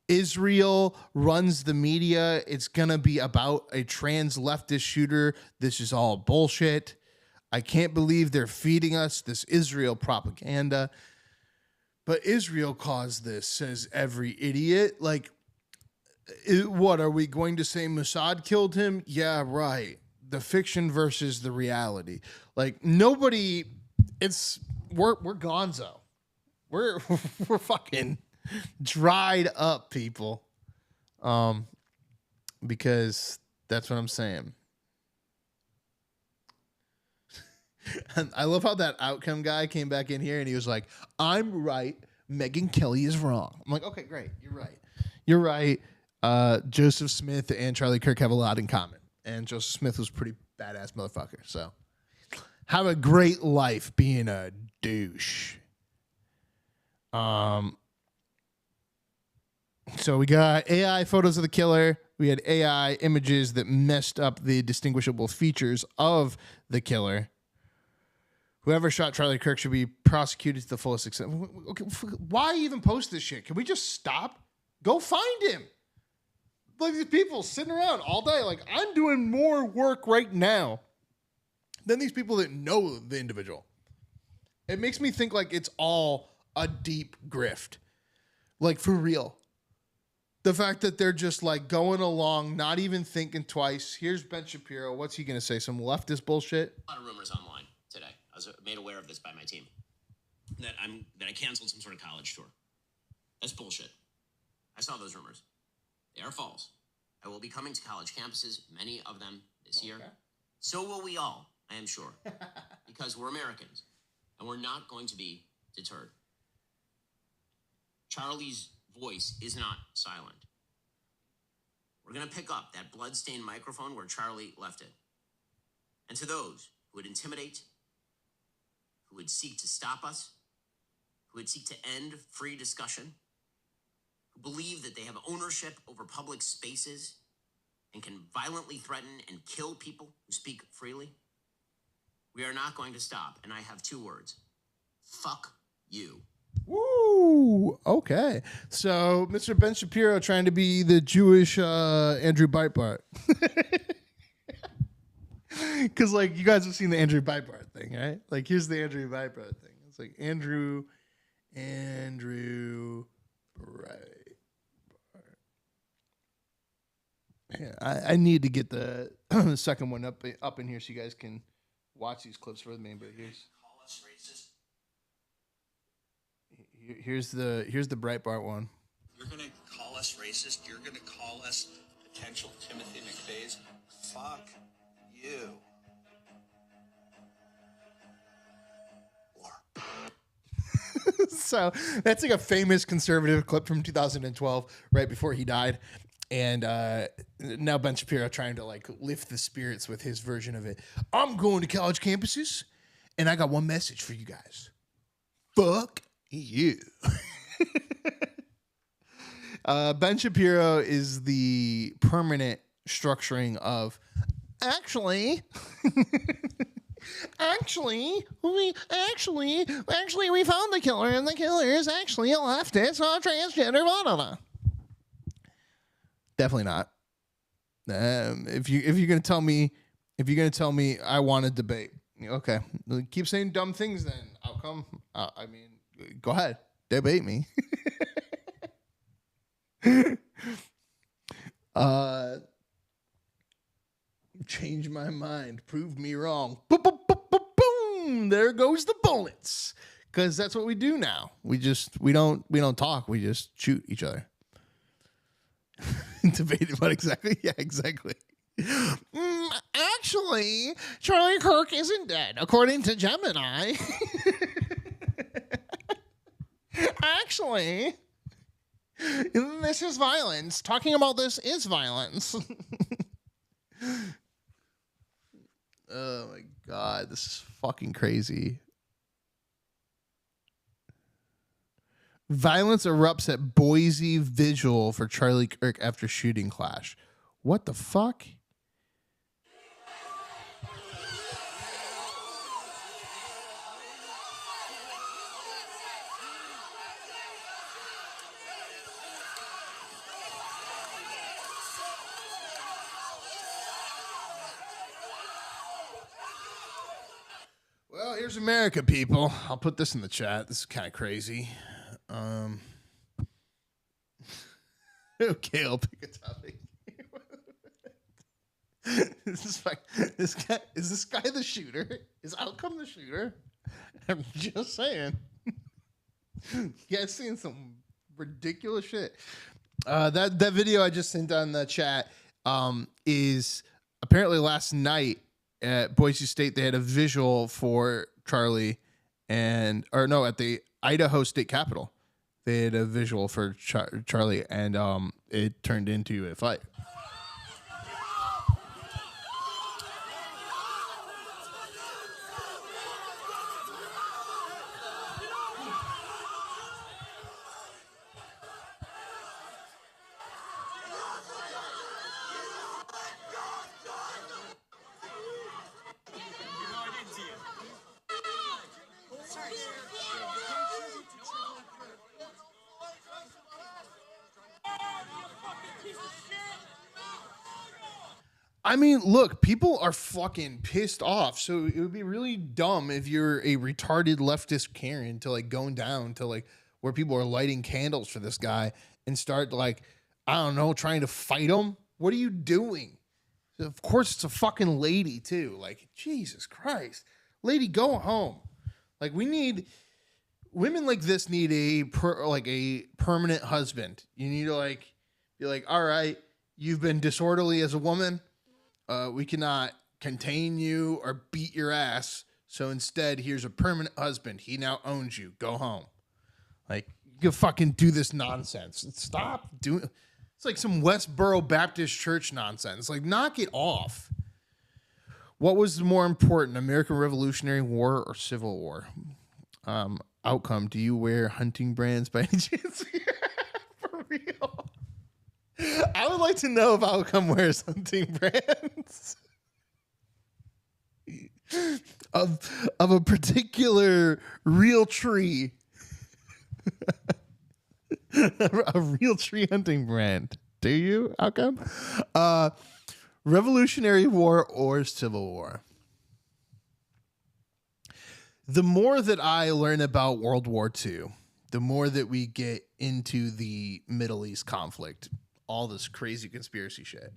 Israel runs the media. It's going to be about a trans leftist shooter. This is all bullshit. I can't believe they're feeding us this Israel propaganda. But Israel caused this, says every idiot. Like, what, are we going to say Mossad killed him? Yeah, right. The fiction versus the reality. Like, nobody, we're gonzo. We're fucking dried up, people. Because that's what I'm saying. And I love how that outcome guy came back in here and he was like, I'm right. Megyn Kelly is wrong. I'm like, okay, great. You're right. You're right. Joseph Smith and Charlie Kirk have a lot in common. And Joseph Smith was a pretty badass motherfucker. So have a great life being a douche. So we got AI photos of the killer. We had AI images that messed up the distinguishable features of the killer. Whoever shot Charlie Kirk should be prosecuted to the fullest extent. Okay, why even post this shit? Can we just stop? Go find him. Like, these people sitting around all day. Like, I'm doing more work right now than these people that know the individual. It makes me think like it's all a deep grift. Like, for real. The fact that they're just like going along, not even thinking twice. Here's Ben Shapiro. What's he going to say? Some leftist bullshit? A lot of rumors online today. I was made aware of this by my team. That I canceled some sort of college tour. That's bullshit. I saw those rumors. They are false. I will be coming to college campuses, many of them this year. So will we all, I am sure. Because we're Americans. And we're not going to be deterred. Charlie's voice is not silent. We're going to pick up that blood-stained microphone where Charlie left it. And to those who would intimidate, who would seek to stop us, who would seek to end free discussion, who believe that they have ownership over public spaces and can violently threaten and kill people who speak freely, we are not going to stop. And I have two words. Fuck you. Woo! Okay. So, Mr. Ben Shapiro trying to be the Jewish Andrew Breitbart. Because, like, you guys have seen the Andrew Breitbart thing, right? Like, here's the Andrew Breitbart thing. It's like Andrew Breitbart. 'Cause, like, you guys have seen the Andrew Breitbart thing, right? Like, here's the Andrew Breitbart thing. It's like Andrew Breitbart. 'Cause, like, you guys have seen the Andrew Breitbart thing. It's like Andrew I need to get the second one up in here so you guys can watch these clips with me. But here's the Breitbart one. You're going to call us racist? You're going to call us potential Timothy McVeighs? Fuck you. So that's like a famous conservative clip from 2012, right before he died. And now Ben Shapiro trying to like lift the spirits with his version of it. I'm going to college campuses, and I got one message for you guys. Fuck you. Ben Shapiro is the permanent structuring of actually we found the killer, and the killer is actually a leftist or a transgender, blah, blah, blah. Definitely not. If you're gonna tell me I want to debate, okay, keep saying dumb things. Then I'll come. I mean, go ahead, debate me. Change my mind. Prove me wrong. Boom, boom, boom, boom, boom. There goes the bullets. Because that's what we do now. We don't talk. We just shoot each other. Debate what exactly? Yeah, exactly. Actually, Charlie Kirk isn't dead, according to Gemini. Actually, this is violence. Talking about this is violence. Oh my God, this is fucking crazy. Violence erupts at Boise vigil for Charlie Kirk after shooting clash. What the fuck? Well, here's America, people. I'll put this in the chat. This is kind of crazy. Okay, I'll pick a topic. Is this guy the shooter? Is Outcome the shooter? I'm just saying. You guys seen some ridiculous shit. That video I just sent on the chat is apparently last night at Boise State. They had a visual for Charlie at the Idaho State Capitol. They had a visual for Charlie, and it turned into a fight. I mean, look, people are fucking pissed off. So it would be really dumb if you're a retarded leftist Karen to like going down to like where people are lighting candles for this guy and start like, I don't know, trying to fight him. What are you doing? Of course, it's a fucking lady too. Like, Jesus Christ, lady, go home. Like, we need women like this need a permanent husband. You need to like be like, all right, you've been disorderly as a woman. We cannot contain you or beat your ass. So instead, here's a permanent husband. He now owns you. Go home. Like, you can fucking do this nonsense. Stop doing. It's like some Westboro Baptist Church nonsense. Like, knock it off. What was more important, American Revolutionary War or Civil War? Outcome. Do you wear hunting brands by any chance? For real. I would like to know if Outcome wears hunting brands of a particular real tree. A real tree hunting brand. Do you, Outcome? Revolutionary War or Civil War? The more that I learn about World War II, the more that we get into the Middle East conflict, all this crazy conspiracy shit,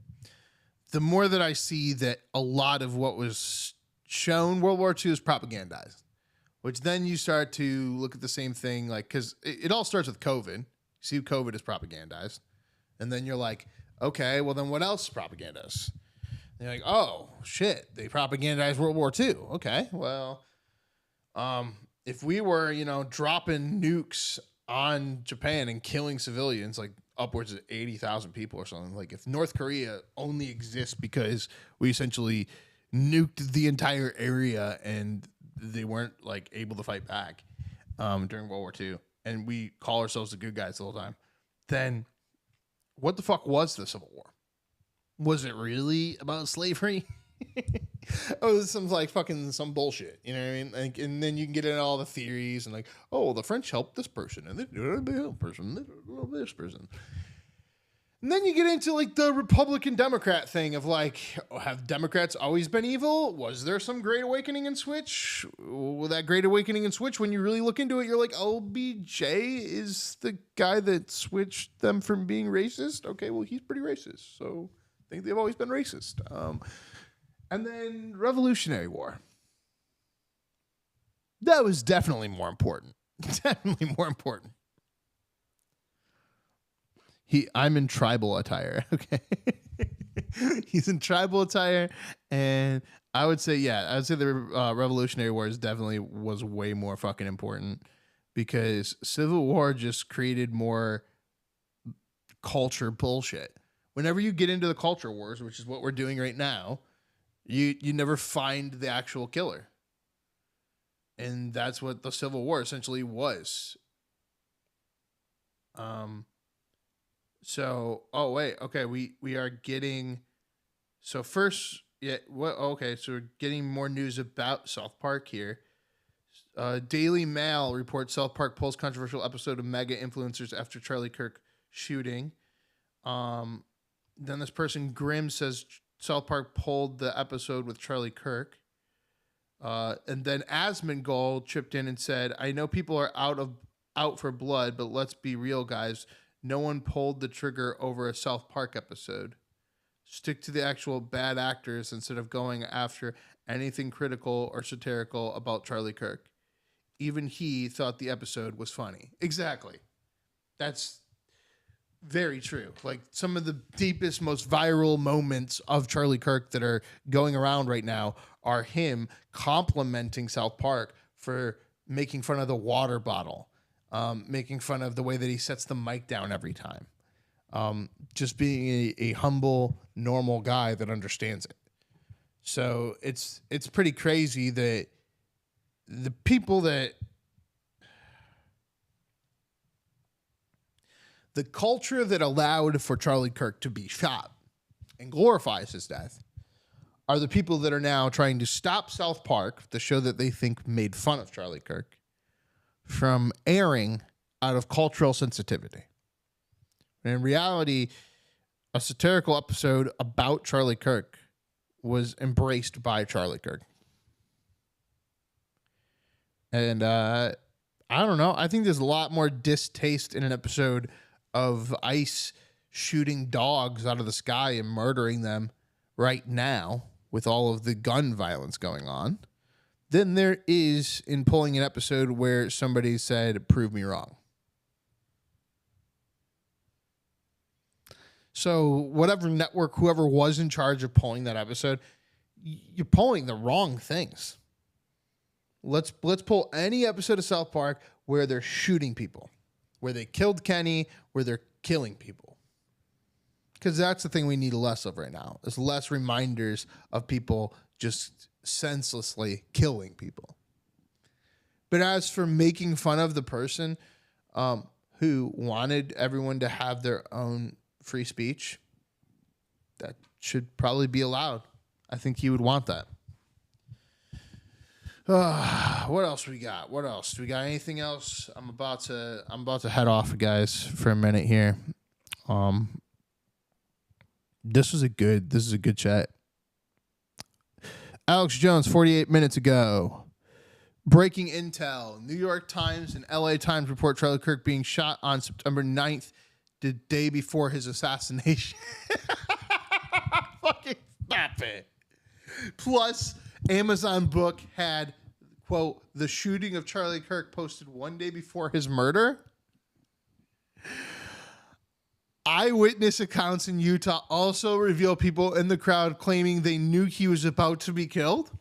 the more that I see that a lot of what was shown World War II is propagandized, which then you start to look at the same thing, like, because it all starts with COVID. You see COVID is propagandized. And then you're like, okay, well, then what else is propagandized? And you're like, oh, shit, they propagandized World War II. Okay, well, if we were, dropping nukes on Japan and killing civilians, like upwards of 80,000 people or something, like if North Korea only exists because we essentially nuked the entire area and they weren't like able to fight back during World War II, and we call ourselves the good guys the whole time, then what the fuck was the Civil War? Was it really about slavery? Oh, this is like fucking some bullshit. You know what I mean? Like, and then you can get into all the theories and like, oh, the French helped this person and they did this person. And then you get into like the Republican Democrat thing of like, have Democrats always been evil? Was there some great awakening and switch? Well, that great awakening and switch, when you really look into it, you're like, OBJ is the guy that switched them from being racist. Okay, well, he's pretty racist. So I think they've always been racist. And then Revolutionary War. That was definitely more important. Definitely more important. I'm in tribal attire, okay? He's in tribal attire, and I would say the Revolutionary War was way more fucking important because Civil War just created more culture bullshit. Whenever you get into the culture wars, which is what we're doing right now, you never find the actual killer. And that's what the Civil War essentially was. So, we are getting, so first, so we're getting more news about South Park here. Daily Mail reports South Park pulls controversial episode of mega influencers after Charlie Kirk shooting. Then this person, Grim, says South Park pulled the episode with Charlie Kirk. And then Asmongold chipped in and said, I know people are out for blood, but let's be real, guys. No one pulled the trigger over a South Park episode. Stick to the actual bad actors instead of going after anything critical or satirical about Charlie Kirk. Even he thought the episode was funny. Exactly. That's very true. Like some of the deepest, most viral moments of Charlie Kirk that are going around right now are him complimenting South Park for making fun of the water bottle. Making fun of the way that he sets the mic down every time. Just being a humble, normal guy that understands it. So it's pretty crazy that the people that... The culture that allowed for Charlie Kirk to be shot and glorifies his death are the people that are now trying to stop South Park, the show that they think made fun of Charlie Kirk, from airing out of cultural sensitivity. And in reality, a satirical episode about Charlie Kirk was embraced by Charlie Kirk. And I don't know. I think there's a lot more distaste in an episode of ICE shooting dogs out of the sky and murdering them right now with all of the gun violence going on than there is in pulling an episode where somebody said, prove me wrong. So whatever network, whoever was in charge of pulling that episode, you're pulling the wrong things. Let's pull any episode of South Park where they're shooting people, where they killed Kenny, where they're killing people. Because that's the thing we need less of right now, is less reminders of people just senselessly killing people. But as for making fun of the person who wanted everyone to have their own free speech, that should probably be allowed. I think he would want that. What else we got? What else? Do we got anything else? I'm about to head off, guys, for a minute here. This is a good chat. Alex Jones, 48 minutes ago. Breaking intel. New York Times and LA Times report Charlie Kirk being shot on September 9th the day before his assassination. Fucking stop it. Plus, Amazon Book had, quote, the shooting of Charlie Kirk posted one day before his murder. Eyewitness accounts in Utah also reveal people in the crowd claiming they knew he was about to be killed.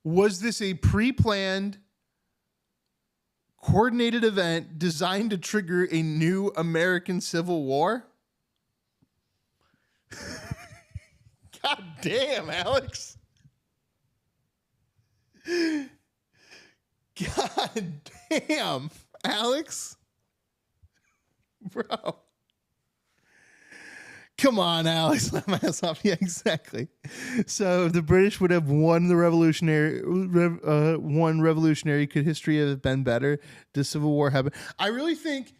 Was this a pre-planned, coordinated event designed to trigger a new American Civil War? God damn, Alex. God damn, Alex. Bro. Come on, Alex. Let my ass off. Yeah, exactly. So the British would have won the revolutionary. Could history have been better? Does Civil War happen? I really think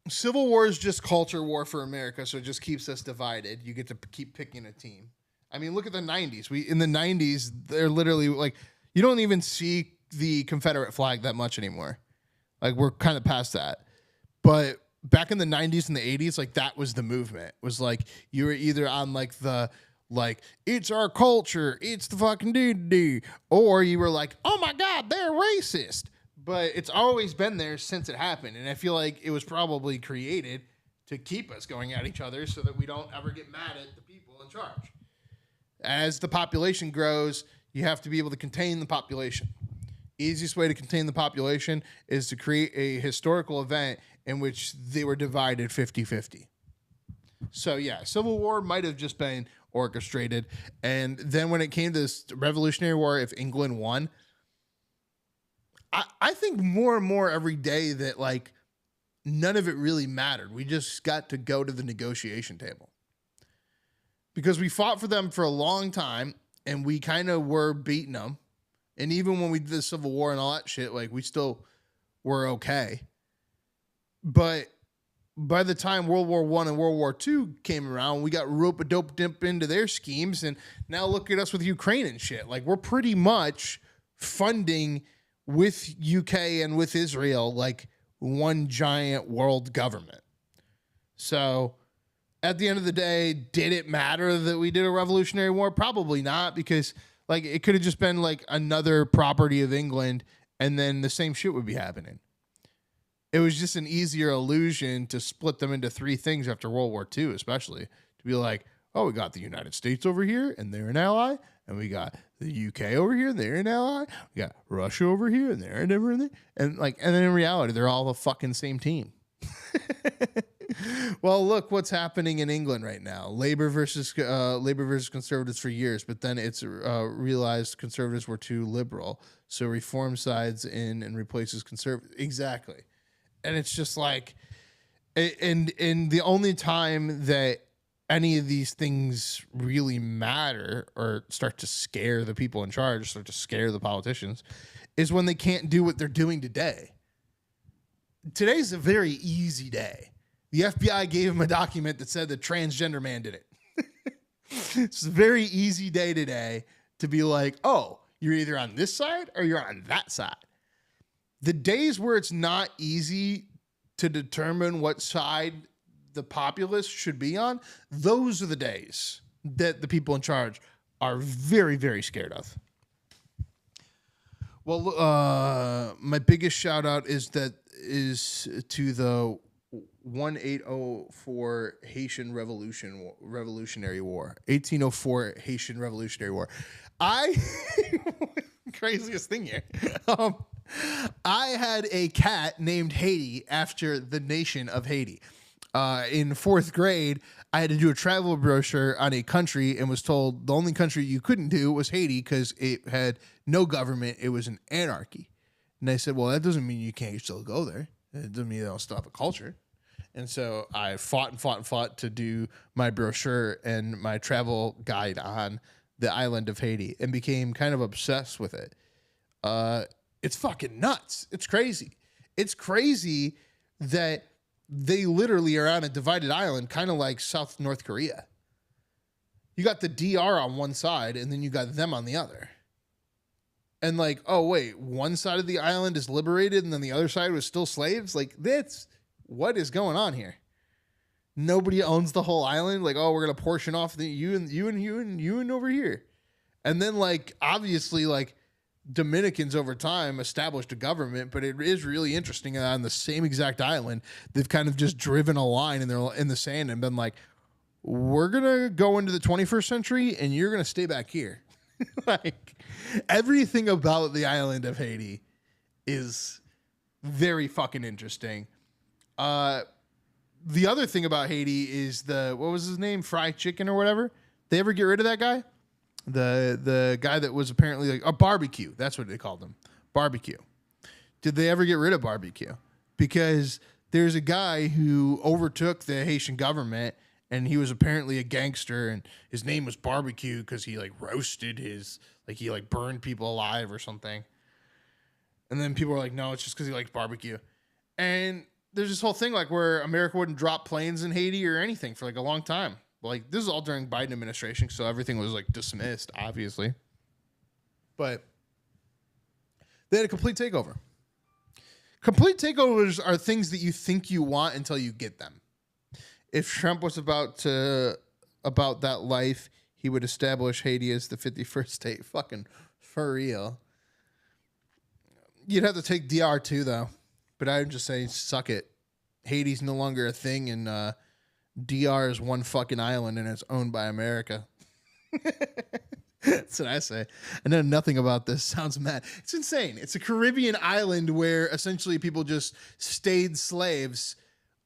Civil War is just culture war for America, so it just keeps us divided. You get to keep picking a team. I mean, look at the 90s. In the 90s, they're literally like, you don't even see the Confederate flag that much anymore. Like, we're kind of past that. But back in the 90s and the 80s, like, that was the movement. It was like, you were either on like the, like, it's our culture, it's the fucking doo-doo, or you were like, oh my God, they're racist. But it's always been there since it happened. And I feel like it was probably created to keep us going at each other so that we don't ever get mad at the people in charge. As the population grows, you have to be able to contain the population. Easiest way to contain the population is to create a historical event in which they were divided 50-50. So yeah, Civil War might have just been orchestrated. And then when it came to this Revolutionary War, if England won, I think more and more every day that, like, none of it really mattered. We just got to go to the negotiation table. Because we fought for them for a long time, and we kind of were beating them. And even when we did the Civil War and all that shit, like, we still were okay. But by the time World War I and World War II came around, we got rope-a-dope-dip into their schemes, and now look at us with Ukraine and shit. Like, we're pretty much funding with UK and with Israel, like, one giant world government. So at the end of the day, did it matter that we did a Revolutionary War? Probably not, because, like, it could have just been like another property of England, and then the same shit would be happening. It was just an easier illusion to split them into three things after World War II, especially to be like, oh, we got the United States over here and they're an ally, and we got the UK over here and they're an ally, we got Russia over here and they're an everything, and then in reality, they're all the fucking same team. Well, look what's happening in England right now. Labor versus Conservatives for years, but then it's realized Conservatives were too liberal, so Reform sides in and replaces Conservative. Exactly. And it's just like, and the only time that any of these things really matter or start to scare the people in charge, start to scare the politicians, is when they can't do what they're doing today. Today's a very easy day. The FBI gave him a document that said the transgender man did it. It's a very easy day today to be like, oh, you're either on this side or you're on that side. The days where it's not easy to determine what side the populace should be on, those are the days that the people in charge are very, very scared of. Well, my biggest shout out is to the 1804 Haitian Revolutionary War. 1804 Haitian Revolutionary War. Craziest thing here. I had a cat named Haiti after the nation of Haiti. In fourth grade, I had to do a travel brochure on a country and was told the only country you couldn't do was Haiti because it had no government. It was an anarchy. And I said, well, that doesn't mean you can't still go there. It doesn't mean they don't still have a culture. And so I fought to do my brochure and my travel guide on the island of Haiti and became kind of obsessed with it. It's fucking nuts. It's crazy. It's crazy that they literally are on a divided island, kind of like South North Korea. You got the DR on one side, and then you got them on the other. and like, oh wait, one side of the island is liberated and then the other side was still slaves. Like, that's what is going on here. Nobody owns the whole island. Like, oh, we're gonna portion off you and over here. And then, like, obviously, like, Dominicans over time established a government, but it is really interesting that on the same exact island, they've kind of just driven a line in the sand and been like, we're gonna go into the 21st century and you're gonna stay back here. Like, everything about the island of Haiti is very fucking interesting. The other thing about Haiti is what was his name? Fried Chicken or whatever. They ever get rid of that guy? The guy that was apparently like a barbecue. That's what they called him. Barbecue. Did they ever get rid of barbecue? Because there's a guy who overtook the Haitian government and he was apparently a gangster and his name was Barbecue because he like roasted he like burned people alive or something. And then people were like, no, it's just because he likes barbecue. And there's this whole thing like where America wouldn't drop planes in Haiti or anything for like a long time. Like, this is all during Biden administration, so everything was like dismissed, obviously. But they had a complete takeover. Complete takeovers are things that you think you want until you get them. If Trump was about that life, he would establish Haiti as the 51st state. Fucking for real. You'd have to take DR too, though. But I would just say, suck it. Haiti's no longer a thing, and DR is one fucking island, and it's owned by America. That's what I say. I know nothing about this. Sounds mad. It's insane. It's a Caribbean island where essentially people just stayed slaves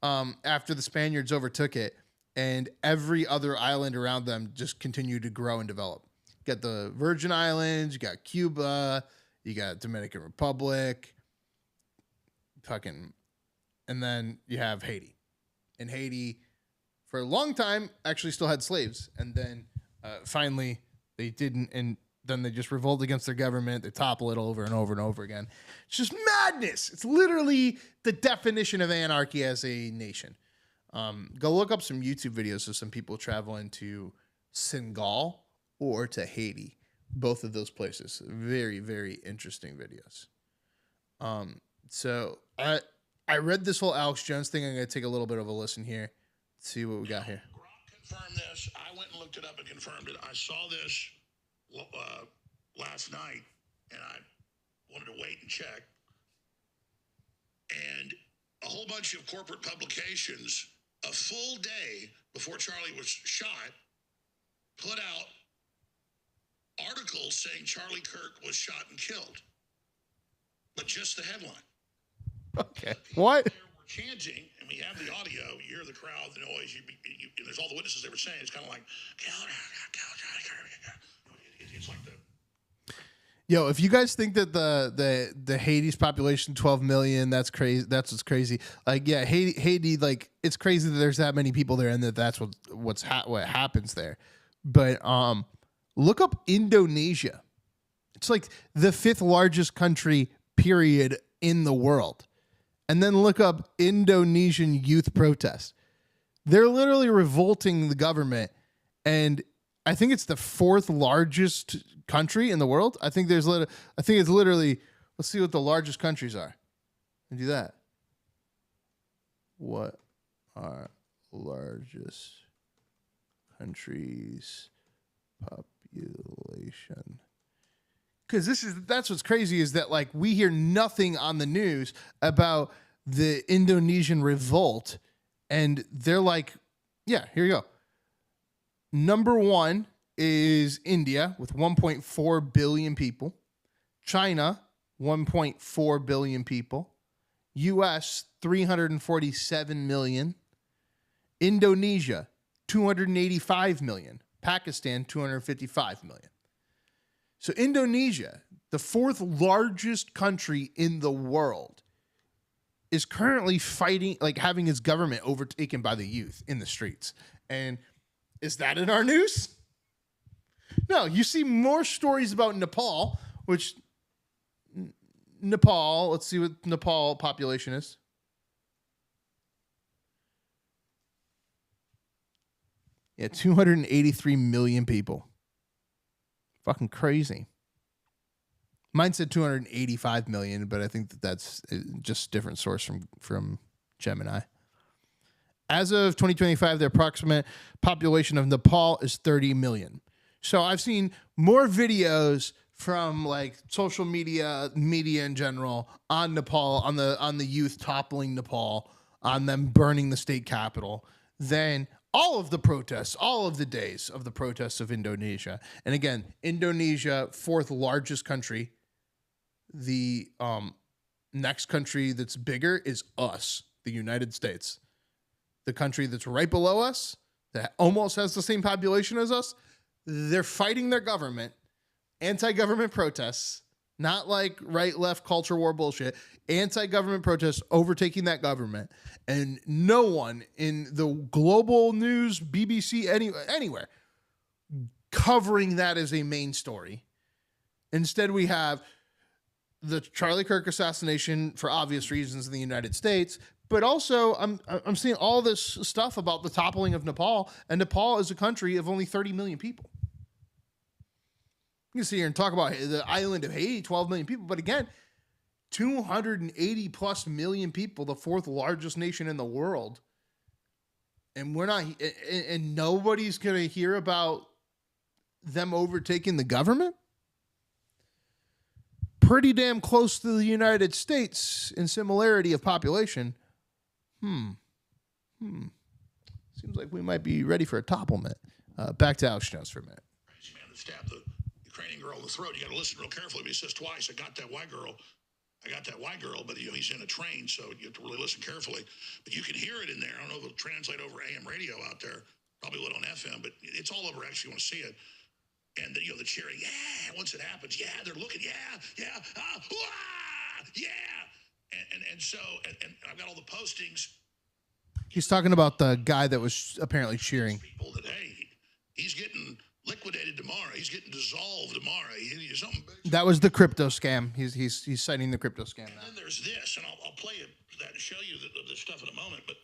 after the Spaniards overtook it, and every other island around them just continued to grow and develop. You got the Virgin Islands, you got Cuba, you got Dominican Republic, and then you have Haiti. And Haiti, for a long time, actually still had slaves. And then finally they didn't. And then they just revolt against their government. They topple it over and over and over again. It's just madness. It's literally the definition of anarchy as a nation. Go look up some YouTube videos of some people traveling to Senegal or to Haiti. Both of those places. Very, very interesting videos. So I read this whole Alex Jones thing. I'm going to take a little bit of a listen here. See what we got here. Gronk confirmed this. I went and looked it up and confirmed it. I saw this last night, and I wanted to wait and check. And a whole bunch of corporate publications, a full day before Charlie was shot, put out articles saying Charlie Kirk was shot and killed. But just the headline. Okay. What? We're chanting, and we have the audio. You hear the crowd, the noise. And there's all the witnesses they were saying. It's kind of like, kill Charlie Kirk. It's like the. Yo, if you guys think that the Haiti's population 12 million, that's crazy. That's what's crazy. Like, yeah, Haiti, like, it's crazy that there's that many people there and that's what happens there. But look up Indonesia. It's like the 5th largest country, period, in the world. And then look up Indonesian youth protest. They're literally revolting the government. And I think it's the 4th largest country in the world. I think it's literally, let's see what the largest countries are. And do that. What are largest countries population? Because that's what's crazy is that, like, we hear nothing on the news about the Indonesian revolt, and they're like, yeah, here you go. Number 1 is India with 1.4 billion people. China, 1.4 billion people. US, 347 million. Indonesia, 285 million. Pakistan, 255 million. So Indonesia, the 4th largest country in the world, is currently fighting, like having its government overtaken by the youth in the streets. And is that in our news? No, you see more stories about Nepal, which Nepal, let's see what Nepal population is. Yeah, 283 million people. Fucking crazy. Mine said 285 million, but I think that's just a different source from Gemini. As of 2025, the approximate population of Nepal is 30 million. So I've seen more videos from like social media in general on Nepal, on the youth toppling Nepal, on them burning the state capital, than all of the protests, all of the days of the protests of Indonesia. And again, Indonesia, fourth largest country. The next country that's bigger is us, the United States. The country that's right below us, that almost has the same population as us, they're fighting their government, anti-government protests, not like right-left culture war bullshit, anti-government protests overtaking that government. And no one in the global news, BBC, anywhere, covering that as a main story. Instead, we have the Charlie Kirk assassination for obvious reasons in the United States, but also I'm seeing all this stuff about the toppling of Nepal, and Nepal is a country of only 30 million people. You can sit here and talk about the island of Haiti, 12 million people, but again, 280 plus million people, the fourth largest nation in the world, and we're not, and nobody's going to hear about them overtaking the government. Pretty damn close to the United States in similarity of population. Seems like we might be ready for a topplement. Back to Alex Jones for a minute. Crazy man that stabbed the Ukrainian girl in the throat. You got to listen real carefully. But he says twice, I got that white girl, but he's in a train, so you have to really listen carefully. But you can hear it in there. I don't know if it'll translate over AM radio out there. Probably will on FM, but it's all over. Actually, you want to see it. And the cheering, yeah, once it happens, yeah, they're looking, yeah, yeah. And so I've got all the postings. He's talking about the guy that was apparently cheering. People that, hey, he's getting liquidated tomorrow. He's getting dissolved tomorrow. Something big. That was the crypto scam. He's citing the crypto scam now. And then there's this, and I'll play it that to show you the stuff in a moment. But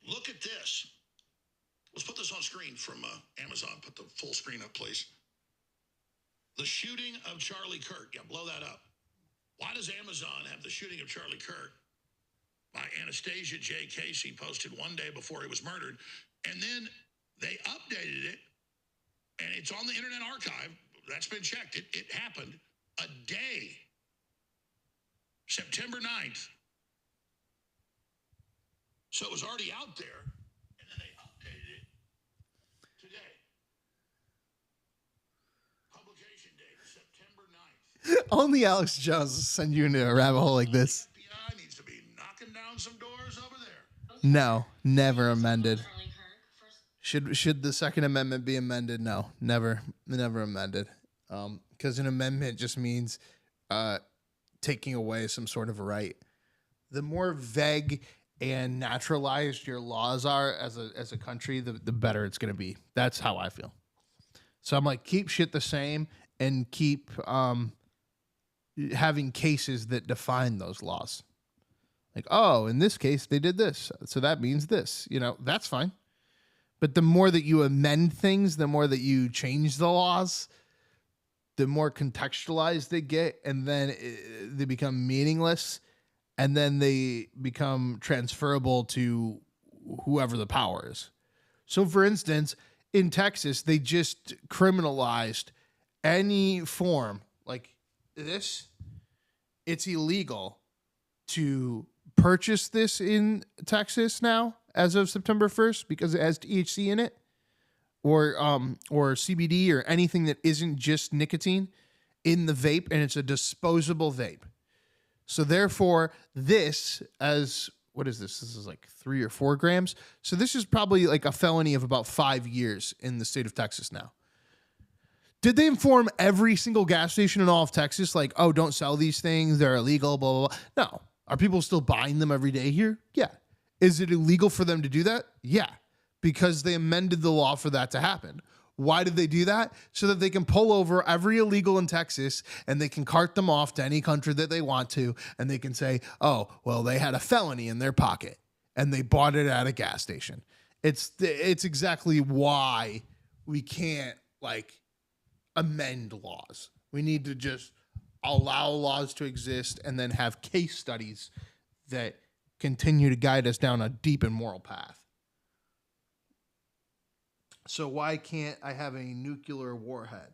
look at this. Let's put this on screen from Amazon. Put the full screen up, please. The shooting of Charlie Kirk. Yeah, blow that up. Why does Amazon have the shooting of Charlie Kirk by Anastasia J. Casey posted one day before he was murdered? And then they updated it, and it's on the Internet Archive. That's been checked. It happened a day, September 9th. So it was already out there, and then they updated it today. Publication date, September 9th. Only Alex Jones will send you into a rabbit hole like this. FBI needs to be knocking down some doors over there. No, never amended. Should the Second Amendment be amended? No, never amended. Because an amendment just means taking away some sort of a right. The more vague and naturalized your laws are as a country, the better it's going to be. That's how I feel. So I'm like, keep shit the same and keep having cases that define those laws. Like, oh, in this case, they did this, so that means this. That's fine. But the more that you amend things, the more that you change the laws, the more contextualized they get, and then they become meaningless, and then they become transferable to whoever the power is. So, for instance, in Texas, they just criminalized any form like this. It's illegal to purchase this in Texas now as of September 1st because it has THC in it or CBD or anything that isn't just nicotine in the vape, and it's a disposable vape. So therefore, this what is this? This is like 3 or 4 grams. So this is probably like a felony of about 5 years in the state of Texas now. Did they inform every single gas station in all of Texas, like, oh, don't sell these things, they're illegal, blah, blah, blah? No. Are people still buying them every day here? Yeah. Is it illegal for them to do that? Yeah. Because they amended the law for that to happen. Why did they do that? So that they can pull over every illegal in Texas and they can cart them off to any country that they want to. And they can say, oh, well, they had a felony in their pocket and they bought it at a gas station. It's exactly why we can't amend laws. We need to just allow laws to exist and then have case studies that continue to guide us down a deep and moral path. So why can't I have a nuclear warhead?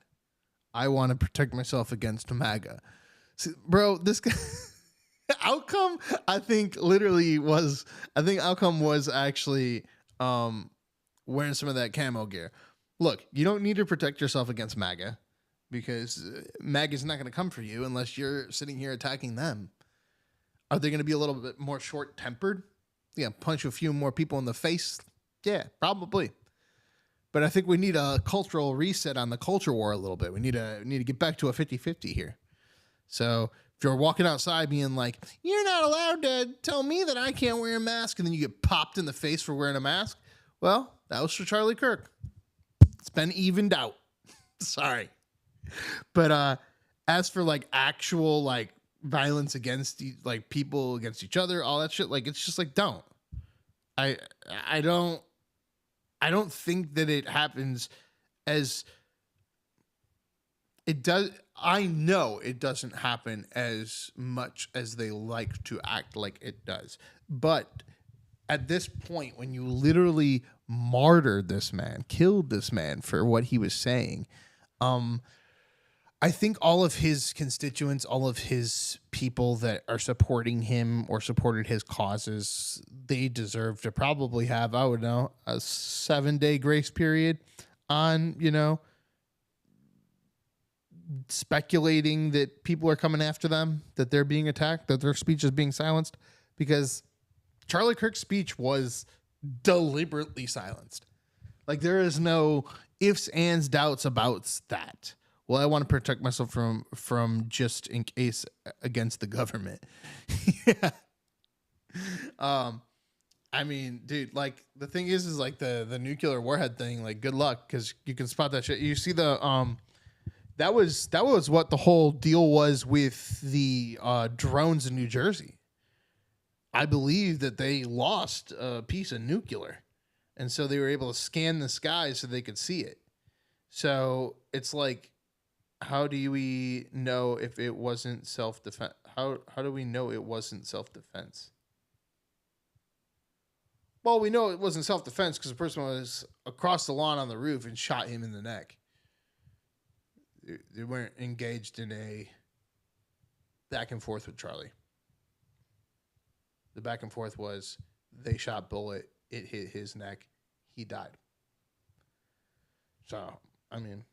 I want to protect myself against MAGA. See, bro, this guy, outcome, I think outcome was actually wearing some of that camo gear. Look, you don't need to protect yourself against MAGA because MAGA's not going to come for you unless you're sitting here attacking them. Are they going to be a little bit more short-tempered? Yeah, punch a few more people in the face? Yeah, probably. But I think we need a cultural reset on the culture war a little bit. We need to get back to a 50-50 here. So if you're walking outside being like, you're not allowed to tell me that I can't wear a mask, and then you get popped in the face for wearing a mask, well, that was for Charlie Kirk. It's been evened out. Sorry. But as for like actual like violence against like people against each other, all that shit, like it's just like don't. I don't think that it happens as it does. I know it doesn't happen as much as they like to act like it does. But at this point, when you literally martyred this man, killed this man for what he was saying, I think all of his constituents, all of his people that are supporting him or supported his causes, they deserve to probably have, I would know, a 7-day grace period on, speculating that people are coming after them, that they're being attacked, that their speech is being silenced, because Charlie Kirk's speech was deliberately silenced. Like there is no ifs, ands, doubts about that. Well, I want to protect myself from just in case against the government. Yeah. I mean, dude, like the thing is like the nuclear warhead thing, like good luck, because you can spot that shit. You see the that was what the whole deal was with the drones in New Jersey. I believe that they lost a piece of nuclear, and so they were able to scan the sky so they could see it. So it's like, how do we know if it wasn't self-defense? How do we know it wasn't self-defense? Well, we know it wasn't self-defense because the person was across the lawn on the roof and shot him in the neck. They weren't engaged in a back and forth with Charlie. The back and forth was they shot bullet, it hit his neck, he died. So, I mean,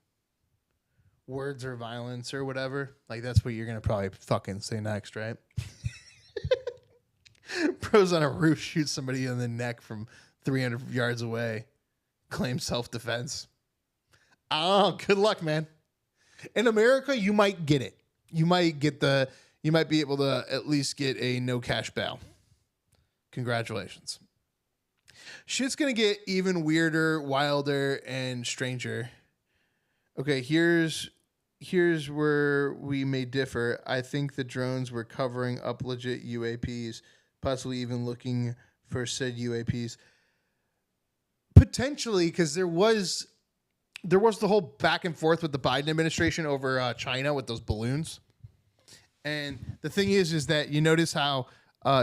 words or violence or whatever, like that's what you're going to probably fucking say next, right? Bro's on a roof, shoots somebody in the neck from 300 yards away, claims self-defense. Oh, good luck, man. In America, you might get it. You might be able to at least get a no cash bail. Congratulations. Shit's going to get even weirder, wilder, and stranger. Okay, here's where we may differ. I think the drones were covering up legit UAPs, possibly even looking for said UAPs. Potentially, because there was the whole back and forth with the Biden administration over China with those balloons. And the thing is that you notice how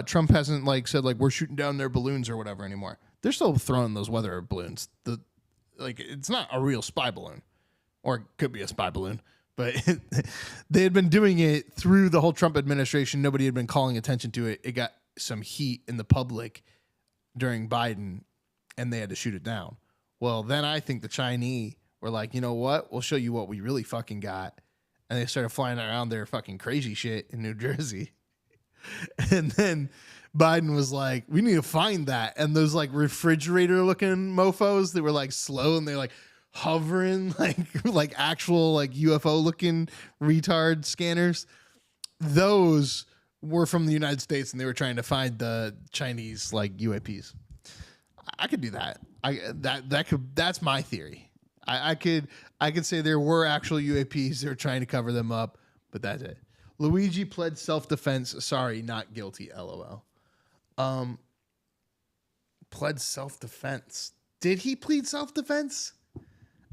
Trump hasn't said we're shooting down their balloons or whatever anymore. They're still throwing those weather balloons. It's not a real spy balloon, or it could be a spy balloon, but they had been doing it through the whole Trump administration. Nobody had been calling attention to it. It got some heat in the public during Biden, and they had to shoot it down. Well, then I think the Chinese were like, you know what? We'll show you what we really fucking got. And they started flying around their fucking crazy shit in New Jersey. And then Biden was like, we need to find that. And those refrigerator looking mofos that were slow and they're hovering like actual UFO looking retard scanners. Those were from the United States and they were trying to find the Chinese UAPs. I could do that. That's my theory. I could say there were actual UAPs. They were trying to cover them up, but that's it. Luigi pled self-defense. Sorry, not guilty. LOL. Pled self-defense. Did he plead self-defense?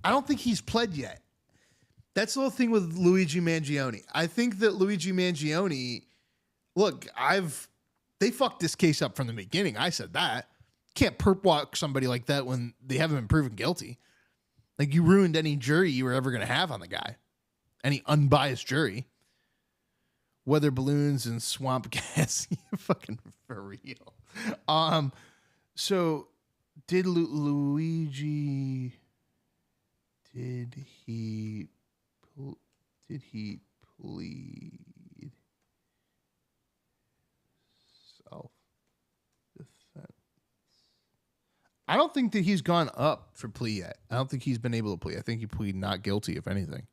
I don't think he's pled yet. That's the whole thing with Luigi Mangione. I think that Luigi Mangione, look, they fucked this case up from the beginning. I said that. Can't perp walk somebody like that when they haven't been proven guilty. Like, you ruined any jury you were ever going to have on the guy. Any unbiased jury. Weather balloons and swamp gas. Fucking for real. So did Luigi, did he plead self-defense? I don't think that he's gone up for plea yet. I don't think he's been able to plea. I think he pleaded not guilty, if anything.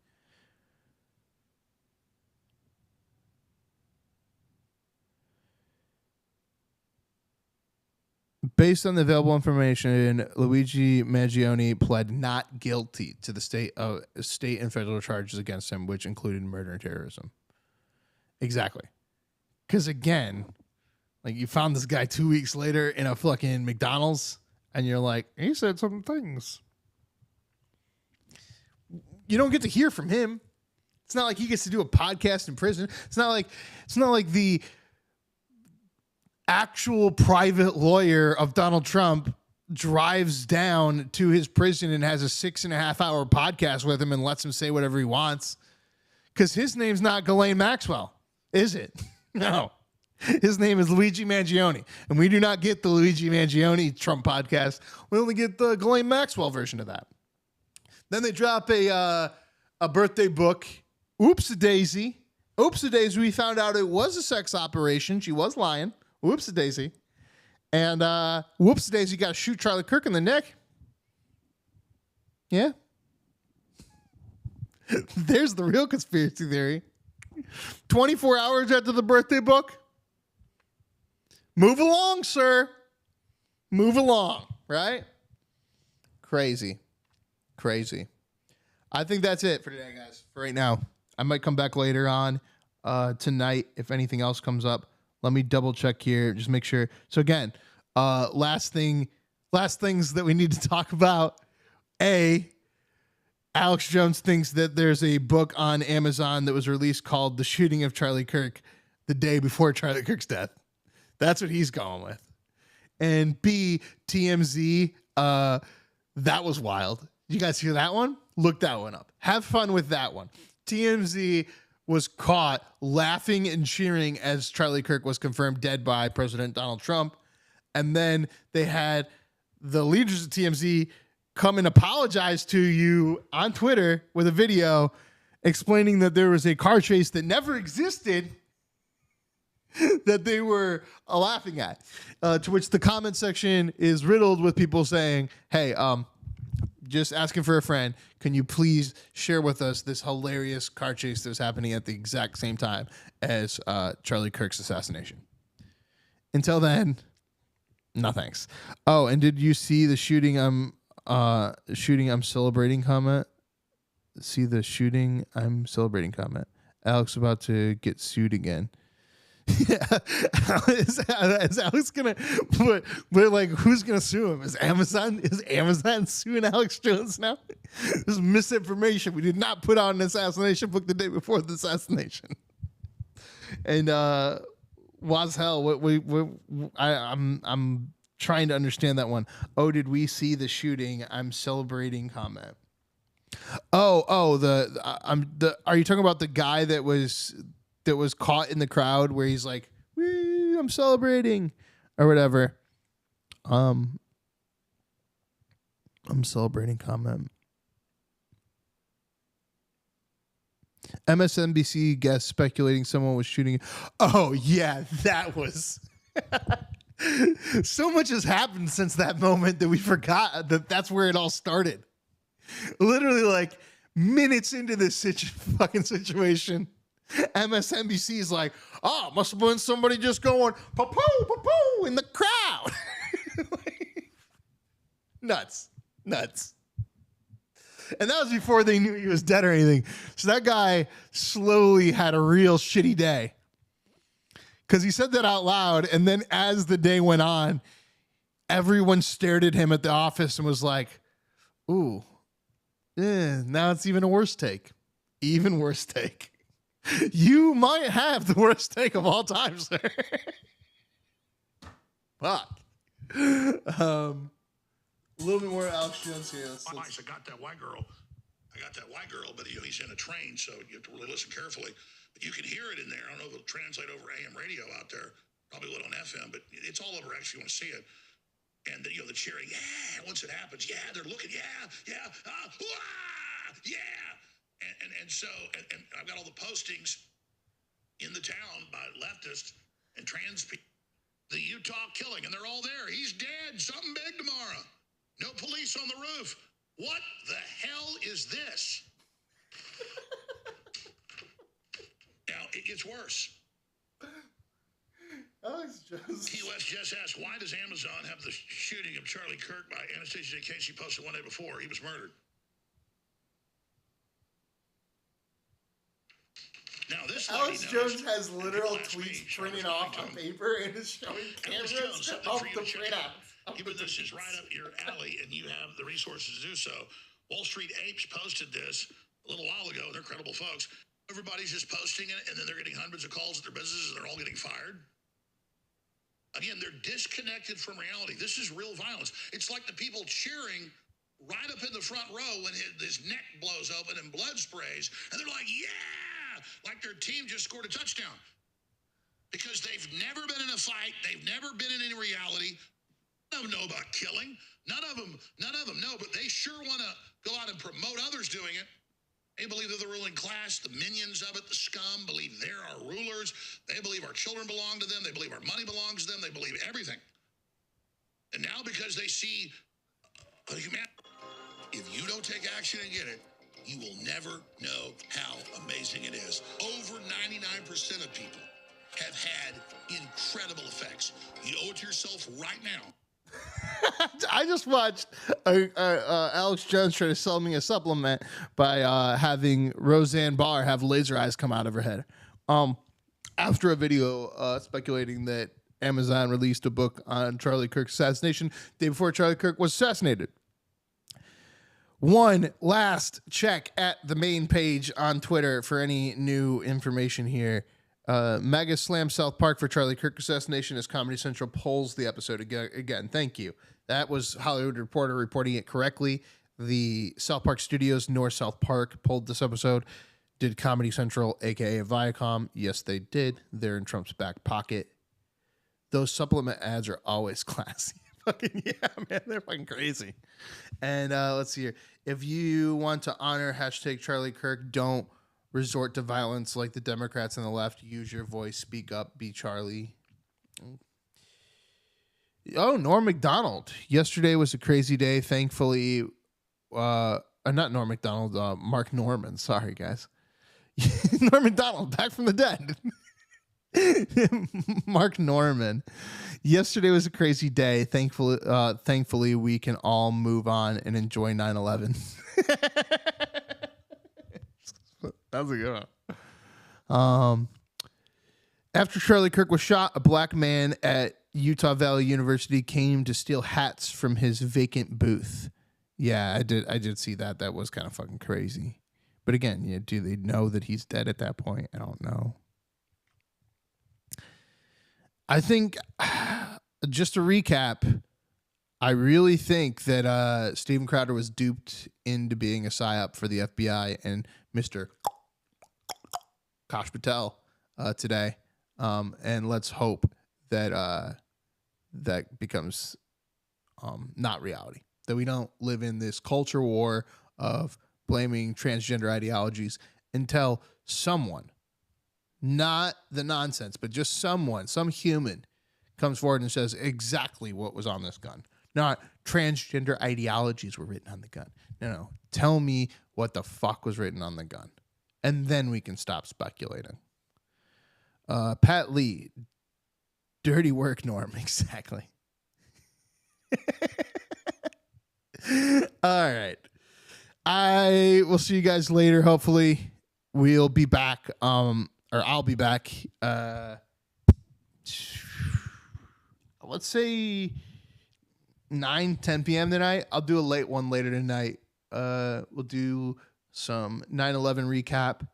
Based on the available information, Luigi Mangione pled not guilty to the state and federal charges against him, which included murder and terrorism. Exactly. Because again, like, you found this guy 2 weeks later in a fucking McDonald's, and you're like, he said some things. You don't get to hear from him. It's not like he gets to do a podcast in prison. It's not like the actual private lawyer of Donald Trump drives down to his prison and has a 6.5 hour podcast with him and lets him say whatever he wants. Because his name's not Ghislaine Maxwell, is it? No. His name is Luigi Mangione. And we do not get the Luigi Mangione Trump podcast. We only get the Ghislaine Maxwell version of that. Then they drop a birthday book. Oops-a-daisy. Oops-a-daisy. We found out it was a sex operation. She was lying. Whoops-a-daisy. And whoops-a-daisy, got to shoot Charlie Kirk in the neck. Yeah. There's the real conspiracy theory. 24 hours after the birthday book. Move along, sir. Move along, right? Crazy. I think that's it for today, guys. For right now. I might come back later on tonight if anything else comes up. Let me double check here. Just make sure. So again, last things that we need to talk about. Alex Jones thinks that there's a book on Amazon that was released called The Shooting of Charlie Kirk the day before Charlie Kirk's death. That's what he's going with. And B, TMZ, that was wild. Did you guys hear that one? Look that one up. Have fun with that one. TMZ was caught laughing and cheering as Charlie Kirk was confirmed dead by President Donald Trump. And then they had the leaders of TMZ come and apologize to you on Twitter with a video explaining that there was a car chase that never existed that they were laughing at. To which the comment section is riddled with people saying, hey, just asking for a friend. Can you please share with us this hilarious car chase that was happening at the exact same time as Charlie Kirk's assassination? Until then, no thanks. Oh, and did you see the shooting I'm celebrating comment? See the shooting I'm celebrating comment. Alex about to get sued again. Yeah, is Alex gonna? But like, who's gonna sue him? Is Amazon suing Alex Jones now? This is misinformation. We did not put out an assassination book the day before the assassination. And was hell? I'm trying to understand that one. Oh, did we see the shooting? I'm celebrating comment. Are you talking about the guy that was caught in the crowd where he's like, wee, I'm celebrating or whatever. I'm celebrating comment. MSNBC guest speculating someone was shooting. Oh yeah, that was so much has happened since that moment that we forgot that that's where it all started. Literally like minutes into this fucking situation. MSNBC is like, oh, must have been somebody just going pa-poo, pa-poo in the crowd. Nuts. And that was before they knew he was dead or anything. So that guy slowly had a real shitty day. Because he said that out loud, and then as the day went on, everyone stared at him at the office and was like, ooh, now it's even a worse take. Even worse take. You might have the worst take of all time, sir. Fuck. A little bit more Alex Jones here. I got that white girl. But he's in a train, so you have to really listen carefully. But you can hear it in there. I don't know if it'll translate over AM radio out there. Probably will on FM, but it's all over. Actually, you want to see it. And the cheering, yeah. Once it happens, yeah, they're looking, yeah, yeah. And so I've got all the postings in the town by leftists and trans people. The Utah killing, and they're all there. He's dead. Something big tomorrow. No police on the roof. What the hell is this? Now, it gets worse. Alex Jones. Key West just asked, why does Amazon have the shooting of Charlie Kirk by Anastasia Casey posted one day before he was murdered? Now, this Alex Jones has literal tweets printed off on paper and is showing cameras of the printouts. Even this is right up your alley, and you have the resources to do so. Wall Street Apes posted this a little while ago. They're credible folks. Everybody's just posting it, and then they're getting hundreds of calls at their businesses, and they're all getting fired. Again, they're disconnected from reality. This is real violence. It's like the people cheering right up in the front row when his neck blows open and blood sprays, and they're like, yeah, like their team just scored a touchdown. Because they've never been in a fight. They've never been in any reality. None of them know about killing. None of them know, but they sure want to go out and promote others doing it. They believe they're the ruling class, the minions of it, the scum, believe they're our rulers. They believe our children belong to them. They believe our money belongs to them. They believe everything. And now because they see humanity, if you don't take action and get it, you will never know how amazing it is. Over 99% of people have had incredible effects. You owe it to yourself right now. I just watched Alex Jones try to sell me a supplement by having Roseanne Barr have laser eyes come out of her head. After a video speculating that Amazon released a book on Charlie Kirk's assassination day before Charlie Kirk was assassinated. One last check at the main page on Twitter for any new information here. Mega Slam South Park for Charlie Kirk assassination as Comedy Central polls the episode again. Thank you. That was Hollywood Reporter reporting it correctly. The South Park Studios nor South Park polled this episode. Did Comedy Central, aka Viacom? Yes, they did. They're in Trump's back pocket. Those supplement ads are always classy. Fucking yeah, man, they're fucking crazy. And let's see here. If you want to honor hashtag Charlie Kirk, don't resort to violence like the Democrats and the left. Use your voice. Speak up. Be Charlie. Oh, Norm Macdonald. Yesterday was a crazy day. Thankfully, not Norm Macdonald. Mark Norman. Sorry, guys. Norm Macdonald, back from the dead. Mark Norman. Yesterday was a crazy day. Thankfully, we can all move on and enjoy 9/11. That was a good one. After Charlie Kirk was shot, a black man at Utah Valley University came to steal hats from his vacant booth. Yeah, I did see that. That was kind of fucking crazy. But again, yeah, do they know that he's dead at that point? I don't know. I think, just to recap, I really think that Steven Crowder was duped into being a psyop for the FBI and Mr. Kash Patel today. And let's hope that that becomes not reality. That we don't live in this culture war of blaming transgender ideologies until someone, not the nonsense, but just someone, some human comes forward and says exactly what was on this gun. Not transgender ideologies were written on the gun. No. Tell me what the fuck was written on the gun. And then we can stop speculating. Pat Lee. Dirty work, Norm. Exactly. All right. I will see you guys later. Hopefully we'll be back. Or I'll be back. Let's say 9-10 p.m. tonight. I'll do a late one later tonight. We'll do some 9/11 recap,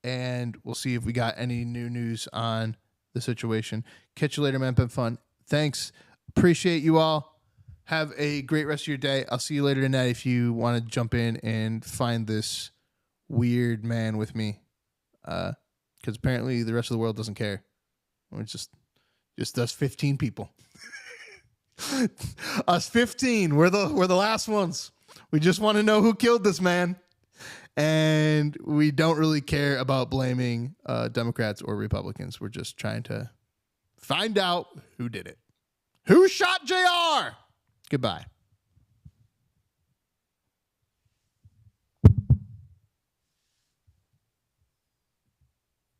and we'll see if we got any new news on the situation. Catch you later, man. Been fun. Thanks. Appreciate you all. Have a great rest of your day. I'll see you later tonight if you want to jump in and find this weird man with me. Because apparently the rest of the world doesn't care. It's just us 15 people. Us 15. We're the last ones. We just want to know who killed this man. And we don't really care about blaming Democrats or Republicans. We're just trying to find out who did it. Who shot JR? Goodbye.